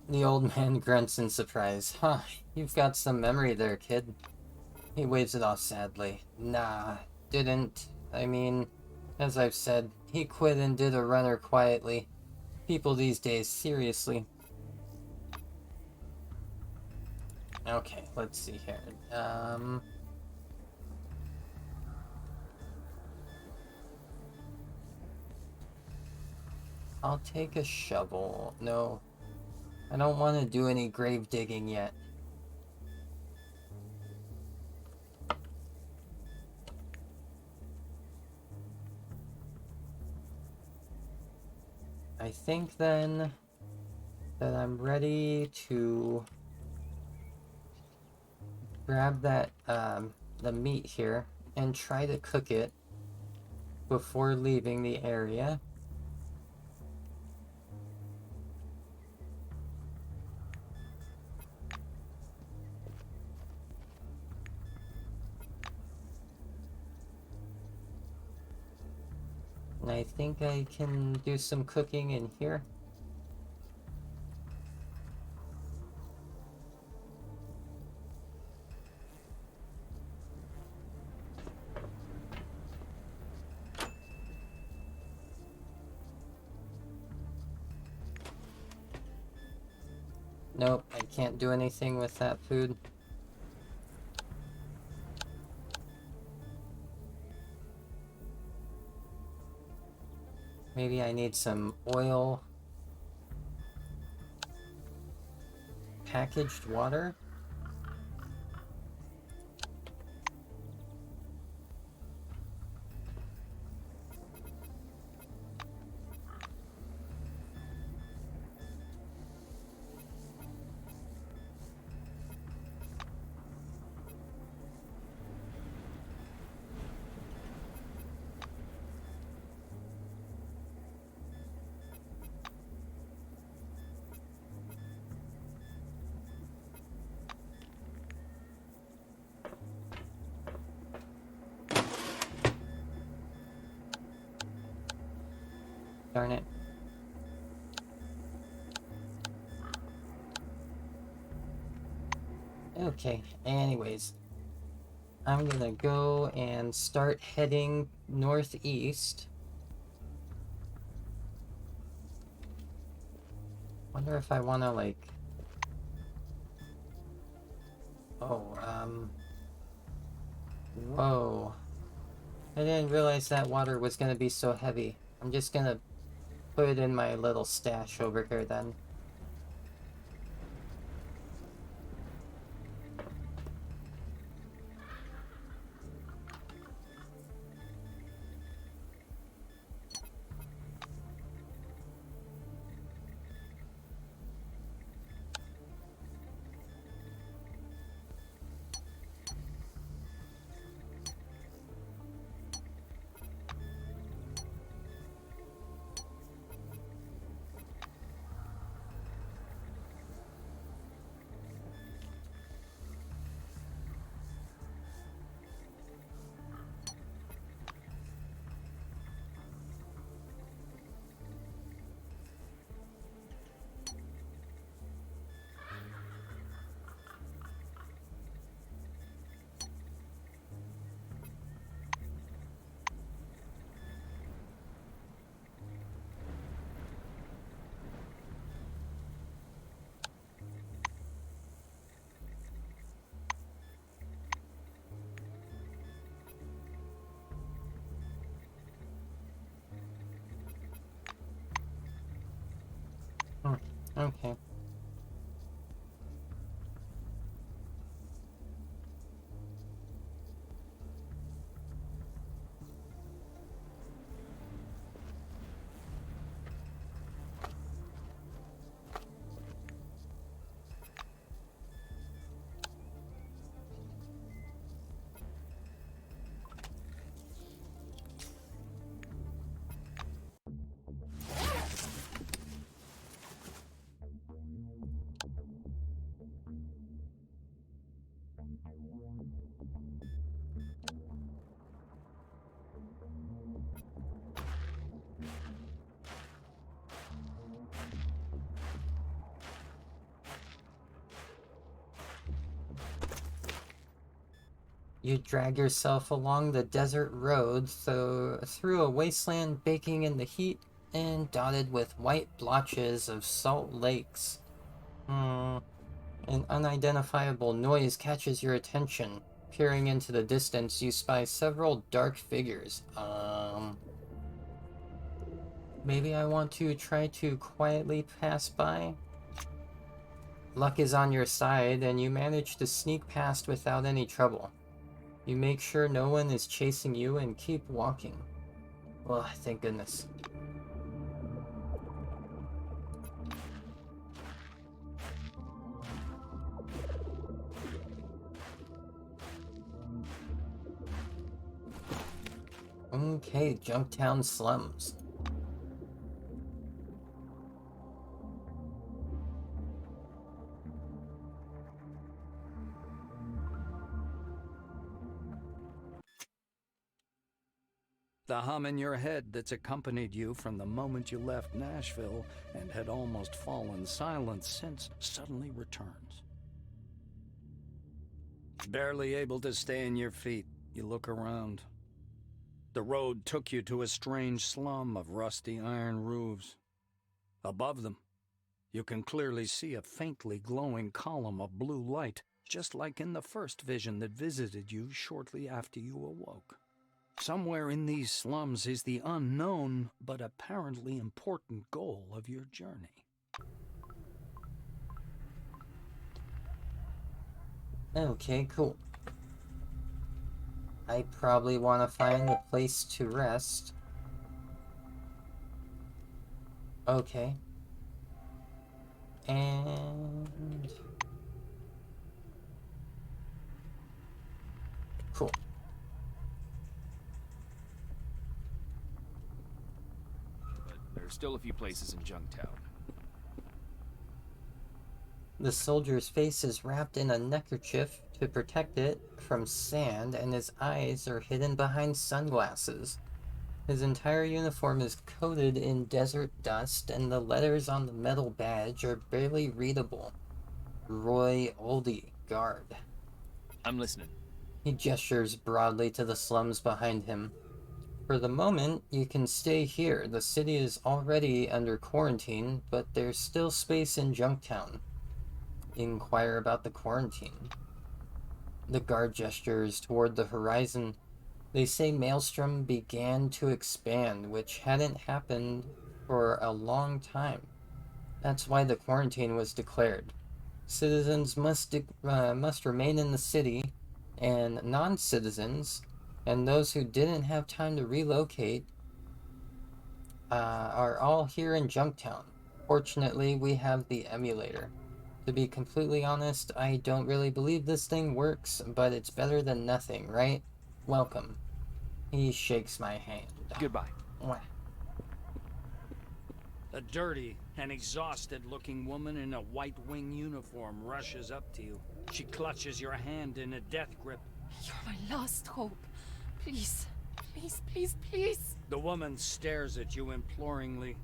The old man grunts in surprise. Huh, you've got some memory there, kid. He waves it off sadly. Nah, didn't. I mean, as I've said, he quit and did a runner quietly. People these days, seriously. Okay, let's see here. I'll take a shovel. No, I don't want to do any grave digging yet. I think then that I'm ready to grab that, the meat here and try to cook it before leaving the area. And I think I can do some cooking in here. Nope, I can't do anything with that food. Maybe I need some oil. Packaged water? Darn it. Okay, anyways. I'm gonna go and start heading northeast. Wonder if I wanna, like... Oh, whoa. I didn't realize that water was gonna be so heavy. I'm just gonna put it in my little stash over here then. Okay. You drag yourself along the desert road through a wasteland baking in the heat and dotted with white blotches of salt lakes. An unidentifiable noise catches your attention. Peering into the distance, you spy several dark figures. Maybe I want to try to quietly pass by? Luck is on your side, and you manage to sneak past without any trouble. You make sure no one is chasing you and keep walking. Well, thank goodness. Okay, Junktown slums. The hum in your head that's accompanied you from the moment you left Nashville and had almost fallen silent since suddenly returns. Barely able to stay on your feet, you look around. The road took you to a strange slum of rusty iron roofs. Above them, you can clearly see a faintly glowing column of blue light, just like in the first vision that visited you shortly after you awoke. Somewhere in these slums is the unknown but apparently important goal of your journey. Okay, cool. I probably want to find a place to rest. Okay. And... cool. There are still a few places in Junktown. The soldier's face is wrapped in a neckerchief to protect it from sand, and his eyes are hidden behind sunglasses. His entire uniform is coated in desert dust, and the letters on the metal badge are barely readable. Roy Oldie, Guard. I'm listening. He gestures broadly to the slums behind him. For the moment, you can stay here. The city is already under quarantine, but there's still space in Junktown. Inquire about the quarantine. The guard gestures toward the horizon. They say Maelstrom began to expand, which hadn't happened for a long time. That's why the quarantine was declared. Citizens must remain in the city, and non-citizens and those who didn't have time to relocate are all here in Junktown. Fortunately, we have the emulator. To be completely honest, I don't really believe this thing works, but it's better than nothing, right? Welcome. He shakes my hand. Goodbye. A dirty and exhausted-looking woman in a white wing uniform rushes up to you. She clutches your hand in a death grip. You're my last hope. Please, please, please, please. The woman stares at you imploringly.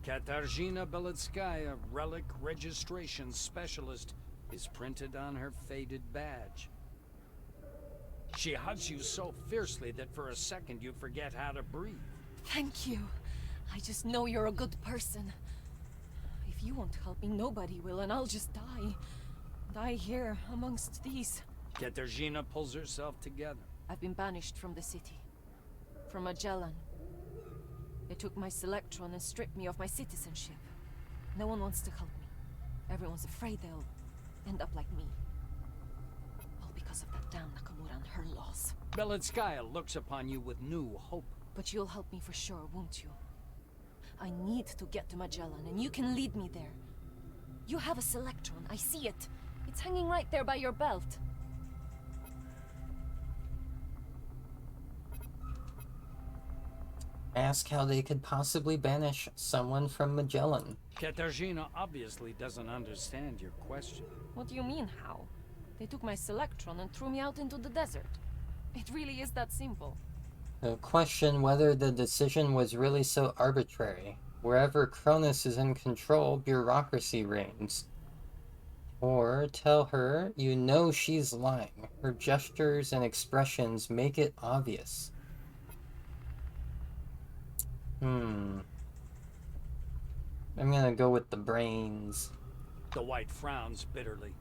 Katarzyna Beletskaya, relic registration specialist, is printed on her faded badge. She hugs you so fiercely that for a second you forget how to breathe. Thank you. I just know you're a good person. If you won't help me, nobody will, and I'll just die. Die here, amongst these. Katarzyna pulls herself together. I've been banished from the city. From Magellan. They took my Selectron and stripped me of my citizenship. No one wants to help me. Everyone's afraid they'll end up like me. All because of that damn Nakamura and her laws. Beletskaya looks upon you with new hope. But you'll help me for sure, won't you? I need to get to Magellan, and you can lead me there. You have a Selectron, I see it. It's hanging right there by your belt. Ask how they could possibly banish someone from Magellan. Katarzyna obviously doesn't understand your question. What do you mean, how? They took my Selectron and threw me out into the desert. It really is that simple. Question whether the decision was really so arbitrary. Wherever Cronus is in control, bureaucracy reigns. Or tell her you know she's lying. Her gestures and expressions make it obvious. I'm gonna go with the brains. The White frowns bitterly.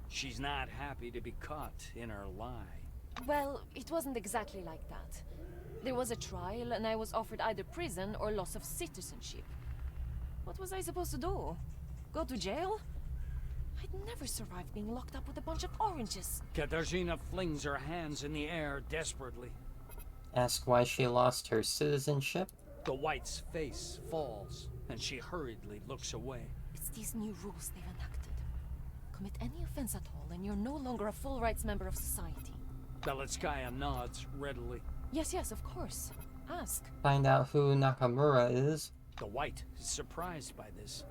She's not happy to be caught in her lie. Well, it wasn't exactly like that. There was a trial, and I was offered either prison or loss of citizenship. What was I supposed to do? Go to jail? I'd never survive being locked up with a bunch of oranges. Katarzyna flings her hands in the air desperately. Ask why she lost her citizenship? The White's face falls, and she hurriedly looks away. It's these new rules they've enacted. Commit any offense at all, and you're no longer a full rights member of society. Beletskaya nods readily. Yes, yes, of course. Ask. Find out who Nakamura is. The White is surprised by this.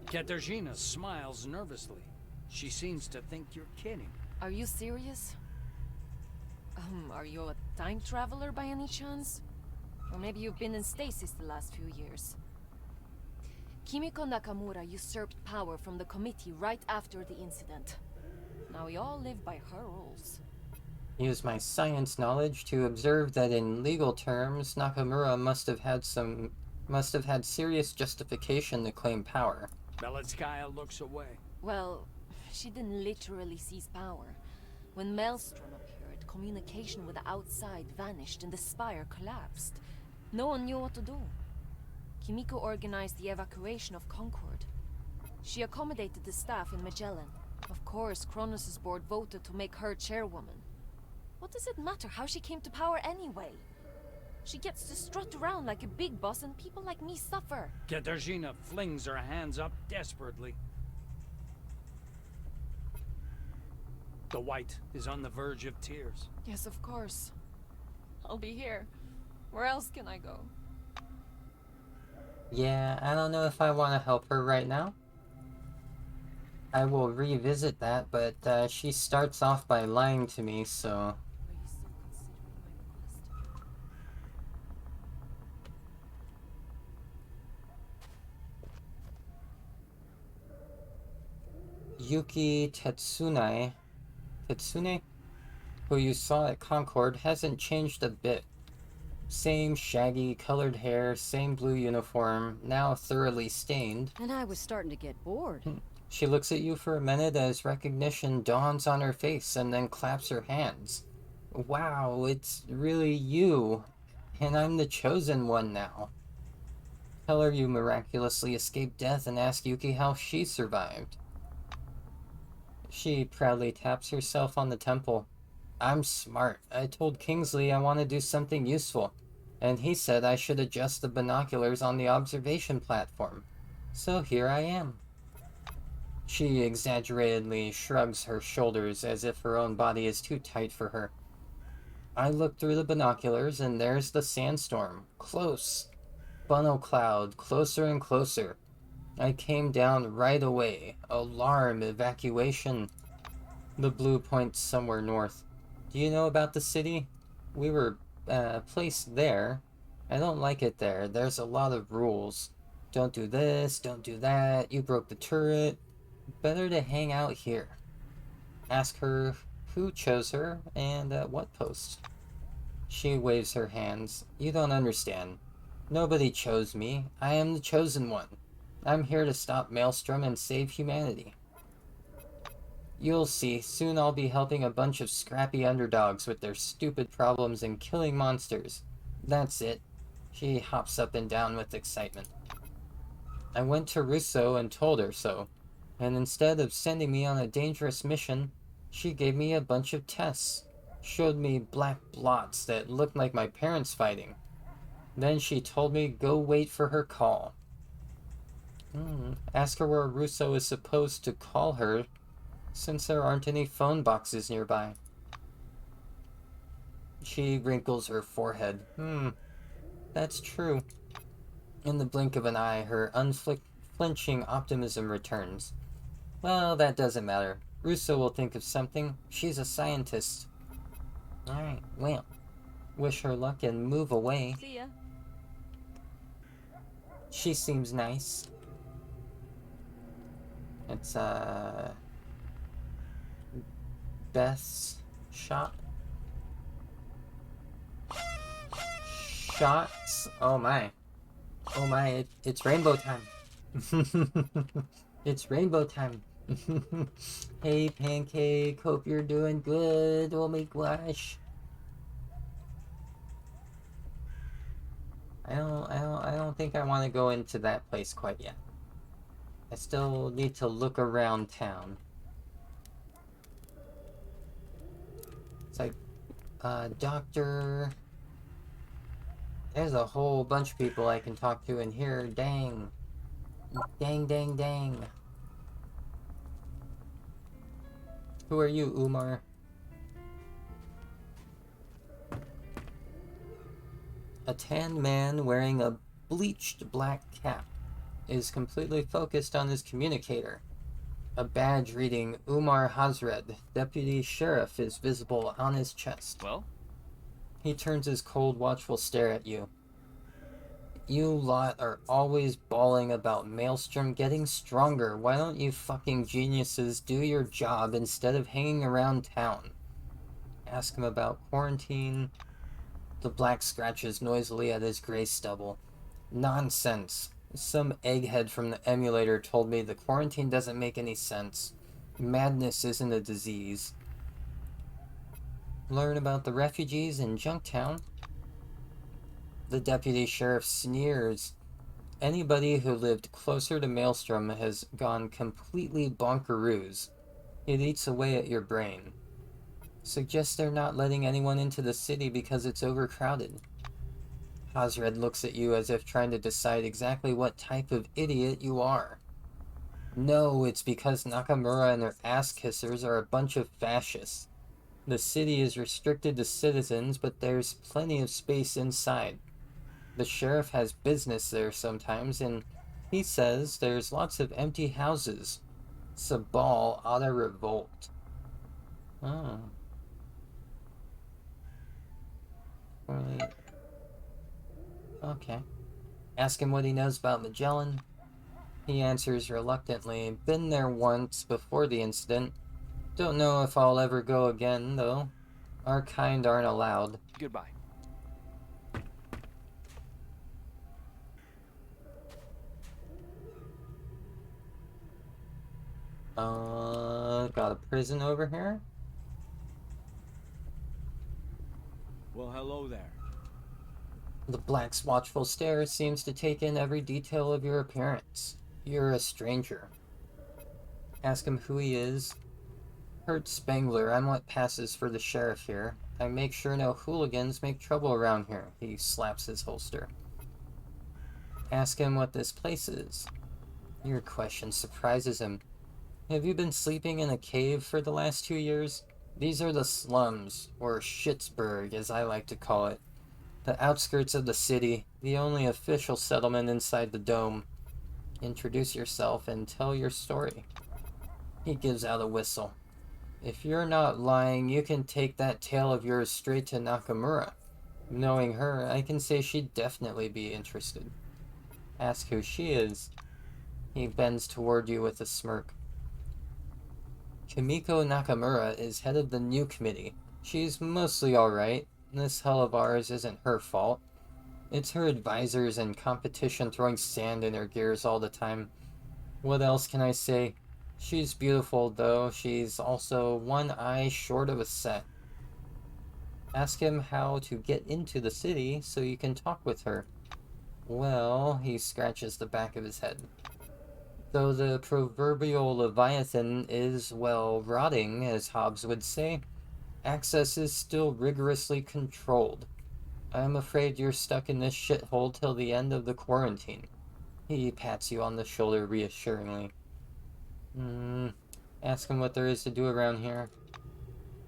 Katarzyna smiles nervously. She seems to think you're kidding. Are you serious? Are you a time traveler by any chance? Or maybe you've been in stasis the last few years. Kimiko Nakamura usurped power from the committee right after the incident. Now we all live by her rules. Use my science knowledge to observe that in legal terms, Nakamura must have had serious justification to claim power. Beletskaya looks away. Well, she didn't literally seize power. When Maelstrom appeared, communication with the outside vanished and the spire collapsed. No one knew what to do. Kimiko organized the evacuation of Concord. She accommodated the staff in Magellan. Of course, Kronos' board voted to make her chairwoman. What does it matter how she came to power anyway? She gets to strut around like a big boss and people like me suffer. Katarzyna flings her hands up desperately. The White is on the verge of tears. Yes, of course. I'll be here. Where else can I go? Yeah, I don't know if I want to help her right now. I will revisit that, but she starts off by lying to me, so... Yuki Tetsune, who you saw at Concord, hasn't changed a bit. Same shaggy colored hair, same blue uniform, now thoroughly stained. And I was starting to get bored. She looks at you for a minute as recognition dawns on her face and then claps her hands. Wow, it's really you. And I'm the chosen one now. Tell her you miraculously escaped death and ask Yuki how she survived. She proudly taps herself on the temple. I'm smart. I told Kingsley I want to do something useful, and he said I should adjust the binoculars on the observation platform. So here I am. She exaggeratedly shrugs her shoulders as if her own body is too tight for her. I look through the binoculars and there's the sandstorm. Close. Funnel cloud, closer and closer. I came down right away. Alarm, evacuation. The blue points somewhere north. Do you know about the city? We were placed there. I don't like it there. There's a lot of rules. Don't do this, don't do that. You broke the turret. Better to hang out here. Ask her who chose her and at what post. She waves her hands. You don't understand. Nobody chose me. I am the chosen one. I'm here to stop Maelstrom and save humanity. You'll see, soon I'll be helping a bunch of scrappy underdogs with their stupid problems and killing monsters. That's it. She hops up and down with excitement. I went to Russo and told her so, and instead of sending me on a dangerous mission, she gave me a bunch of tests, showed me black blots that looked like my parents fighting. Then she told me go wait for her call. Ask her where Russo is supposed to call her, since there aren't any phone boxes nearby. She wrinkles her forehead. That's true. In the blink of an eye, her unflinching optimism returns. Well, that doesn't matter. Russo will think of something. She's a scientist. Alright, well, wish her luck and move away. See ya. She seems nice. It's Beth's shop. Shots. Oh my. Oh my, it's rainbow time. It's rainbow time. Hey Pancake, hope you're doing good. Oh my gosh. I don't think I want to go into that place quite yet. I still need to look around town. It's like, doctor. There's a whole bunch of people I can talk to in here. Dang. Dang, dang, dang. Who are you, Umar? A tan man wearing a bleached black cap is completely focused on his communicator. A badge reading Umar Hazred, Deputy Sheriff, is visible on his chest. Well? He turns his cold, watchful stare at you. You lot are always bawling about Maelstrom getting stronger. Why don't you fucking geniuses do your job instead of hanging around town? Ask him about quarantine. The black scratches noisily at his gray stubble. Nonsense. Some egghead from the emulator told me the quarantine doesn't make any sense. Madness isn't a disease. Learn about the refugees in Junktown. The deputy sheriff sneers. Anybody who lived closer to Maelstrom has gone completely bonkeroos. It eats away at your brain. Suggests they're not letting anyone into the city because it's overcrowded. Hazred looks at you as if trying to decide exactly what type of idiot you are. No, it's because Nakamura and her ass-kissers are a bunch of fascists. The city is restricted to citizens, but there's plenty of space inside. The sheriff has business there sometimes, and he says there's lots of empty houses. Sabal ought to revolt. Oh. Right. Okay. Ask him what he knows about Magellan. He answers reluctantly. Been there once before the incident. Don't know if I'll ever go again, though. Our kind aren't allowed. Goodbye. Got a prison over here? Well, hello there. The black's watchful stare seems to take in every detail of your appearance. You're a stranger. Ask him who he is. Heard Spangler, I'm what passes for the sheriff here. I make sure no hooligans make trouble around here. He slaps his holster. Ask him what this place is. Your question surprises him. Have you been sleeping in a cave for the last 2 years? These are the slums, or Schittsburg, as I like to call it. The outskirts of the city, the only official settlement inside the dome. Introduce yourself and tell your story. He gives out a whistle. If you're not lying, you can take that tale of yours straight to Nakamura. Knowing her, I can say she'd definitely be interested. Ask who she is. He bends toward you with a smirk. Kimiko Nakamura is head of the new committee. She's mostly alright. This hell of ours isn't her fault. It's her advisors and competition throwing sand in her gears all the time. What else can I say? She's beautiful, though. She's also one eye short of a set. Ask him how to get into the city so you can talk with her. Well, he scratches the back of his head. Though the proverbial Leviathan is, well, rotting, as Hobbes would say, access is still rigorously controlled. I'm afraid you're stuck in this shithole till the end of the quarantine. He pats you on the shoulder reassuringly. Ask him what there is to do around here.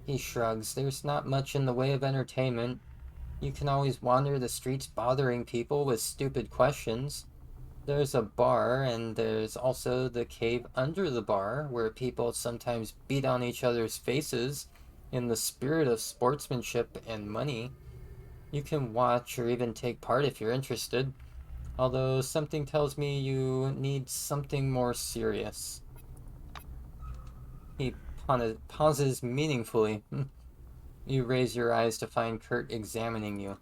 He shrugs. There's not much in the way of entertainment. You can always wander the streets bothering people with stupid questions. There's a bar, and there's also the cave under the bar, where people sometimes beat on each other's faces in the spirit of sportsmanship and money. You can watch or even take part if you're interested, although something tells me you need something more serious. He pauses meaningfully. You raise your eyes to find Kurt examining you.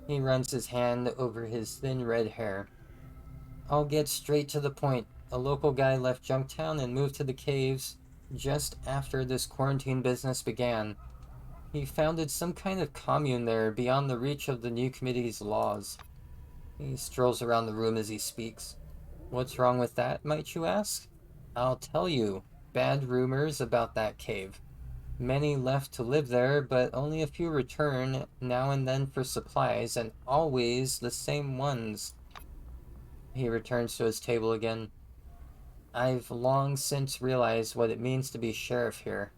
He runs his hand over his thin red hair. I'll get straight to the point. A local guy left Junktown and moved to the caves just after this quarantine business began. He founded some kind of commune there beyond the reach of the new committee's laws. He strolls around the room as he speaks. What's wrong with that, might you ask? I'll tell you. Bad rumors about that cave. Many left to live there, but only a few return now and then for supplies, and always the same ones. He returns to his table again. I've long since realized what it means to be sheriff here.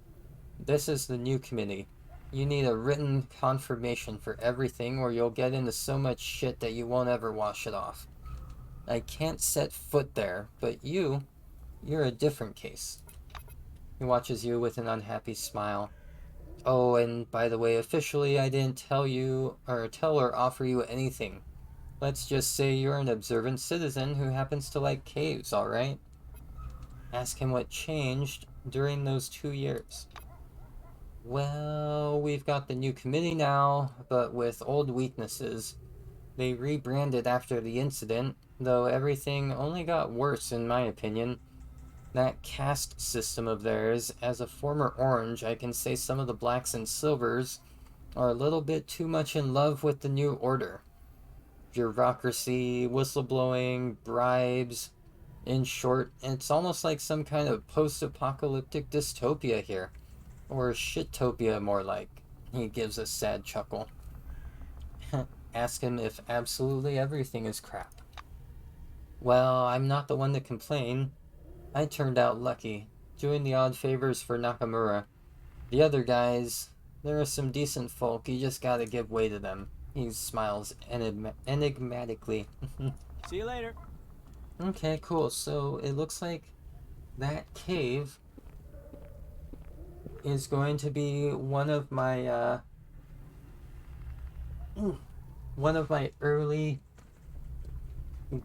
This is the new committee. You need a written confirmation for everything, or you'll get into so much shit that you won't ever wash it off. I can't set foot there, but you're a different case. He watches you with an unhappy smile. Oh, and by the way, officially I didn't tell or offer you anything. Let's just say you're an observant citizen who happens to like caves, alright? Ask him what changed during those 2 years. Well, we've got the new committee now, but with old weaknesses. They rebranded after the incident, though everything only got worse in my opinion. That caste system of theirs, as a former Orange, I can say some of the blacks and silvers are a little bit too much in love with the new order. Bureaucracy, whistleblowing, bribes. In short, it's almost like some kind of post-apocalyptic dystopia here. Or shitopia, more like. He gives a sad chuckle. Ask him if absolutely everything is crap. Well, I'm not the one to complain. I turned out lucky, doing the odd favors for Nakamura. The other guys, there are some decent folk, you just gotta give way to them. He smiles enigmatically. See you later. Okay, cool. So it looks like that cave is going to be one of my early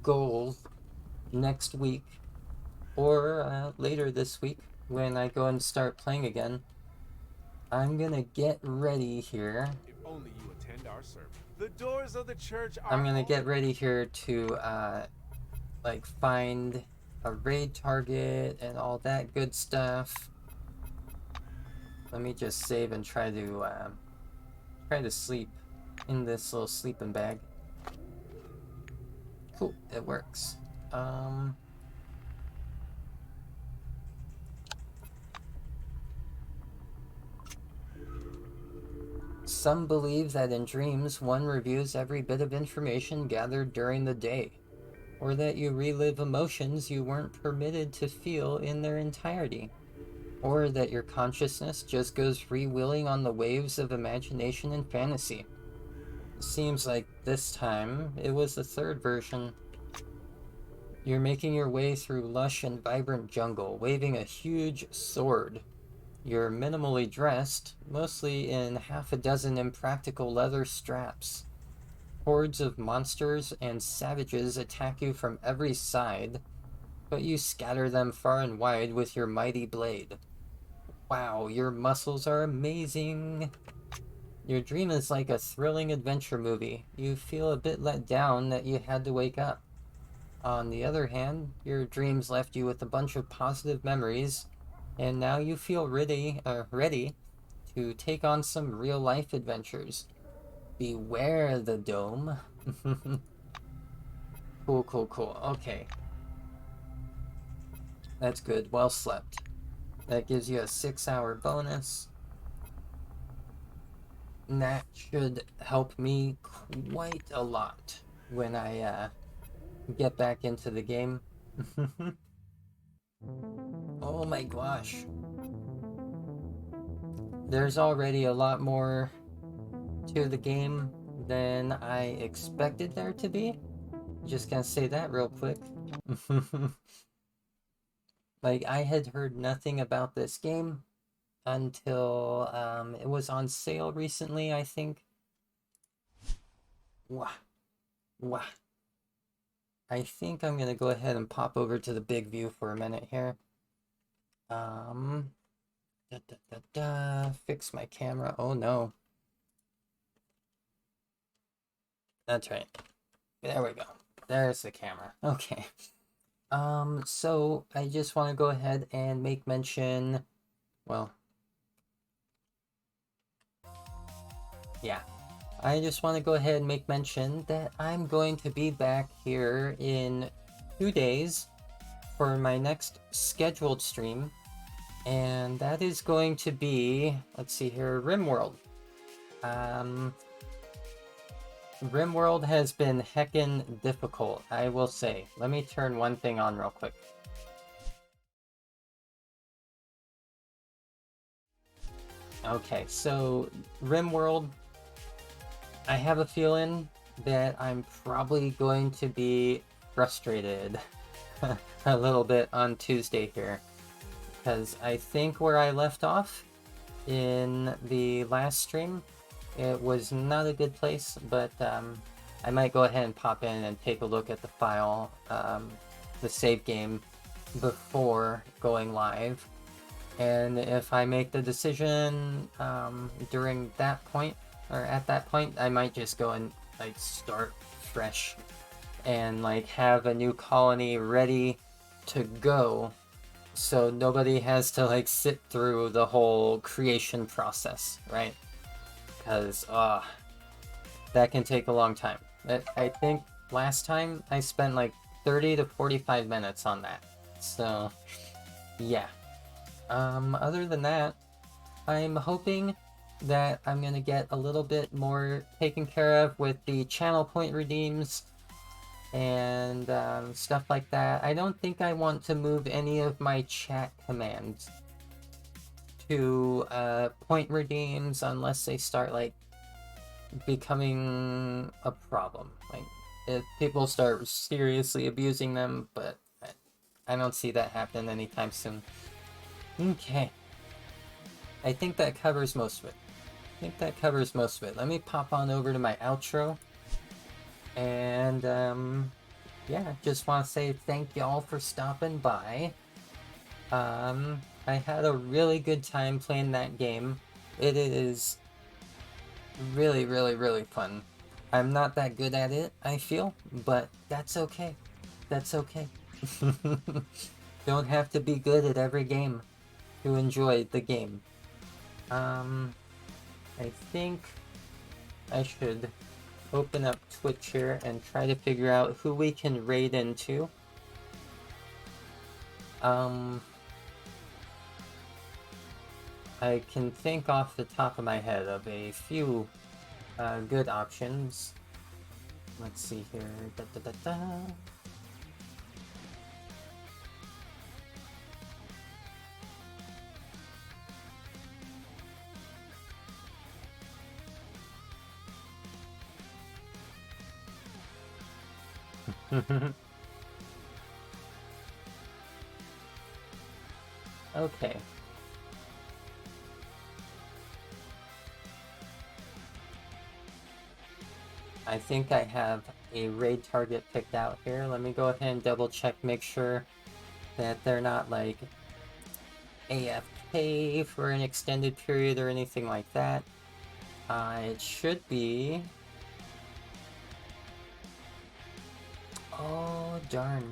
goals next week, or later this week when I go and start playing again. I'm gonna get ready here. If only you attend our service. The doors of the church are I'm gonna get ready here to like find a raid target and all that good stuff. Let me just save and try to sleep in this little sleeping bag. Cool, it works. Some believe that in dreams one reviews every bit of information gathered during the day, or that you relive emotions you weren't permitted to feel in their entirety, or that your consciousness just goes freewheeling on the waves of imagination and fantasy. It seems like this time it was the third version. You're making your way through lush and vibrant jungle, waving a huge sword. You're minimally dressed, mostly in half a dozen impractical leather straps. Hordes of monsters and savages attack you from every side, but you scatter them far and wide with your mighty blade. Wow, your muscles are amazing! Your dream is like a thrilling adventure movie. You feel a bit let down that you had to wake up. On the other hand, your dreams left you with a bunch of positive memories, and now you feel ready to take on some real-life adventures. Beware the dome. Cool. Okay. That's good. Well slept. That gives you a 6-hour bonus. And that should help me quite a lot when I get back into the game. Oh my gosh. There's already a lot more to the game than I expected there to be. Just gonna say that real quick. Like, I had heard nothing about this game until it was on sale recently, I think. Wah. I think I'm gonna go ahead and pop over to the big view for a minute here. Fix my camera. Oh no. That's right. There we go. There's the camera. Okay. So I just want to go ahead and make mention, well, yeah. I just want to go ahead and make mention that I'm going to be back here in 2 days for my next scheduled stream, and that is going to be, let's see here, RimWorld. RimWorld has been heckin' difficult, I will say. Let me turn one thing on real quick. Okay, so RimWorld, I have a feeling that I'm probably going to be frustrated a little bit on Tuesday here, because I think where I left off in the last stream, it was not a good place, but I might go ahead and pop in and take a look at the file, the save game, before going live. And if I make the decision during that point, or at that point, I might just go and like start fresh and like have a new colony ready to go, so nobody has to like sit through the whole creation process, right? Because that can take a long time. I think last time I spent like 30 to 45 minutes on that. So yeah. Other than that, I'm hoping that I'm gonna get a little bit more taken care of with the channel point redeems and stuff like that. I don't think I want to move any of my chat commands to point redeems unless they start like becoming a problem. Like if people start seriously abusing them, but I don't see that happening anytime soon. Okay. I think that covers most of it. Let me pop on over to my outro. And, yeah, just want to say thank y'all for stopping by. I had a really good time playing that game. It is really, really, really fun. I'm not that good at it, I feel, but that's okay. That's okay. Don't have to be good at every game to enjoy the game. I think I should open up Twitch here and try to figure out who we can raid into. I can think off the top of my head of a few good options. Let's see here. Da, da, da, da. Okay. I think I have a raid target picked out here. Let me go ahead and double check, make sure that they're not like AFK for an extended period or anything like that. It should be... Oh, darn.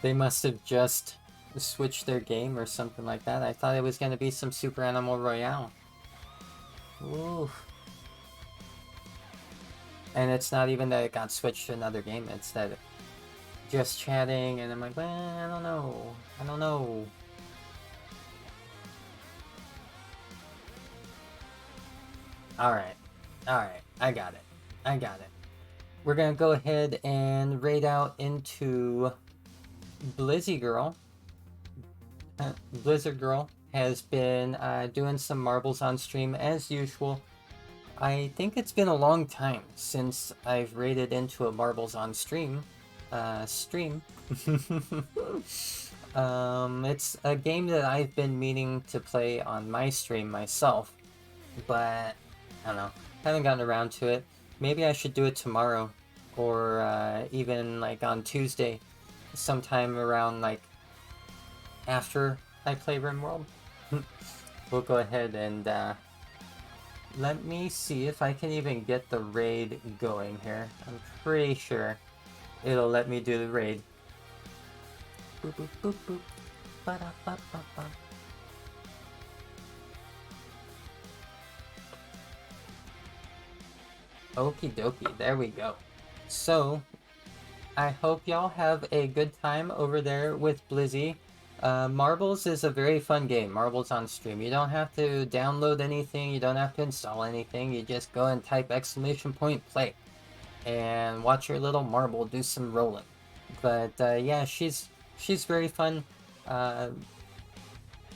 They must have just switched their game or something like that. I thought it was going to be some Super Animal Royale. Ooh. And it's not even that it got switched to another game, it's that just chatting, and I'm like, well, I don't know. Alright, I got it. We're gonna go ahead and raid out into Blizzy Girl. Blizzard Girl has been doing some marbles on stream as usual. I think it's been a long time since I've raided into a marbles on stream. It's a game that I've been meaning to play on my stream myself, but I don't know, haven't gotten around to it. Maybe I should do it tomorrow, or even like on Tuesday, sometime around like after I play RimWorld. We'll go ahead and let me see if I can even get the raid going here. I'm pretty sure it'll let me do the raid. Boop, boop, boop, boop. Ba-da-ba-ba-ba. Okie dokie, there we go. So, I hope y'all have a good time over there with Blizzy. Marbles is a very fun game. Marbles on stream. You don't have to download anything. You don't have to install anything. You just go and type !play and watch your little marble do some rolling. But yeah, she's very fun. I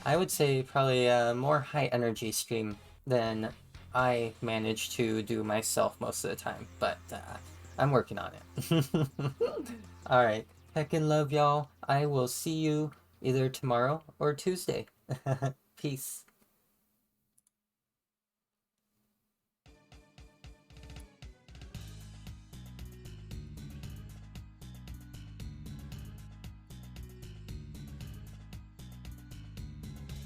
would say probably a more high energy stream than I manage to do myself most of the time. But I'm working on it. Alright. Heckin' love y'all. I will see you either tomorrow or Tuesday. Peace.